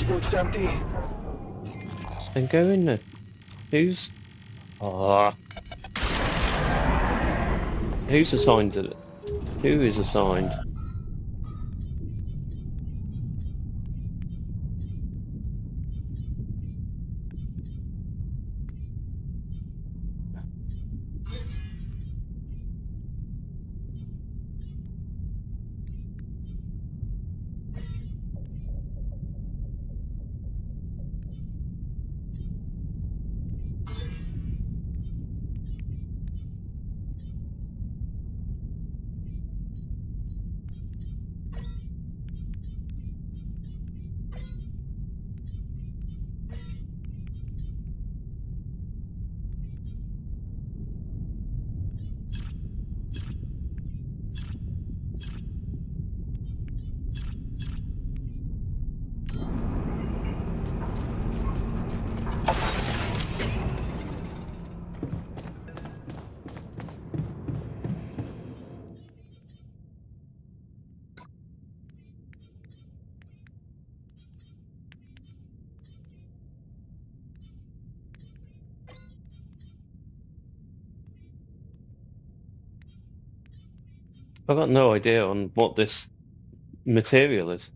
looks empty. Then go in there. Who's... Ah. Who's assigned to it? Who is assigned? I've got no idea on what this material is.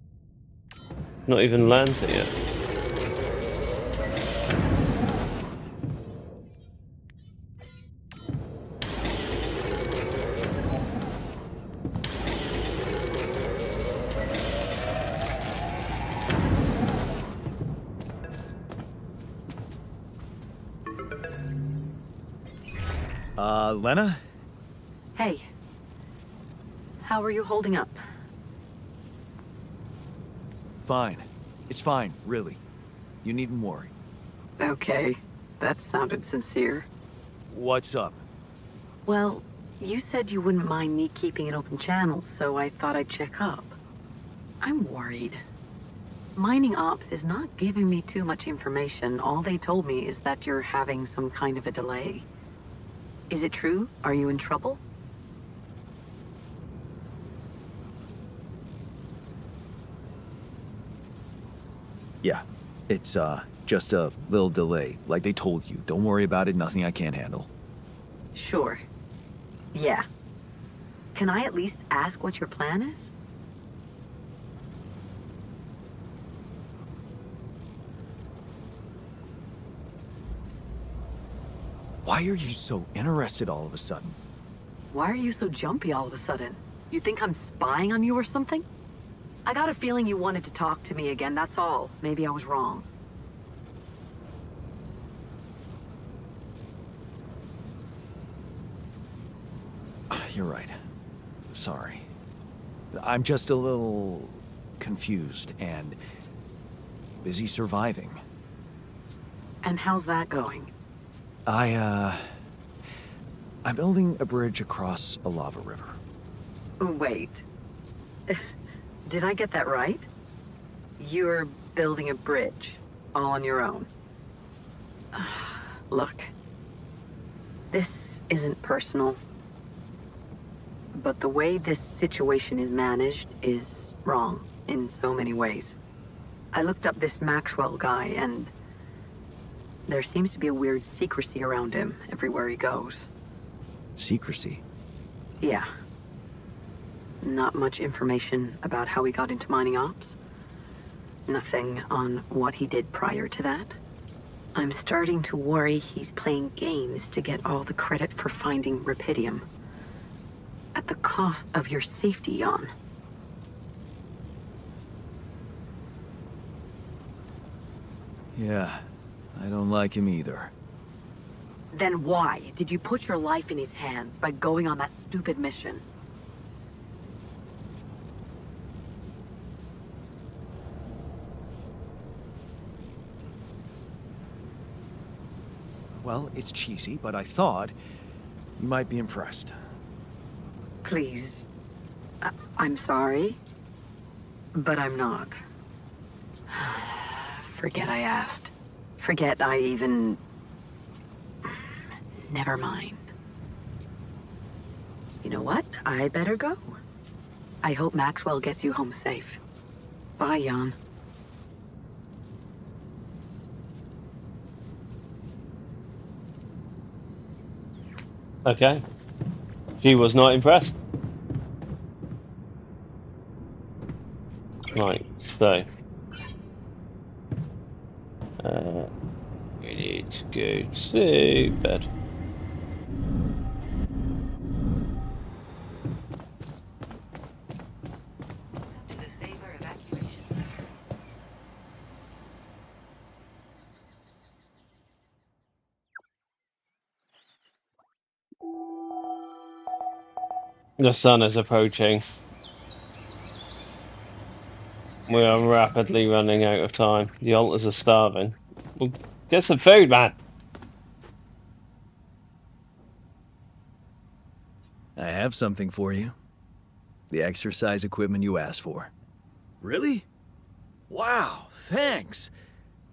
Not even learned it yet. Lena? Hey. How are you holding up? Fine. It's fine, really. You needn't worry. Okay. That sounded sincere. What's up? Well, you said you wouldn't mind me keeping an open channel, so I thought I'd check up. I'm worried. Mining Ops is not giving me too much information. All they told me is that you're having some kind of a delay. Is it true? Are you in trouble? Yeah. It's, just a little delay, like they told you. Don't worry about it, nothing I can't handle. Sure. Yeah. Can I at least ask what your plan is? Why are you so interested all of a sudden? Why are you so jumpy all of a sudden? You think I'm spying on you or something? I got a feeling you wanted to talk to me again, that's all. Maybe I was wrong. You're right. Sorry. I'm just a little confused and busy surviving. And how's that going? I'm building a bridge across a lava river. Wait. Did I get that right? You're building a bridge, all on your own. Look. This isn't personal. But the way this situation is managed is wrong in so many ways. I looked up this Maxwell guy, and there seems to be a weird secrecy around him everywhere he goes. Secrecy? Yeah. Not much information about how he got into mining ops. Nothing on what he did prior to that. I'm starting to worry he's playing games to get all the credit for finding Rapidium. At the cost of your safety, Jan. Yeah, I don't like him either. Then why did you put your life in his hands by going on that stupid mission? Well, it's cheesy, but I thought you might be impressed. Please. I'm sorry, but I'm not. Forget I asked. Forget I even... Never mind. You know what? I better go. I hope Maxwell gets you home safe. Bye, Jan. Okay. She was not impressed. Right, so we need to go to bed. Welcome to the Saber Evacuation Center. The sun is approaching. We are rapidly running out of time. The altars are starving. Well, get some food, man. I have something for you. The exercise equipment you asked for. Really? Wow, thanks.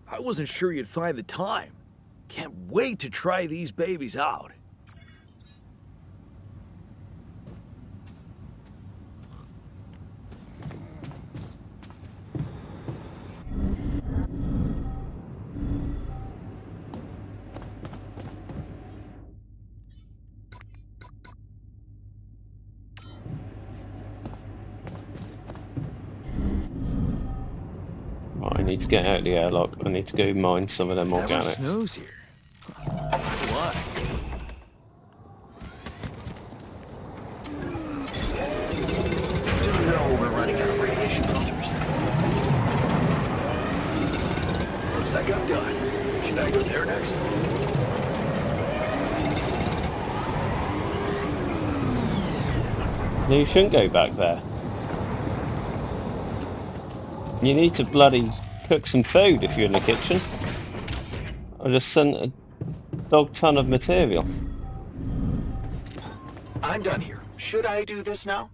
I wasn't sure you'd find the time. Can't wait to try these babies out. Right, I need to get out of the airlock. I need to go mine some of them Never organics. snows here. Why? Do know we're running out of radiation filters. Looks like I'm done. Should I go there next? No, you shouldn't go back there. You need to bloody cook some food if you're in the kitchen. I just sent a dog ton of material. I'm done here. Should I do this now?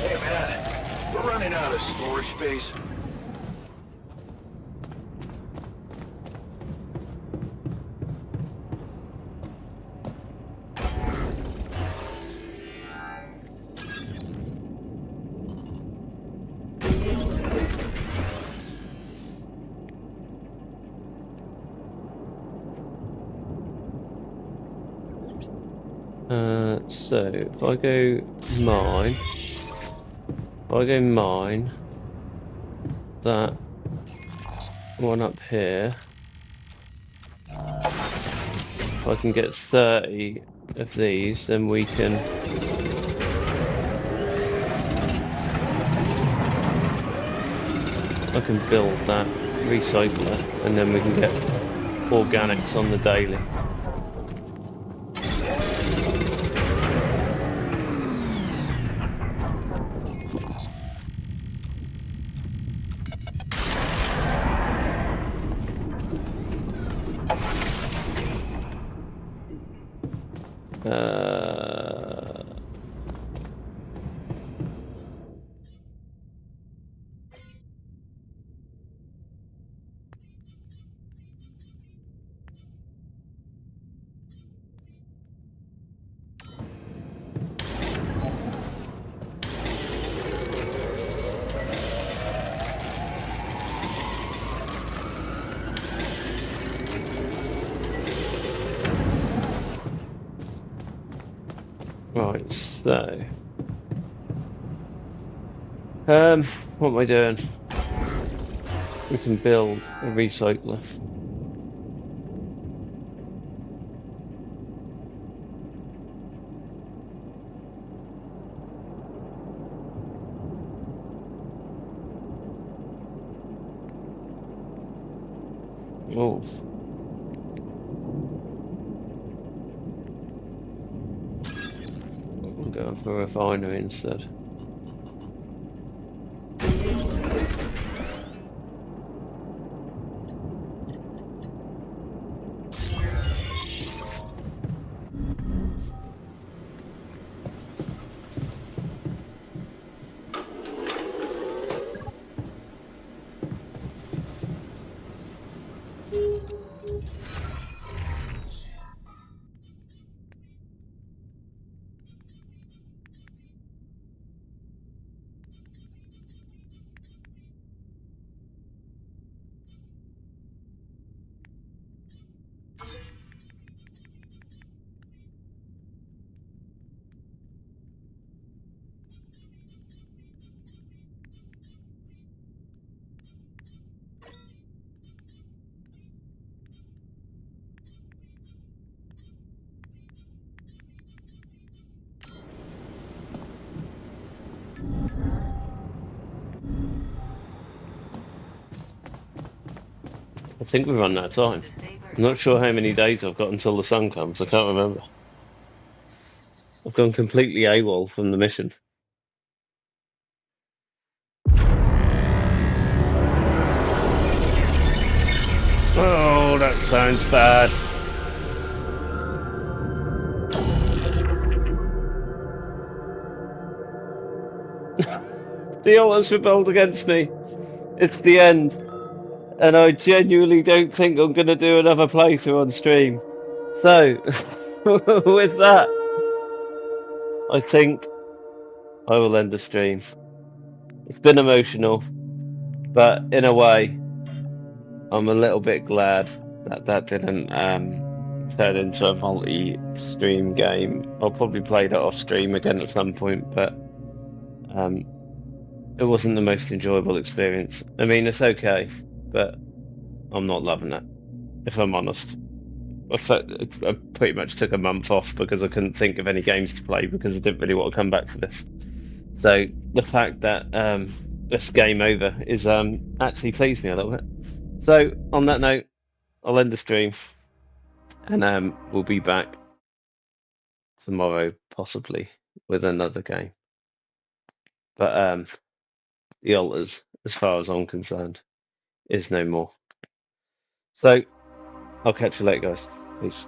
Hey man, we're running out of storage space. So if I go mine, that one up here. If I can get 30 of these, then we can I can build that recycler, and then we can get organics on the daily. Right, so what am I doing? We can build a recycler. Oh. I'm going for a refinery instead. I think we've run out of time. I'm not sure how many days I've got until the sun comes. I can't remember. I've gone completely AWOL from the mission. Oh, that sounds bad. The altars rebelled against me. It's the end. And I genuinely don't think I'm going to do another playthrough on stream. So, with that, I think I will end the stream. It's been emotional, but in a way, I'm a little bit glad that that didn't turn into a multi-stream game. I'll probably play that off stream again at some point, but it wasn't the most enjoyable experience. I mean, it's okay, but I'm not loving it, if I'm honest. I pretty much took a month off because I couldn't think of any games to play because I didn't really want to come back to this. So the fact that this game over is actually pleased me a little bit. So on that note, I'll end the stream, and we'll be back tomorrow possibly with another game. But the altars, as far as I'm concerned, is no more. So I'll catch you later, guys. Peace.